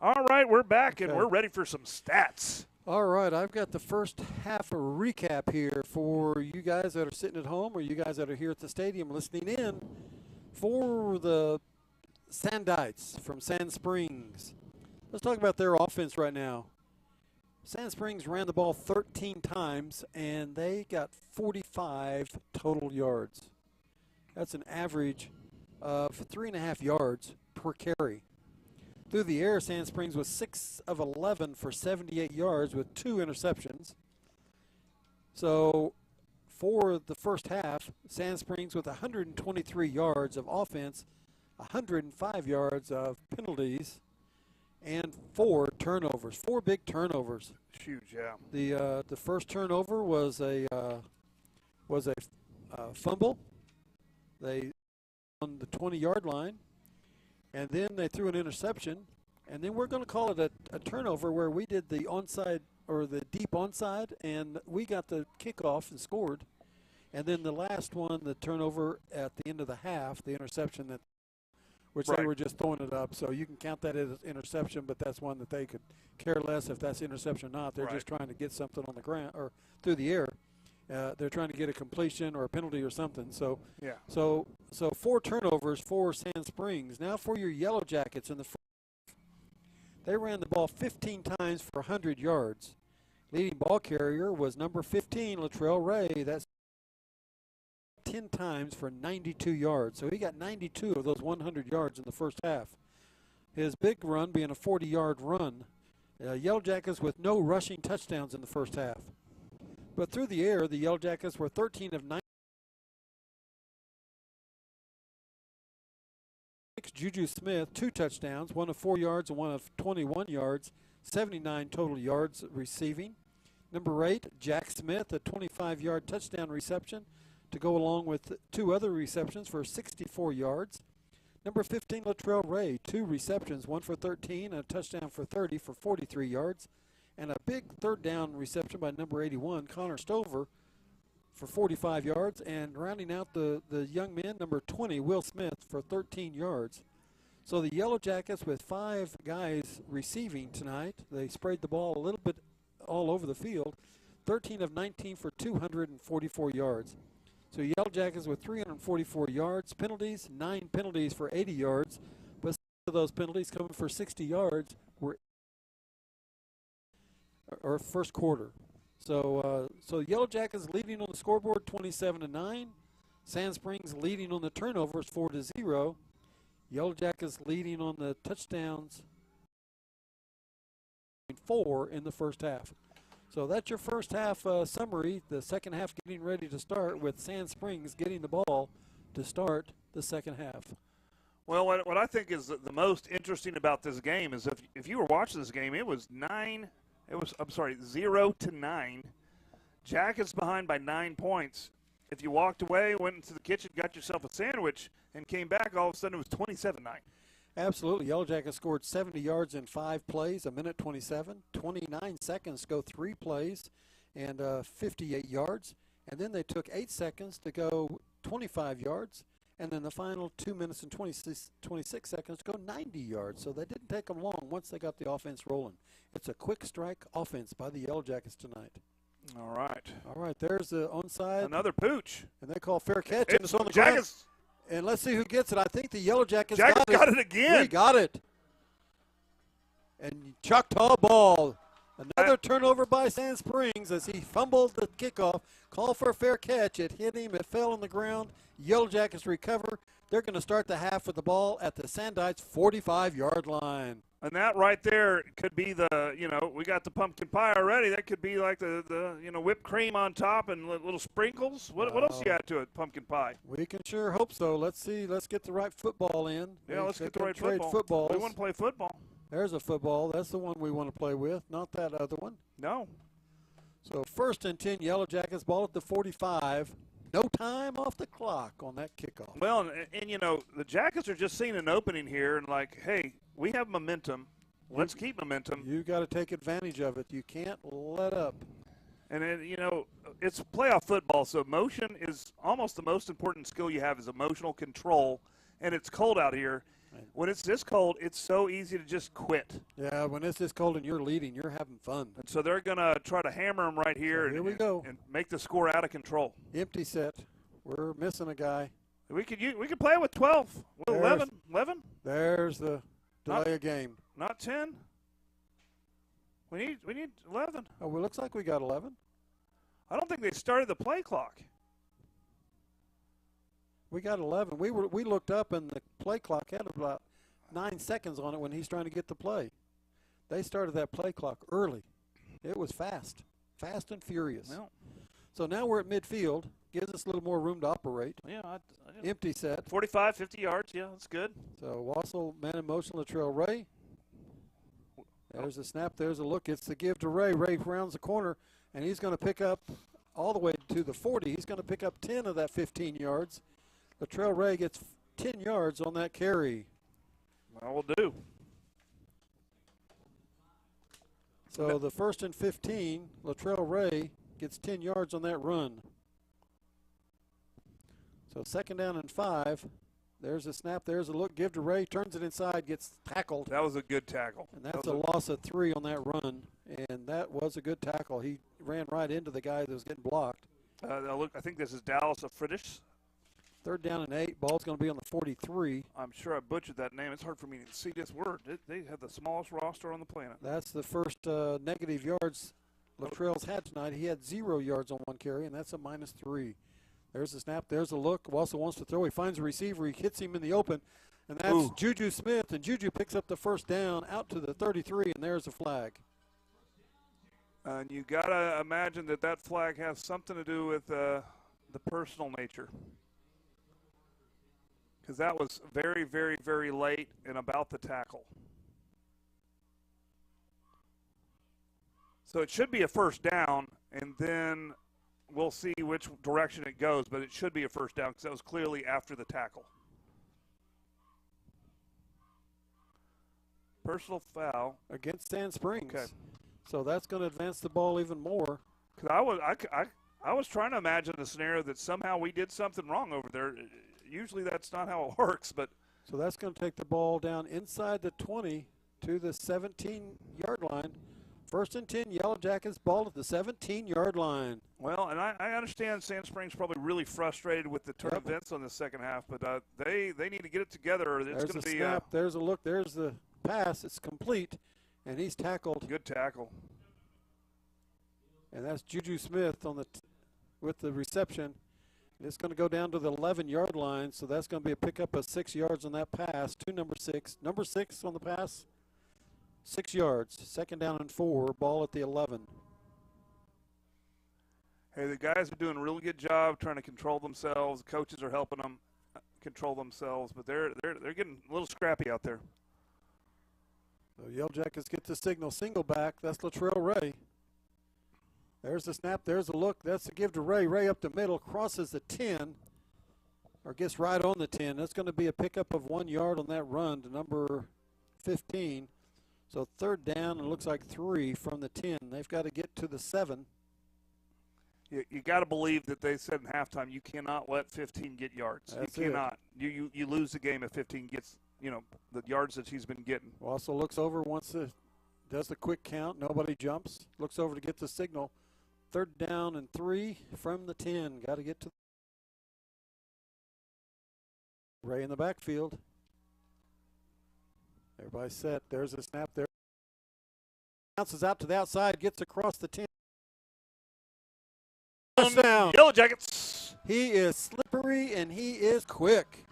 All right, we're back, and Okay. we're ready for some stats. All right, I've got the first half of recap here for you guys that are sitting at home or you guys that are here at the stadium listening in for the Sandites from Sand Springs. Let's talk about their offense right now. Sand Springs ran the ball 13 times, and they got 45 total yards. That's an average of 3.5 yards per carry. Through the air, Sand Springs was 6 of 11 for 78 yards with 2 interceptions. So for the first half, Sand Springs with 123 yards of offense, 105 yards of penalties, and 4 turnovers. 4 big turnovers. Huge, yeah. The first turnover was a fumble. They on the 20-yard line. And then they threw an interception, and then we're going to call it a turnover where we did the onside or the deep onside, and we got the kickoff and scored. And then the last one, the turnover at the end of the half, the interception which they were just throwing it up. So you can count that as interception, but that's one that they could care less if that's interception or not. They're just trying to get something on the ground or through the air. They're trying to get a completion or a penalty or something. So yeah. So 4 turnovers for Sand Springs. Now for your Yellow Jackets in the first. They ran the ball 15 times for 100 yards. Leading ball carrier was number 15, Latrell Ray. That's 10 times for 92 yards. So he got 92 of those 100 yards in the first half. His big run being a 40-yard run. Yellow Jackets with no rushing touchdowns in the first half. But through the air, the Yellow Jackets were 13 of 9. Juju Smith, 2 touchdowns, one of 4 yards and one of 21 yards, 79 total yards receiving. Number 8, Jack Smith, a 25-yard touchdown reception to go along with 2 other receptions for 64 yards. Number 15, Latrell Ray, 2 receptions, one for 13 and a touchdown for 30 for 43 yards. And a big third down reception by number 81, Connor Stover, for 45 yards. And rounding out the young men, number 20, Will Smith, for 13 yards. So the Yellow Jackets with 5 guys receiving tonight. They sprayed the ball a little bit all over the field. 13 of 19 for 244 yards. So Yellow Jackets with 344 yards. Penalties, 9 penalties for 80 yards. But some of those penalties coming for 60 yards were or first quarter. So Yellow Jackets leading on the scoreboard 27-9. Sand Springs leading on the turnovers 4-0. Yellow Jackets leading on the touchdowns 4 in the first half. So that's your first half summary. The second half getting ready to start with Sand Springs getting the ball to start the second half. Well, what I think is the most interesting about this game is if you were watching this game, it was 0-9. Jackets behind by 9 points. If you walked away, went into the kitchen, got yourself a sandwich, and came back, all of a sudden it was 27-9. Absolutely. Yellow Jackets scored 70 yards in 5 plays, a minute 27, 29 seconds to go 3 plays, and 58 yards. And then they took 8 seconds to go 25 yards, and then the final 2 minutes and 26 seconds to go 90 yards. So they didn't take them long once they got the offense rolling. It's a quick strike offense by the Yellow Jackets tonight. All right. All right, there's the onside. Another pooch. And they call fair catch. It's on the Jackets. ground. And let's see who gets it. I think the Yellow Jackets got it again. We got it. And Choctaw ball. Another turnover by Sand Springs as he fumbled the kickoff. Call for a fair catch. It hit him. It fell on the ground. Yellow Jackets recover. They're going to start the half with the ball at the Sandites' 45-yard line. And that right there could be we got the pumpkin pie already. That could be like the whipped cream on top and little sprinkles. What else you add to it, pumpkin pie? We can sure hope so. Let's see. Let's get the right football in. Yeah, let's get the right football. football. We want to play football. There's a football. That's the one we want to play with, not that other one. No. So 1st and 10, Yellow Jackets ball at the 45. No time off the clock on that kickoff. Well, and the Jackets are just seeing an opening here and like, hey, we have momentum. Let's keep momentum. You got to take advantage of it. You can't let up. And then, it's playoff football, so motion is almost the most important skill you have is emotional control. And it's cold out here. When it's this cold, it's so easy to just quit. Yeah, when it's this cold and you're leading, you're having fun. And so they're going to try to hammer them right here, So here we go. And make the score out of control. Empty set. We're missing a guy. We could play with 12. Well, 11. There's the delay of game. Not 10. We need 11. Oh, well, looks like we got 11. I don't think they started the play clock. We got 11. We looked up and the play clock had about 9 seconds on it when he's trying to get the play. They started that play clock early. It was fast and furious. Well, so now we're at midfield. Gives us a little more room to operate. yeah, Empty set. 45, 50 yards. Yeah, that's good. So Wassel, man in motion, Latrell Ray. There's a snap. There's a look. It's the give to Ray. Ray rounds the corner, and he's going to pick up all the way to the 40. He's going to pick up 10 of that 15 yards. Latrell Ray gets 10 yards on that carry. Well, we'll do. So the 1st and 15, Latrell Ray gets 10 yards on that run. So 2nd down and 5. There's a snap. There's a look. Give to Ray. Turns it inside. Gets tackled. That was a good tackle. And that's a loss of 3 on that run. And that was a good tackle. He ran right into the guy that was getting blocked. Look, I think this is Dallas of Friedrich. 3rd down and 8. Ball's going to be on the 43. I'm sure I butchered that name. It's hard for me to see this word. They have the smallest roster on the planet. That's the first negative yards Latrell's had tonight. He had 0 yards on 1 carry, and that's a -3. There's the snap. There's the look. Wassel wants to throw. He finds a receiver. He hits him in the open, and that's Juju Smith. And Juju picks up the 1st down out to the 33, and there's a flag. And you got to imagine that flag has something to do with the personal nature. Because that was very, very, very late and about the tackle. So it should be a 1st down, and then we'll see which direction it goes, but it should be a 1st down because that was clearly after the tackle. Personal foul. Against Sand Springs. Okay. So that's going to advance the ball even more. Because I was trying to imagine a scenario that somehow we did something wrong over there. Usually that's not how it works, but. So that's going to take the ball down inside the 20 to the 17-yard line. 1st and 10, Yellow Jackets ball at the 17-yard line. Well, and I understand Sand Springs probably really frustrated with the turn of events on the second half, but they need to get it together. Or it's going to be snap. There's a look. There's the pass. It's complete, and he's tackled. Good tackle. And that's Juju Smith on with the reception. And it's going to go down to the 11-yard line, so that's going to be a pickup of 6 yards on that pass to number 6. Number 6 on the pass. 6 yards. 2nd down and 4. Ball at the 11. Hey, the guys are doing a really good job trying to control themselves. The coaches are helping them control themselves, but they're getting a little scrappy out there. So Yellow Jackets get the signal. Single back. That's Latrell Ray. There's the snap. There's the look. That's the give to Ray. Ray up the middle. Crosses the 10. Or gets right on the 10. That's going to be a pickup of 1 yard on that run to number 15. So 3rd down, and it looks like 3 from the 10. They've got to get to the 7. You got to believe that they said in halftime you cannot let 15 get yards. That's you cannot. You lose the game if 15 gets the yards that he's been getting. Also looks over does the quick count. Nobody jumps. Looks over to get the signal. 3rd down and 3 from the 10. Got to get to Ray in the backfield. Everybody set. There's a snap there. Bounces out to the outside, gets across the 10. Touchdown. Yellow Jackets. He is slippery and he is quick.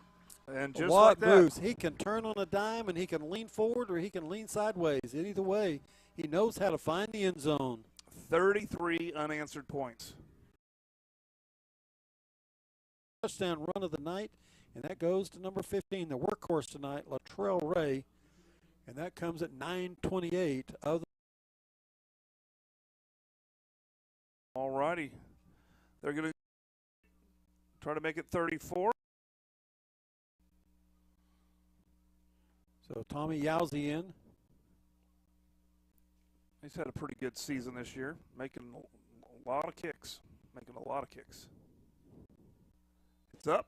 And just Watt like that. moves. He can turn on a dime and he can lean forward or he can lean sideways. Either way, he knows how to find the end zone. 33 unanswered points. Touchdown run of the night, and that goes to number 15, the workhorse tonight, Latrell Ray. And that comes at 9:28 of the. All righty. They're going to try to make it 34. So Tommy Yowzy in. He's had a pretty good season this year, making a lot of kicks. It's up.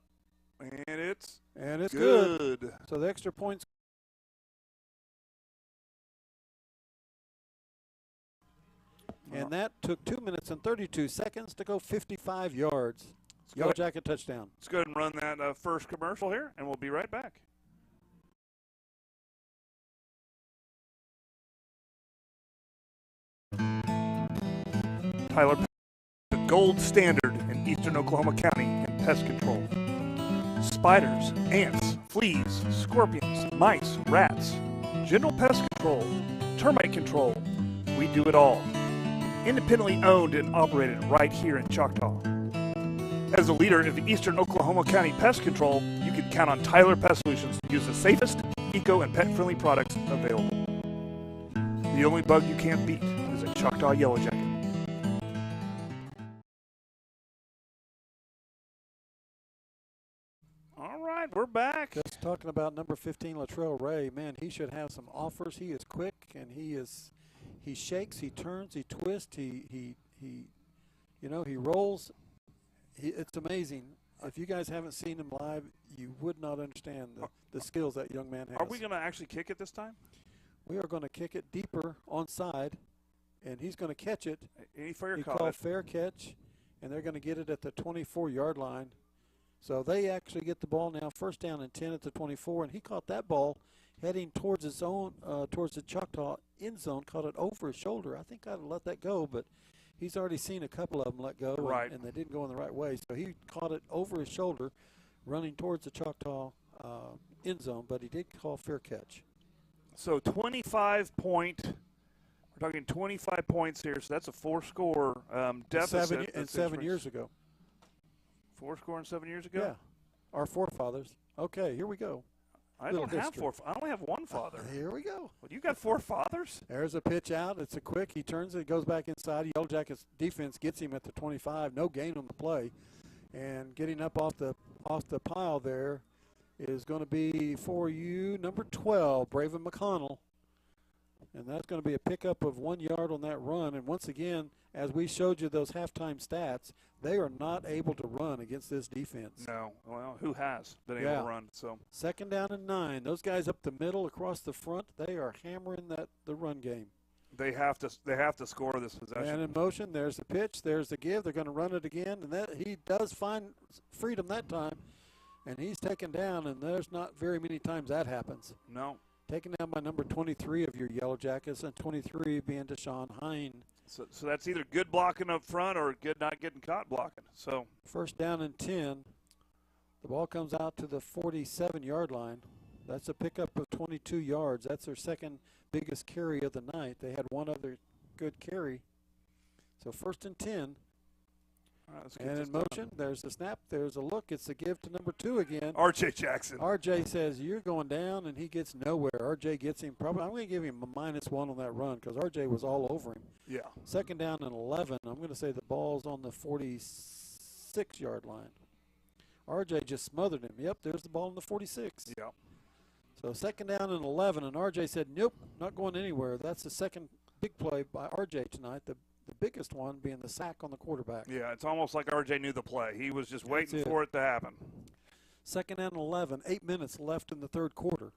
And it's good. So the extra points. And that took 2 minutes and 32 seconds to go 55 yards. Yellow Jacket touchdown. Let's go ahead and run that first commercial here, and we'll be right back. Tyler, the gold standard in eastern Oklahoma County in pest control. Spiders, ants, fleas, scorpions, mice, rats, general pest control, termite control. We do it all. Independently owned and operated right here in Choctaw. As a leader of eastern Oklahoma County pest control, you can count on Tyler Pest Solutions to use the safest, eco, and pet-friendly products available. The only bug you can't beat is a Choctaw Yellow Jacket. All right, we're back. Just talking about number 15, Latrell Ray. Man, he should have some offers. He is quick, and he shakes, he turns, he twists, he rolls. It's amazing. If you guys haven't seen him live, you would not understand the skills that young man has. Are we going to actually kick it this time? We are going to kick it deeper onside, and he's going to catch it. Any fair he call called fair catch, and they're going to get it at the 24-yard line. So they actually get the ball now, first down and 10 at the 24, and he caught that ball heading towards his own, towards the Choctaw end zone, caught it over his shoulder. I think I'd have let that go, but he's already seen a couple of them let go, right, and they didn't go in the right way. So he caught it over his shoulder, running towards the Choctaw end zone, but he did call fair catch. So 25-point, we're talking 25 points here, so that's a four-score deficit. 7 years ago. 4 score and 7 years ago? Yeah, our forefathers. Okay, here we go. I don't have four. I only have one father. Here we go. Well, you got four fathers? There's a pitch out. It's a quick. He turns it, goes back inside. Yellow Jackets defense gets him at the 25. No gain on the play, and getting up off the pile there is going to be for you number 12, Braven McConnell, and that's going to be a pickup of 1 yard on that run. And once again, as we showed you those halftime stats, they are not able to run against this defense. No. Well, who has been able to run? So second down and 9. Those guys up the middle, across the front, they are hammering the run game. They have to score this possession. And in motion, there's the pitch, there's the give. They're going to run it again, and he does find freedom that time, and he's taken down. And there's not very many times that happens. No. Taken down by number 23 of your Yellow Jackets, and 23 being Deshaun Hine. So that's either good blocking up front or good not getting caught blocking. So first down and 10. The ball comes out to the 47-yard line. That's a pickup of 22 yards. That's their second biggest carry of the night. They had one other good carry. So first and 10. And in motion, there's the snap, there's a look. It's a give to number 2 again. R.J. Jackson. R.J. says, you're going down, and he gets nowhere. R.J. gets him. I'm going to give him a -1 on that run because R.J. was all over him. Yeah. Second down and 11. I'm going to say the ball's on the 46-yard line. R.J. just smothered him. Yep, there's the ball on the 46. Yeah. So second down and 11, and R.J. said, nope, not going anywhere. That's the second big play by R.J. tonight. The biggest one being the sack on the quarterback. Yeah, it's almost like R.J. knew the play. He was just waiting for it to happen. Second and 11, 8 minutes left in the third quarter.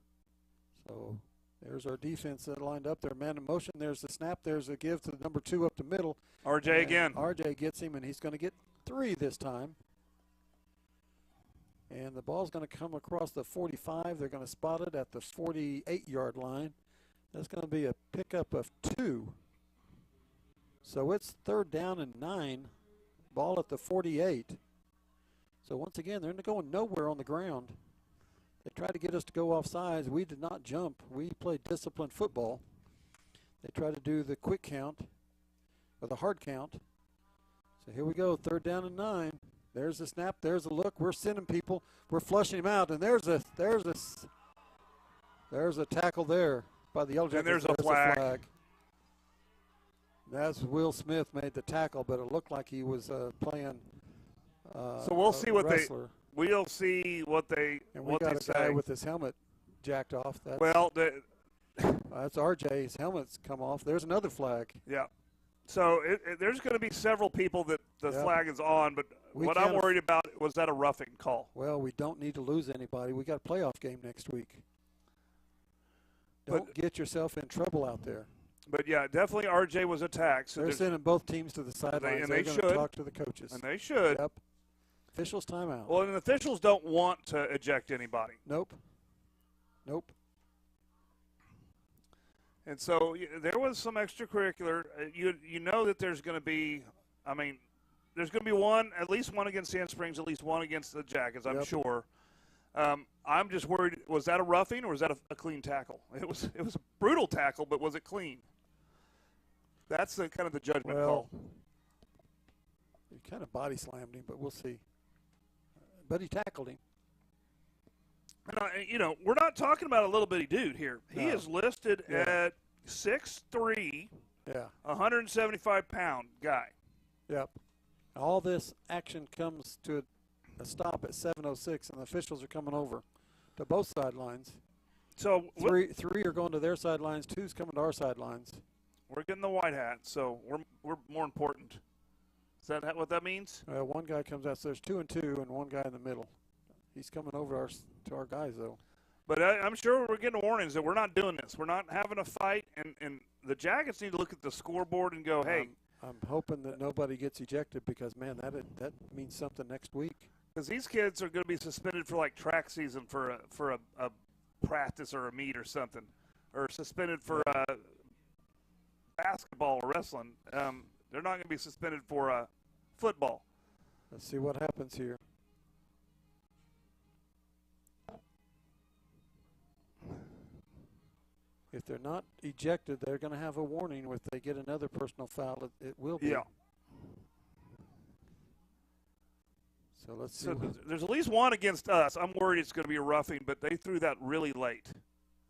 So there's our defense that lined up there. Man in motion. There's the snap. There's a give to the number 2 up the middle. R.J. again. R.J. gets him, and he's going to get 3 this time. And the ball's going to come across the 45. They're going to spot it at the 48-yard line. That's going to be a pickup of 2. So it's third down and 9, ball at the 48. So once again, they're going nowhere on the ground. They tried to get us to go off sides. We did not jump. We played disciplined football. They tried to do the quick count or the hard count. So here we go, third down and 9. There's the snap. There's a look. We're sending people. We're flushing him out, and there's a tackle there by the Yellow Jackets. And there's a flag. That's Will Smith made the tackle, but it looked like he was playing. So we'll see what wrestler. We'll see what they and we what got they a say. guy with his helmet jacked off. That's, well, that's RJ. His helmet's come off. There's another flag. Yeah. So there's going to be several people that the flag is on, but what I'm worried about was that a roughing call. Well, we don't need to lose anybody. We got a playoff game next week. Don't get yourself in trouble out there. But, yeah, definitely RJ was attacked. So they're sending both teams to the sidelines. And they're they going should to talk to the coaches. And they should. Yep. Officials timeout. Well, and officials don't want to eject anybody. Nope. And so there was some extracurricular. You know that there's going to be, there's going to be at least one against Sand Springs, at least one against the Jackets, I'm sure. I'm just worried, was that a roughing or was that a clean tackle? It was a brutal tackle, but was it clean? That's the kind of the judgment call. He kind of body slammed him, but we'll see. But he tackled him. And, we're not talking about a little bitty dude here. He is listed at 6'3", 175-pound guy. Yep. All this action comes to a stop at 7:06, and the officials are coming over to both sidelines. So three are going to their sidelines. Two's coming to our sidelines. We're getting the white hat, so we're more important. Is that what that means? One guy comes out, so there's 2 and 2, and one guy in the middle. He's coming over to our guys, though. But I'm sure we're getting warnings that we're not doing this. We're not having a fight, and the Jackets need to look at the scoreboard and go, hey. I'm hoping that nobody gets ejected because, man, that means something next week. Because these kids are going to be suspended for, like, track season for a practice or a meet or something, or suspended for basketball or wrestling. They're not going to be suspended for football. Let's see what happens here. If they're not ejected, they're going to have a warning. If they get another personal foul, it will be. Yeah. So let's see. So there's at least one against us. I'm worried it's going to be a roughing, but they threw that really late.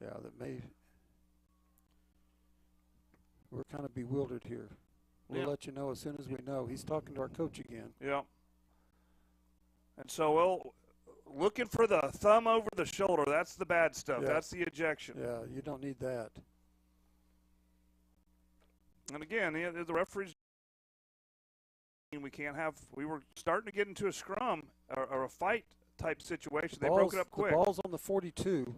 Yeah, that may. We're kind of bewildered here. We'll let you know as soon as we know. He's talking to our coach again. Yeah. And so, looking for the thumb over the shoulder, that's the bad stuff. Yeah. That's the ejection. Yeah, you don't need that. And again, the referees, we were starting to get into a scrum or a fight type situation. They broke it up quick. The ball's on the 42.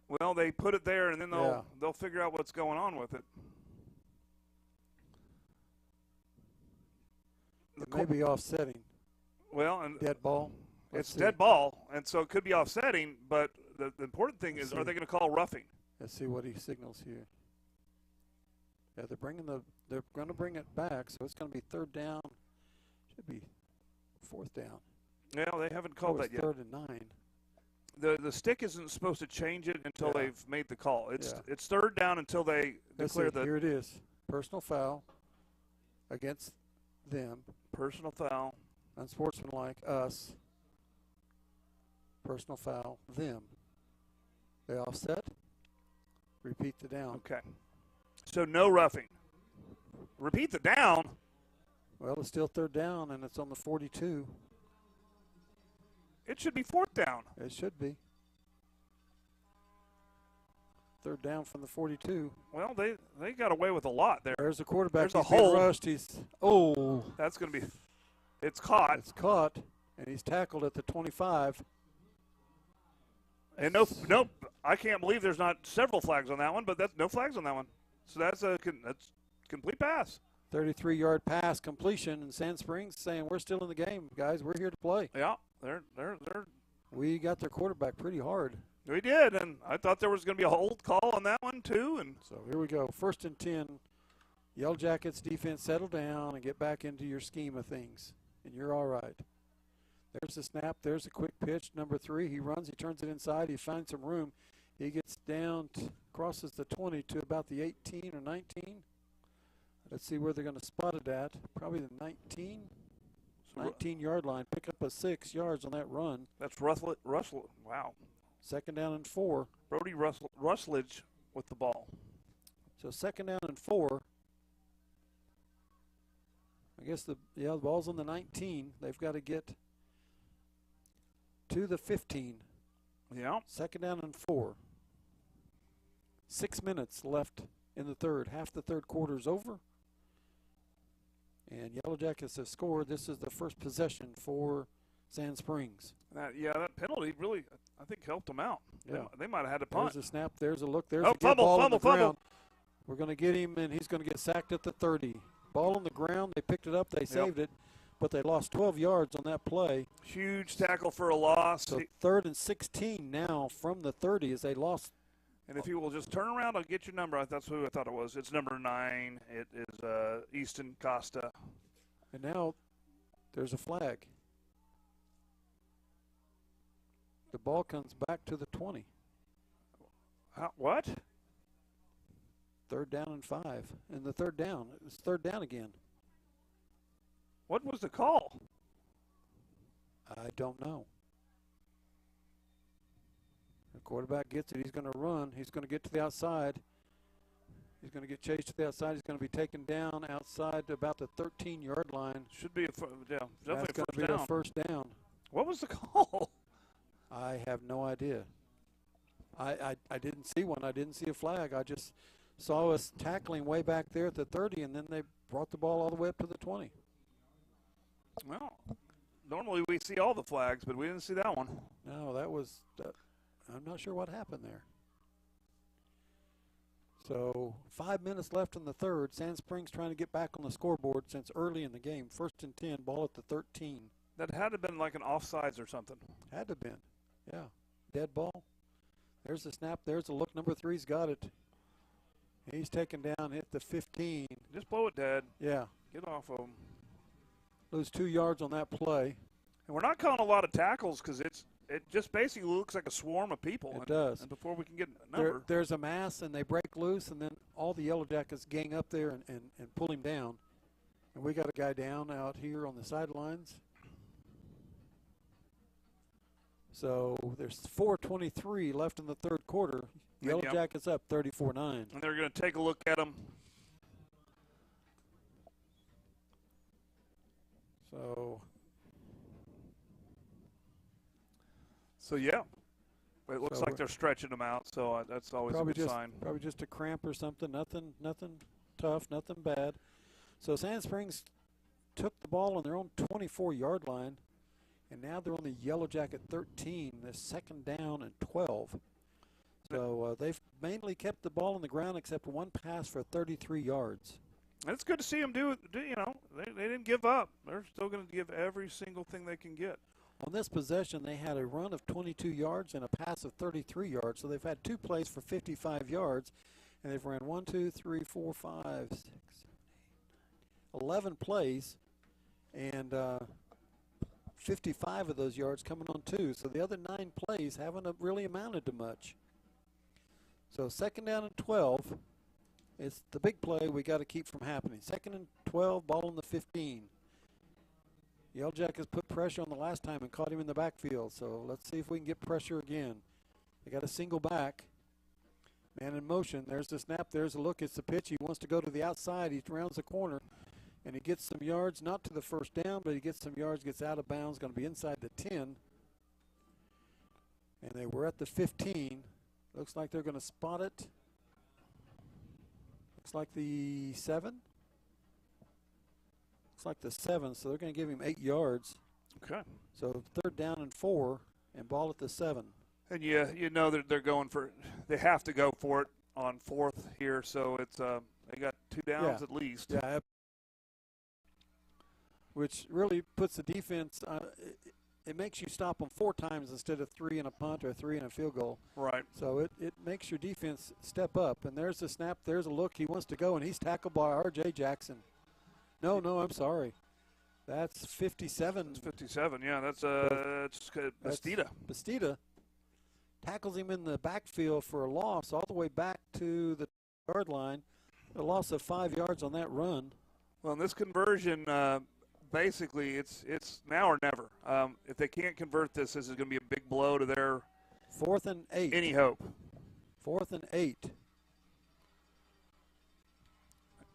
Well, they put it there, and then they'll figure out what's going on with it. It may be offsetting. Well, and dead ball. It's dead ball, and so it could be offsetting. But the important thing is, are they going to call roughing? Let's see what he signals here. Yeah, they're going to bring it back, so it's going to be third down. Should be fourth down. Yeah, they haven't called that yet. Third and 9. The stick isn't supposed to change it until they've made the call. It's third down until they declare the. Here it is. Personal foul against them. Personal foul. Unsportsmanlike us. Personal foul them. They offset. Repeat the down. Okay. So no roughing. Repeat the down. Well, it's still third down, and it's on the 42. It should be fourth down. It should be. Third down from the 42. Well, they got away with a lot there. There's a quarterback. There's a hole. Rushed. That's going to be. It's caught. It's caught, and he's tackled at the 25. And nope. I can't believe there's not several flags on that one, but that's no flags on that one. So that's complete pass. 33-yard pass completion, and Sand Springs saying we're still in the game, guys. We're here to play. Yeah, they're. We got their quarterback pretty hard. We did, and I thought there was going to be a hold call on that one too. And so here we go. 1st and 10. Yellow Jackets defense, settle down and get back into your scheme of things, and you're all right. There's the snap. There's a quick pitch. Number 3, he runs. He turns it inside. He finds some room. He gets down, crosses the 20 to about the 18 or 19. Let's see where they're going to spot it at. Probably the 19-yard line. Pick up a 6 yards on that run. That's Russell. Wow. 2nd down and 4. Brody Russledge with the ball. So 2nd down and 4. I guess the ball's on the 19. They've got to get to the 15. Yeah. 2nd down and 4. 6 minutes left in the third. Half the third quarter's over. And Yellow Jackets have scored. This is the first possession for Sand Springs. That penalty really, I think, helped them out. Yeah. They might have had to punt. There's a snap. There's a look. There's Oh, a fumble, ball fumble, on the ground. fumble. We're going to get him, and he's going to get sacked at the 30. Ball on the ground. They picked it up. They saved it, but they lost 12 yards on that play. Huge tackle for a loss. So 3rd and 16 now from the 30 as they lost. And if you will just turn around, I'll get your number. That's who I thought it was. It's number 9. It is Easton Costa. And now there's a flag. The ball comes back to the 20. What? 3rd down and 5. And the 3rd down. It's 3rd down again. What was the call? I don't know. The quarterback gets it. He's going to run. He's going to get to the outside. He's going to get chased to the outside. He's going to be taken down outside to about the 13-yard line. Should be definitely That's going to be a a first down. What was the call? I have no idea. I didn't see one. I didn't see a flag. I just saw us tackling way back there at the 30, and then they brought the ball all the way up to the 20. Well, normally we see all the flags, but we didn't see that one. No, that was I'm not sure what happened there. So 5 minutes left in the 3rd. Sand Springs trying to get back on the scoreboard since early in the game. 1st and 10, ball at the 13. That had to have been like an offsides or something. Had to have been. Yeah. Dead ball. There's the snap. There's the look. Number 3's got it. He's taken down, hit the 15. Just blow it dead. Yeah. Get off of him. Lose 2 yards on that play. And we're not calling a lot of tackles because it just basically looks like a swarm of people. It does. And before we can get a number. There's a mass, and they break loose, and then all the Yellow Jackets gang up there and pull him down. And we got a guy down out here on the sidelines. So there's 4:23 left in the 3rd quarter. Yellow Jackets up 34-9. And they're going to take a look at them. So yeah, it looks like they're stretching them out. So that's always a good sign. Probably just a cramp or something. Nothing tough. Nothing bad. So Sand Springs took the ball on their own 24-yard line, and now they're on the Yellow Jacket 13. They're 2nd down and 12. So they've mainly kept the ball on the ground except one pass for 33 yards. And it's good to see them do they didn't give up. They're still going to give every single thing they can get. On this possession, they had a run of 22 yards and a pass of 33 yards. So they've had 2 plays for 55 yards, and they've ran 1, 2, 3, 4, 5, 6, 7, 8, 9, 11 plays, and 55 of those yards coming on 2. So the other 9 plays haven't really amounted to much. So 2nd down and 12. It's the big play we got to keep from happening. 2nd and 12, ball on the 15. Yellow Jackets put pressure on the last time and caught him in the backfield. So let's see if we can get pressure again. They got a single back. Man in motion. There's the snap. There's a look. It's the pitch. He wants to go to the outside. He rounds the corner, and he gets some yards, not to the first down, but he gets some yards, gets out of bounds, going to be inside the 10. And they were at the 15. Looks like they're going to spot it. Looks like the 7. Looks like the 7, so they're going to give him 8 yards. Okay. So 3rd down and 4, and ball at the 7. And you know that they're going for – they have to go for it on 4th here, so it's they got 2 downs at least. Yeah. Which really puts the defense it makes you stop them 4 times instead of 3 in a punt or 3 in a field goal. Right. So it makes your defense step up. And there's the snap. There's a look. He wants to go, and he's tackled by R.J. Jackson. No, I'm sorry. That's 57. That's 57, yeah. That's Bastida. Bastida tackles him in the backfield for a loss all the way back to the yard line. A loss of 5 yards on that run. Well, in this conversion, basically it's now or never. If they can't convert this is going to be a big blow to their 4th and 8. Any hope. 4th and 8.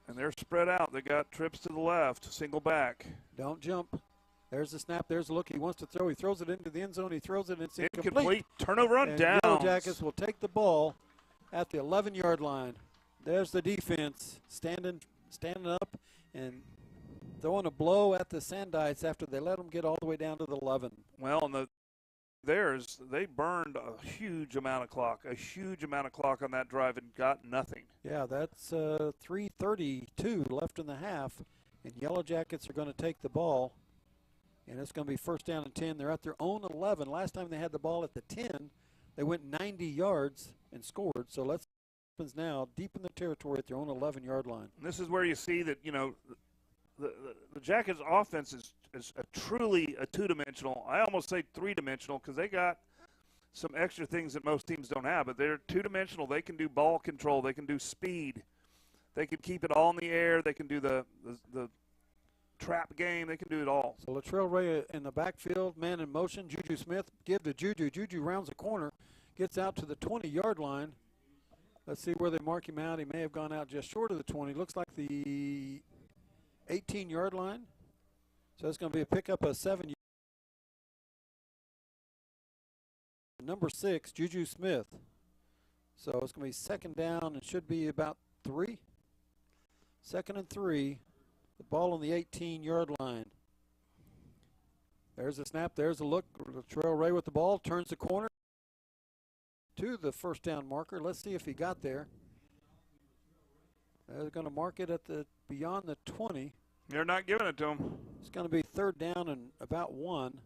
And they're spread out. They got trips to the left, single back. Don't jump. There's the snap. There's the look. He wants to throw. He throws it into the end zone. He throws it. It's incomplete. Turnover on downs. Yellow Jackets will take the ball at the 11-yard line. There's the defense standing up, and throwing a blow at the Sandites after they let them get all the way down to the 11. Well, and they burned a huge amount of clock on that drive and got nothing. Yeah, that's 3:32 left in the half, and Yellow Jackets are going to take the ball, and it's going to be first down and 10. They're at their own 11. Last time they had the ball at the 10, they went 90 yards and scored. So let's happens now deep in the territory at their own 11-yard line. And this is where you see that, you know, the Jackets' offense is truly a two-dimensional. I almost say three-dimensional because they got some extra things that most teams don't have, but they're two-dimensional. They can do ball control. They can do speed. They can keep it all in the air. They can do the trap game. They can do it all. So Latrell Ray in the backfield, man in motion. Juju Smith, give to Juju. Juju rounds the corner, gets out to the 20-yard line. Let's see where they mark him out. He may have gone out just short of the 20. Looks like the 18-yard line. So it's going to be a pickup of 7. Number 6, Juju Smith. So it's going to be second down and should be about 3. Second and 3. The ball on the 18-yard line. There's a snap. There's a look. Latrell Ray with the ball. Turns the corner to the first down marker. Let's see if he got there. They're going to mark it at the beyond the 20. They're not giving it to him. It's going to be third down and about 1.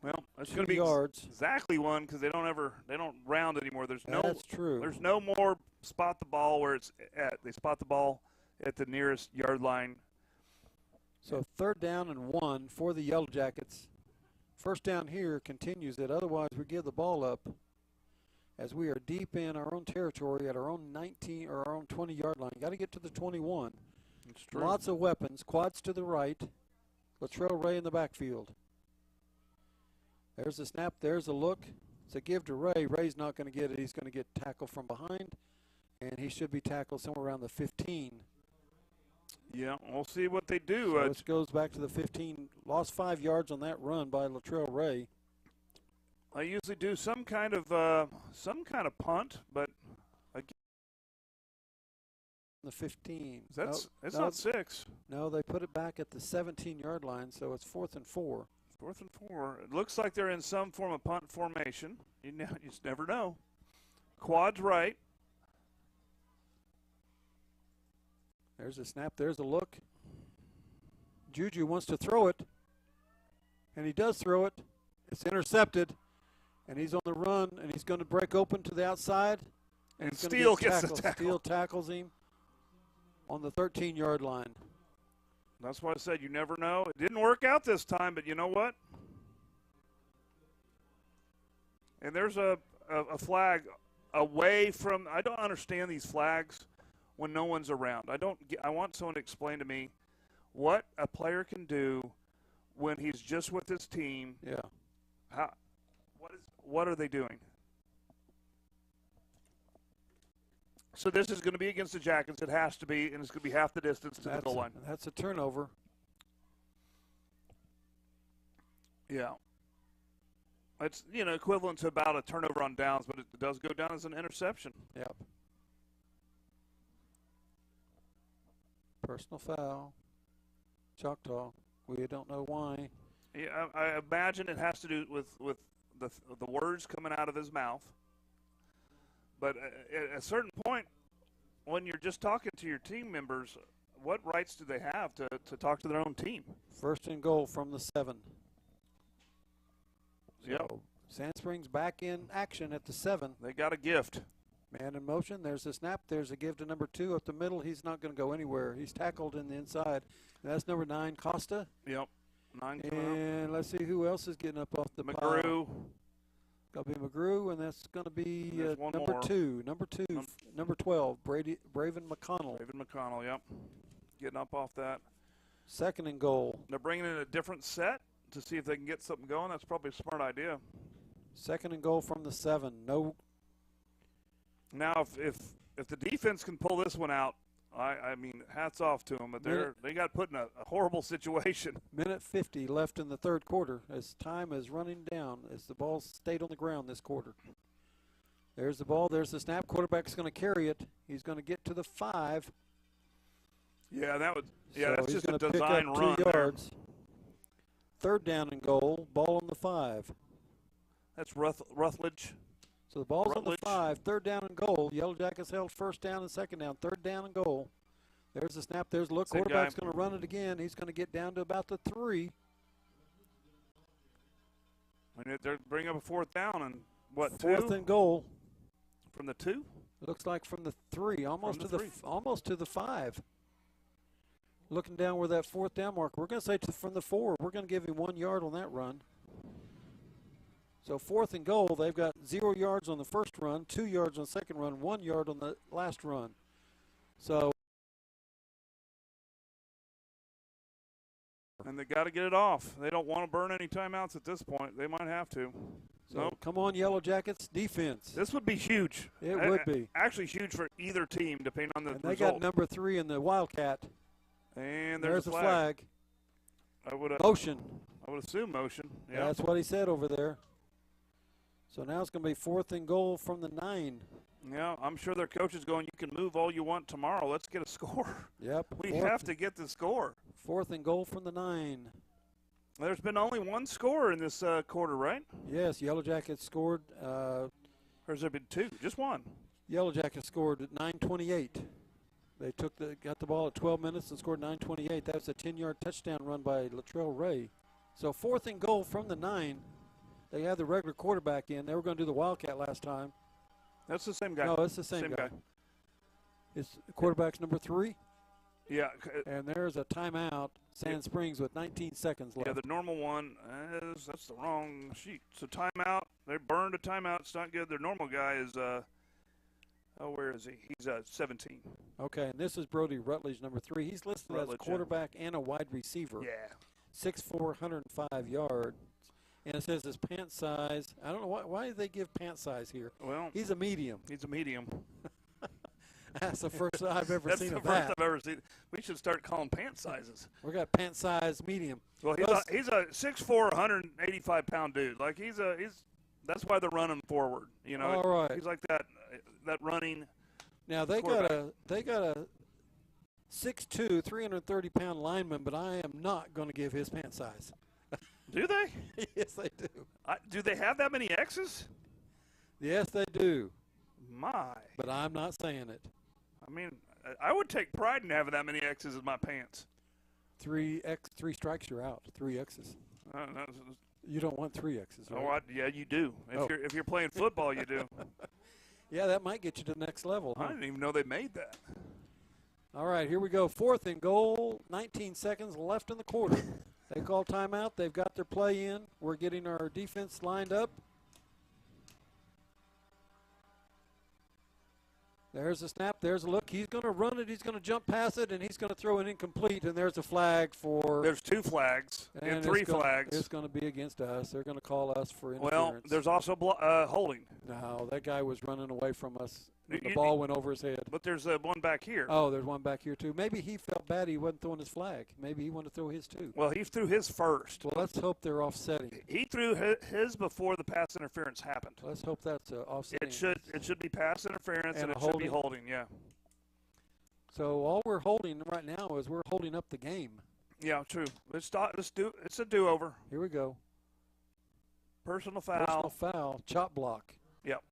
Well, it's 2 going to be yards. Exactly 1 because they don't round anymore. That's true. There's no more spot the ball where it's at. They spot the ball at the nearest yard line. So third down and 1 for the Yellow Jackets. First down here continues it. Otherwise, we give the ball up as we are deep in our own territory at our own 19 or our own 20-yard line. Got to get to the 21. It's true. Lots of weapons. Quads to the right. Latrell Ray in the backfield. There's a snap. There's a look. It's a give to Ray. Ray's not going to get it. He's going to get tackled from behind, and he should be tackled somewhere around the 15. Yeah, we'll see what they do. So this goes back to the 15. Lost 5 yards on that run by Latrell Ray. I usually do some kind of punt, but again, The 15. it's not 6. No, they put it back at the 17-yard line, so it's 4th and 4. 4th and 4. It looks like they're in some form of punt formation. You just never know. Quads right. There's a snap. There's a look. Juju wants to throw it, and he does throw it. It's intercepted, and he's on the run, and he's going to break open to the outside. And he's gonna Steele get gets the tackled. tackle. Steele tackles him on the 13-yard line. That's why I said you never know. It didn't work out this time, but you know what? And there's a flag away from – I don't understand these flags when no one's around. I want someone to explain to me what a player can do when he's just with his team. Yeah. What are they doing? So this is going to be against the Jackets. It has to be, and it's going to be half the distance to the goal line. That's a turnover. Yeah. It's, equivalent to about a turnover on downs, but it does go down as an interception. Yep. Personal foul. Choctaw. We don't know why. Yeah, I imagine it has to do with the words coming out of his mouth. But at a certain point, when you're just talking to your team members, what rights do they have to talk to their own team? First and goal from the 7. Yep. So Sand Springs back in action at the 7. They got a gift. Man in motion. There's a snap. There's a give to number 2 up the middle. He's not going to go anywhere. He's tackled in the inside. That's number 9, Costa. Yep. 9 coming And let's see who else is getting up off the pile. McGrew. Got to be McGrew, and that's going to be one number more. 2. Number 12, Braven McConnell. David McConnell, yep. Getting up off that. Second and goal. They're bringing in a different set to see if they can get something going. That's probably a smart idea. Second and goal from the 7. No. Now, if the defense can pull this one out, I mean, hats off to them. But they got put in a horrible situation. Minute 50 left in the third quarter as time is running down as the ball stayed on the ground this quarter. There's the ball. There's the snap. Quarterback's going to carry it. He's going to get to the 5. Yeah, that would. Yeah, so that's he's just a gonna design pick up run 2 there. yards. 3rd down and goal. Ball on the 5. That's Rutledge. So the ball's on the Rutledge. 5. 3rd down and goal. Yellow Jackets held 1st down and 2nd down. 3rd down and goal. There's the snap. There's the look. Same Quarterback's guy. going to run it again. He's going to get down to about the 3. And they're bringing up a 4th down and what? 4th 2 and goal. from the 2. It looks like from the 3, almost From to the the 3. almost to the 5. Looking down where that 4th down mark. We're going to say from the 4. We're going to give him 1 yard on that run. So 4th and goal. They've got 0 yards on the first run, 2 yards on the second run, 1 yard on the last run. So. And they got to get it off. They don't want to burn any timeouts at this point. They might have to. So Nope. come on, Yellow Jackets, defense. This would be huge. It would be. Actually huge for either team, depending on the And they result. got number 3 in the Wildcat. And There's there's a a flag. I would Motion. assume motion. Yeah. That's what he said over there. So now it's going to be 4th and goal from the 9. Yeah, I'm sure their coach is going, you can move all you want tomorrow. Let's get a score. Yep. We have to get the score. 4th and goal from the 9. There's been only one score in this quarter, right? Yes, Yellow Jackets scored. Or has there been 2? Just one. Yellow Jackets scored at 9:28. They got the ball at 12 minutes and scored 9:28. That was a 10-yard touchdown run by Latrell Ray. So 4th and goal from the 9. They had the regular quarterback in. They were going to do the Wildcat last time. That's the same guy. No, it's the same guy. It's quarterback's number 3. Yeah. And there's a timeout, Sand Springs, with 19 seconds left. Yeah, the normal one that's the wrong sheet. So timeout. They burned a timeout. It's not good. Their normal guy is where is he? He's 17. Okay, and this is Brody Rutledge, number 3. He's listed Rutledge, as quarterback and a wide receiver. Yeah. 6'4", 105 yards. And it says his pant size. I don't know why did they give pant size here. Well, He's a medium. he's a medium. That's the first I've ever That's seen the of first that. I've ever seen. We should start calling pant sizes. We got pant size medium. Well, he's a 6'4", 185-pound dude. Like he's that's why they're running forward. You know, All right. He's like that running. Now they got a 6'2", 330-pound lineman, but I am not going to give his pant size. Do they? Yes, they do. Do they have that many X's? Yes, they do. My. But I'm not saying it. I mean, I would take pride in having that many X's in my pants. 3 strikes, you're out. 3 X's. You don't want 3 X's, right? Oh, yeah, you do. If you're playing football, you do. Yeah, that might get you to the next level, huh? I didn't even know they made that. All right, here we go. 4th and goal, 19 seconds left in the quarter. They call timeout. They've got their play in. We're getting our defense lined up. There's a snap. There's a look. He's going to run it. He's going to jump past it, and he's going to throw it incomplete. And there's a flag for. There's 2 flags and 3 flags. It's going to be against us. They're going to call us for interference. Well, there's also holding. No, that guy was running away from us. The ball went over his head. But there's one back here. Oh, there's one back here, too. Maybe he felt bad he wasn't throwing his flag. Maybe he wanted to throw his, too. Well, he threw his first. Well, let's hope they're offsetting. He threw his before the pass interference happened. Let's hope that's offsetting. It should be pass interference and it should be holding, yeah. So all we're holding right now is we're holding up the game. Yeah, true. It's a do-over. Here we go. Personal foul. Personal foul. Chop block. Yep.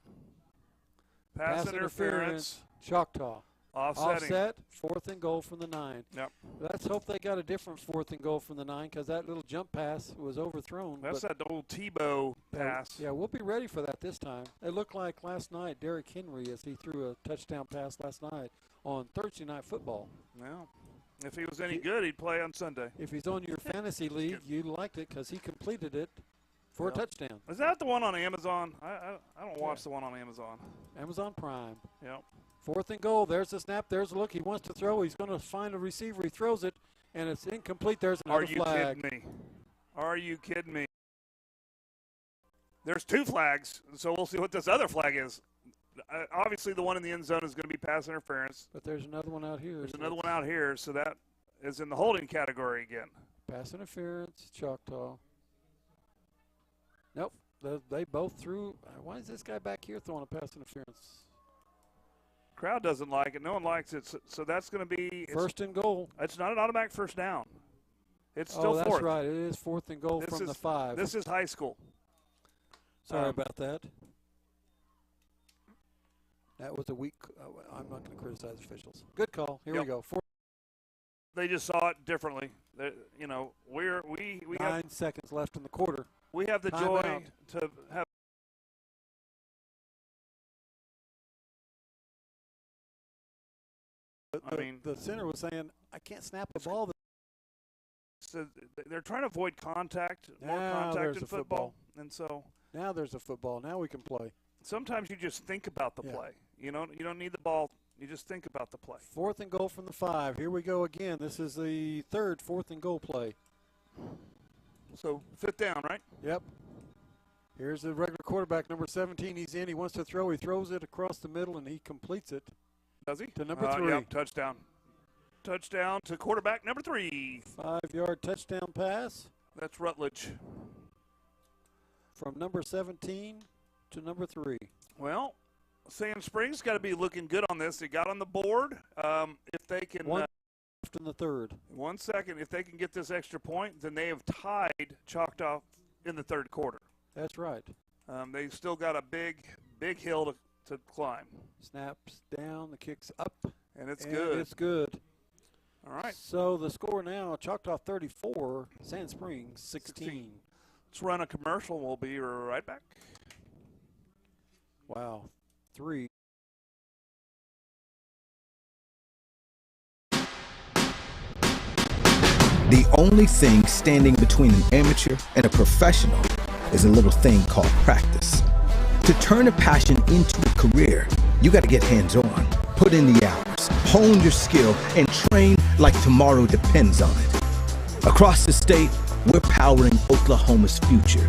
Pass interference. Choctaw. Offsetting. Offset. 4th and goal from the 9. Yep. Let's hope they got a different 4th and goal from the 9 because that little jump pass was overthrown. That's that old Tebow pass. Yeah, we'll be ready for that this time. It looked like last night Derrick Henry as he threw a touchdown pass last night on Thursday Night Football. Well, if he was any good, he'd play on Sunday. If he's on your fantasy league, you liked it because he completed it for a touchdown. Is that the one on Amazon? I don't watch the one on Amazon. Amazon Prime. Yep. 4th and goal. There's the snap. There's a look. He wants to throw. He's going to find a receiver. He throws it, and it's incomplete. There's another flag. Are you kidding me? Are you kidding me? There's 2 flags, so we'll see what this other flag is. Obviously, the one in the end zone is going to be pass interference. But there's another one out here. There's another one out here, so that is in the holding category again. Pass interference, Choctaw. Nope. They both threw. Why is this guy back here throwing a pass interference? Crowd doesn't like it. No one likes it. So that's going to be first and goal. It's not an automatic first down. It's still that's fourth. right. It is fourth and goal from the 5. This is high school. Sorry about that. That was a weak. I'm not going to criticize officials. Good call. Here we go. They just saw it differently. We 9 have seconds left in the quarter. We have the joy to have. The center was saying, "I can't snap the ball." So they're trying to avoid contact, more Now contact there's in a football, and so now there's a football. Now we can play. Sometimes you just think about the play. You don't need the ball. You just think about the play. Fourth and goal from the 5. Here we go again. This is the third fourth and goal play. So 5th down, right? Yep. Here's the regular quarterback, number 17. He's in. He wants to throw. He throws it across the middle, and he completes it. Does he? To number 3. Yep, touchdown. Touchdown to quarterback number 3. 5-yard touchdown pass. That's Rutledge. From number 17 to number 3. Well, Sand Springs got to be looking good on this. They got on the board. If they can. One left in the third. 1 second. If they can get this extra point, then they have tied Choctaw in the third quarter. That's right. They still got a big hill to climb. Snaps down, the kick's up. And it's good. It's good. All right. So the score now, Choctaw 34, Sand Springs 16. Let's run a commercial. We'll be right back. Wow. 3. The only thing standing between an amateur and a professional is a little thing called practice. To turn a passion into a career, you got to get hands-on, put in the hours, hone your skill, and train like tomorrow depends on it. Across the state, we're powering Oklahoma's future.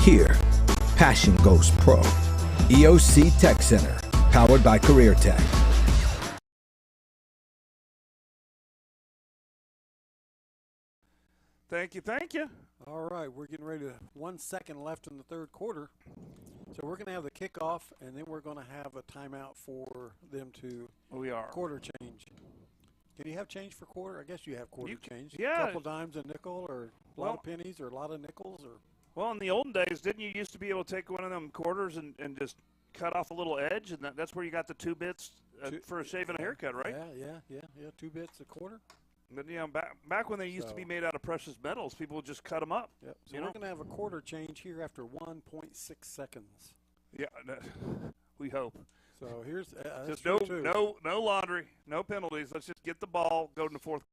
Here, passion goes pro. EOC Tech Center, powered by Career Tech. Thank you. All right, we're getting ready to 1 second left in the third quarter. So we're going to have the kickoff, and then we're going to have a timeout for them to quarter change. Can you have change for quarter? I guess you have quarter change. Yeah. A couple dimes, a nickel, or a lot of pennies, or a lot of nickels, or. Well, in the olden days, didn't you used to be able to take one of them quarters and just cut off a little edge, and that's where you got the 2 bits for a shave and a haircut, right? Yeah. 2 bits a quarter. But back when they used to be made out of precious metals, people would just cut them up. Yep. So we're going to have a quarter change here after 1.6 seconds. Yeah, we hope. So here's just no laundry, no penalties. Let's just get the ball, go in the fourth.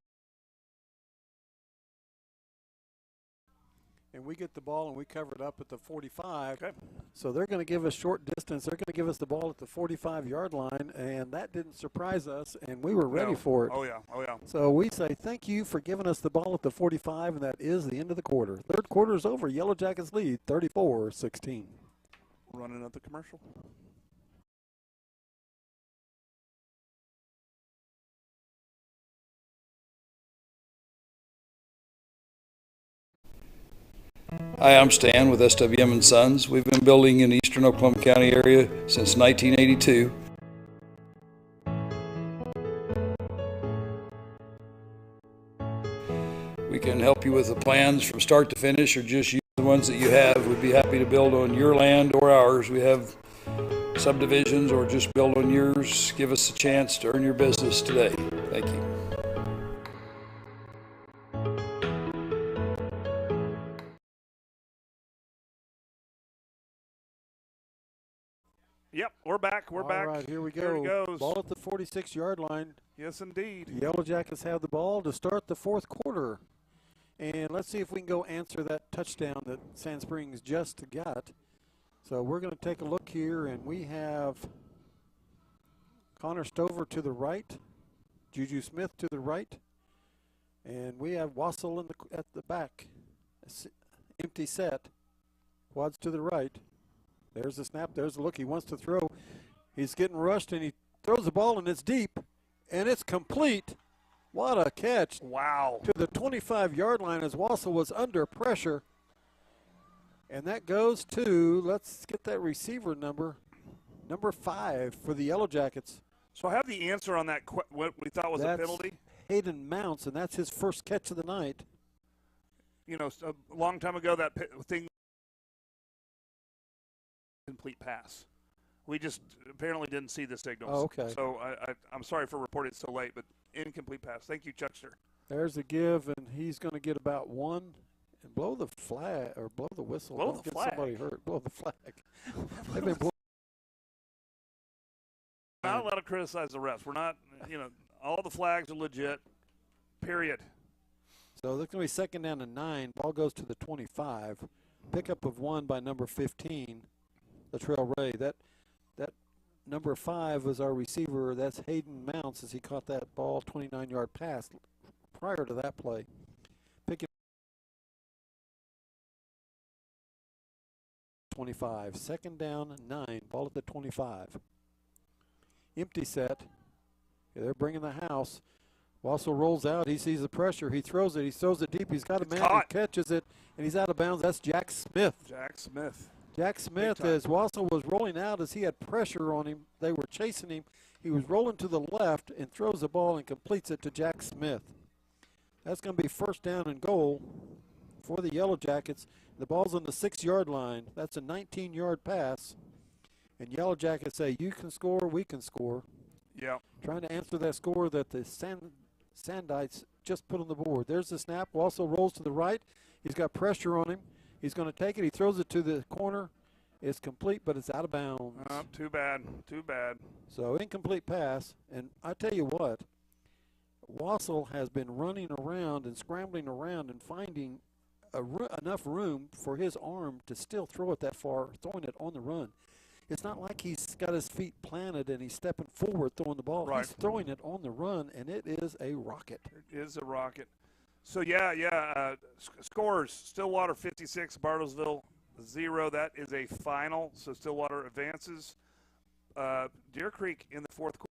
And we get the ball and we cover it up at the 45. Okay. So they're going to give us short distance. They're going to give us the ball at the 45-yard line, and that didn't surprise us, and we were ready for it. Oh, yeah. So we say thank you for giving us the ball at the 45, and that is the end of the quarter. Third quarter is over. Yellow Jackets lead 34-16. Running another commercial. Hi, I'm Stan with SWM & Sons. We've been building in the eastern Oklahoma County area since 1982. We can help you with the plans from start to finish, or just use the ones that you have. We'd be happy to build on your land or ours. We have subdivisions, or just build on yours. Give us a chance to earn your business today. Thank you. Yep, we're back. We're back. All right, here we go. Here it goes. Ball at the 46-yard line. Yes, indeed. The Yellow Jackets have the ball to start the fourth quarter. And let's see if we can go answer that touchdown that Sand Springs just got. So we're going to take a look here, and we have Connor Stover to the right, Juju Smith to the right, and we have Wassel at the back. Empty set. Quads to the right. There's the snap. There's the look. He wants to throw. He's getting rushed, and he throws the ball, and it's deep, and it's complete. What a catch. Wow. To the 25-yard line as Wassel was under pressure. And that goes to, let's get that receiver number Number 5 for the Yellow Jackets. So I have the answer on that, what we thought was a penalty. Hayden Mounts, and that's his first catch of the night. You know, a long time ago, that thing, complete pass. We just apparently didn't see the signals. Oh, okay. So I'm sorry for reporting it so late, but incomplete pass. Thank you, Chuckster. There's the give, and he's going to get about 1. And blow the flag, or blow the whistle. Blow Don't the get flag. somebody hurt. Blow the flag. They've been blowing. We're not allowed to criticize the refs. We're not, you know, all the flags are legit, period. So there's going to be second down and 9. Ball goes to the 25. Pickup of 1 by number 15, Latrell Ray. That number 5 was our receiver. That's Hayden Mounts as he caught that ball, 29-yard pass prior to that play. Picking 25. Second down and 9. Ball at the 25. Empty set. They're bringing the house. Wassel rolls out. He sees the pressure. He throws it. He throws it deep. He's got a man who catches it, and he's out of bounds. That's Jack Smith. Jack Smith. Jack Smith, as Wassel was rolling out, as he had pressure on him, they were chasing him. He was rolling to the left and throws the ball and completes it to Jack Smith. That's going to be first down and goal for the Yellow Jackets. The ball's on the 6-yard line. That's a 19-yard pass. And Yellow Jackets say, you can score, we can score. Yeah. Trying to answer that score that the Sandites just put on the board. There's the snap. Wassel rolls to the right. He's got pressure on him. He's going to take it. He throws it to the corner. It's complete, but it's out of bounds. Too bad. Too bad. So incomplete pass. And I tell you what, Wassel has been running around and scrambling around and finding enough room for his arm to still throw it that far, throwing it on the run. It's not like he's got his feet planted and he's stepping forward throwing the ball. Right. He's throwing it on the run, and it is a rocket. It is a rocket. So, scores, Stillwater 56, Bartlesville 0. That is a final, so Stillwater advances. Deer Creek in the fourth quarter.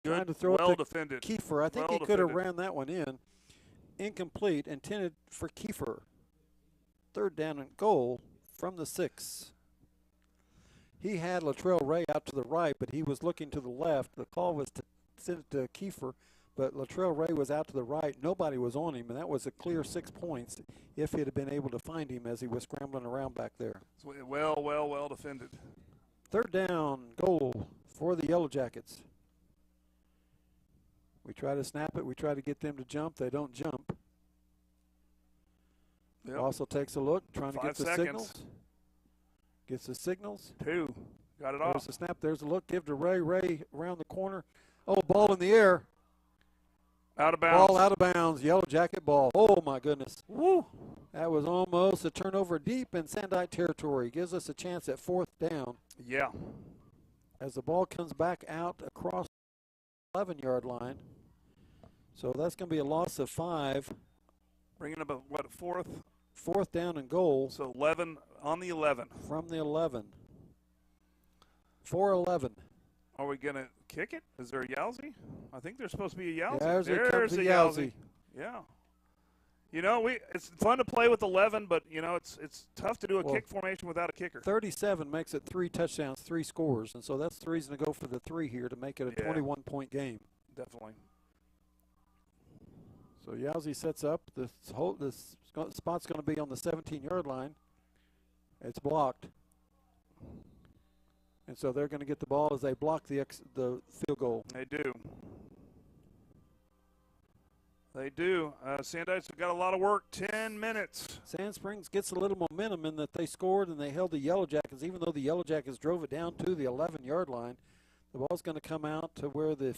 Trying to throw well it to defended. Kiefer. I think he could have ran that one in. Incomplete, intended for Kiefer. Third down and goal from the 6. He had Latrell Ray out to the right, but he was looking to the left. The call was to send it to Kiefer, but Latrell Ray was out to the right. Nobody was on him, and that was a clear 6 points if he'd have been able to find him as he was scrambling around back there. Well defended. Third down, goal for the Yellow Jackets. We try to snap it. We try to get them to jump. They don't jump. Yep. Also takes a look, trying to get the 5 seconds. signals. Gets the signals. 2. Got it There's off. the snap. There's a look. Give to Ray. Ray around the corner. Oh, ball in the air. Out of bounds. Ball out of bounds. Yellow Jacket ball. Oh, my goodness. Woo. That was almost a turnover deep in Sandite territory. Gives us a chance at fourth down. Yeah. As the ball comes back out across the 11-yard line. So that's going to be a loss of 5. Bringing up a, fourth? Fourth down and goal. So 11 on the 11. From the 11. 4-11. Are we going to kick it? Is there a Yowzy? I think there's supposed to be a Yowzy. There's a Yowzy. Yeah. You know, it's fun to play with 11, but, you know, it's tough to do a kick formation without a kicker. 37 makes it 3 touchdowns, 3 scores, and so that's the reason to go for the 3 here to make it a 21-point game. Definitely. So Yowzy sets up. This spot's going to be on the 17-yard line. It's blocked. And so they're going to get the ball as they block the field goal. They do. They do. Sandites have got a lot of work. 10 minutes. Sand Springs gets a little momentum in that they scored and they held the Yellow Jackets, even though the Yellow Jackets drove it down to the 11-yard line. The ball's going to come out to where the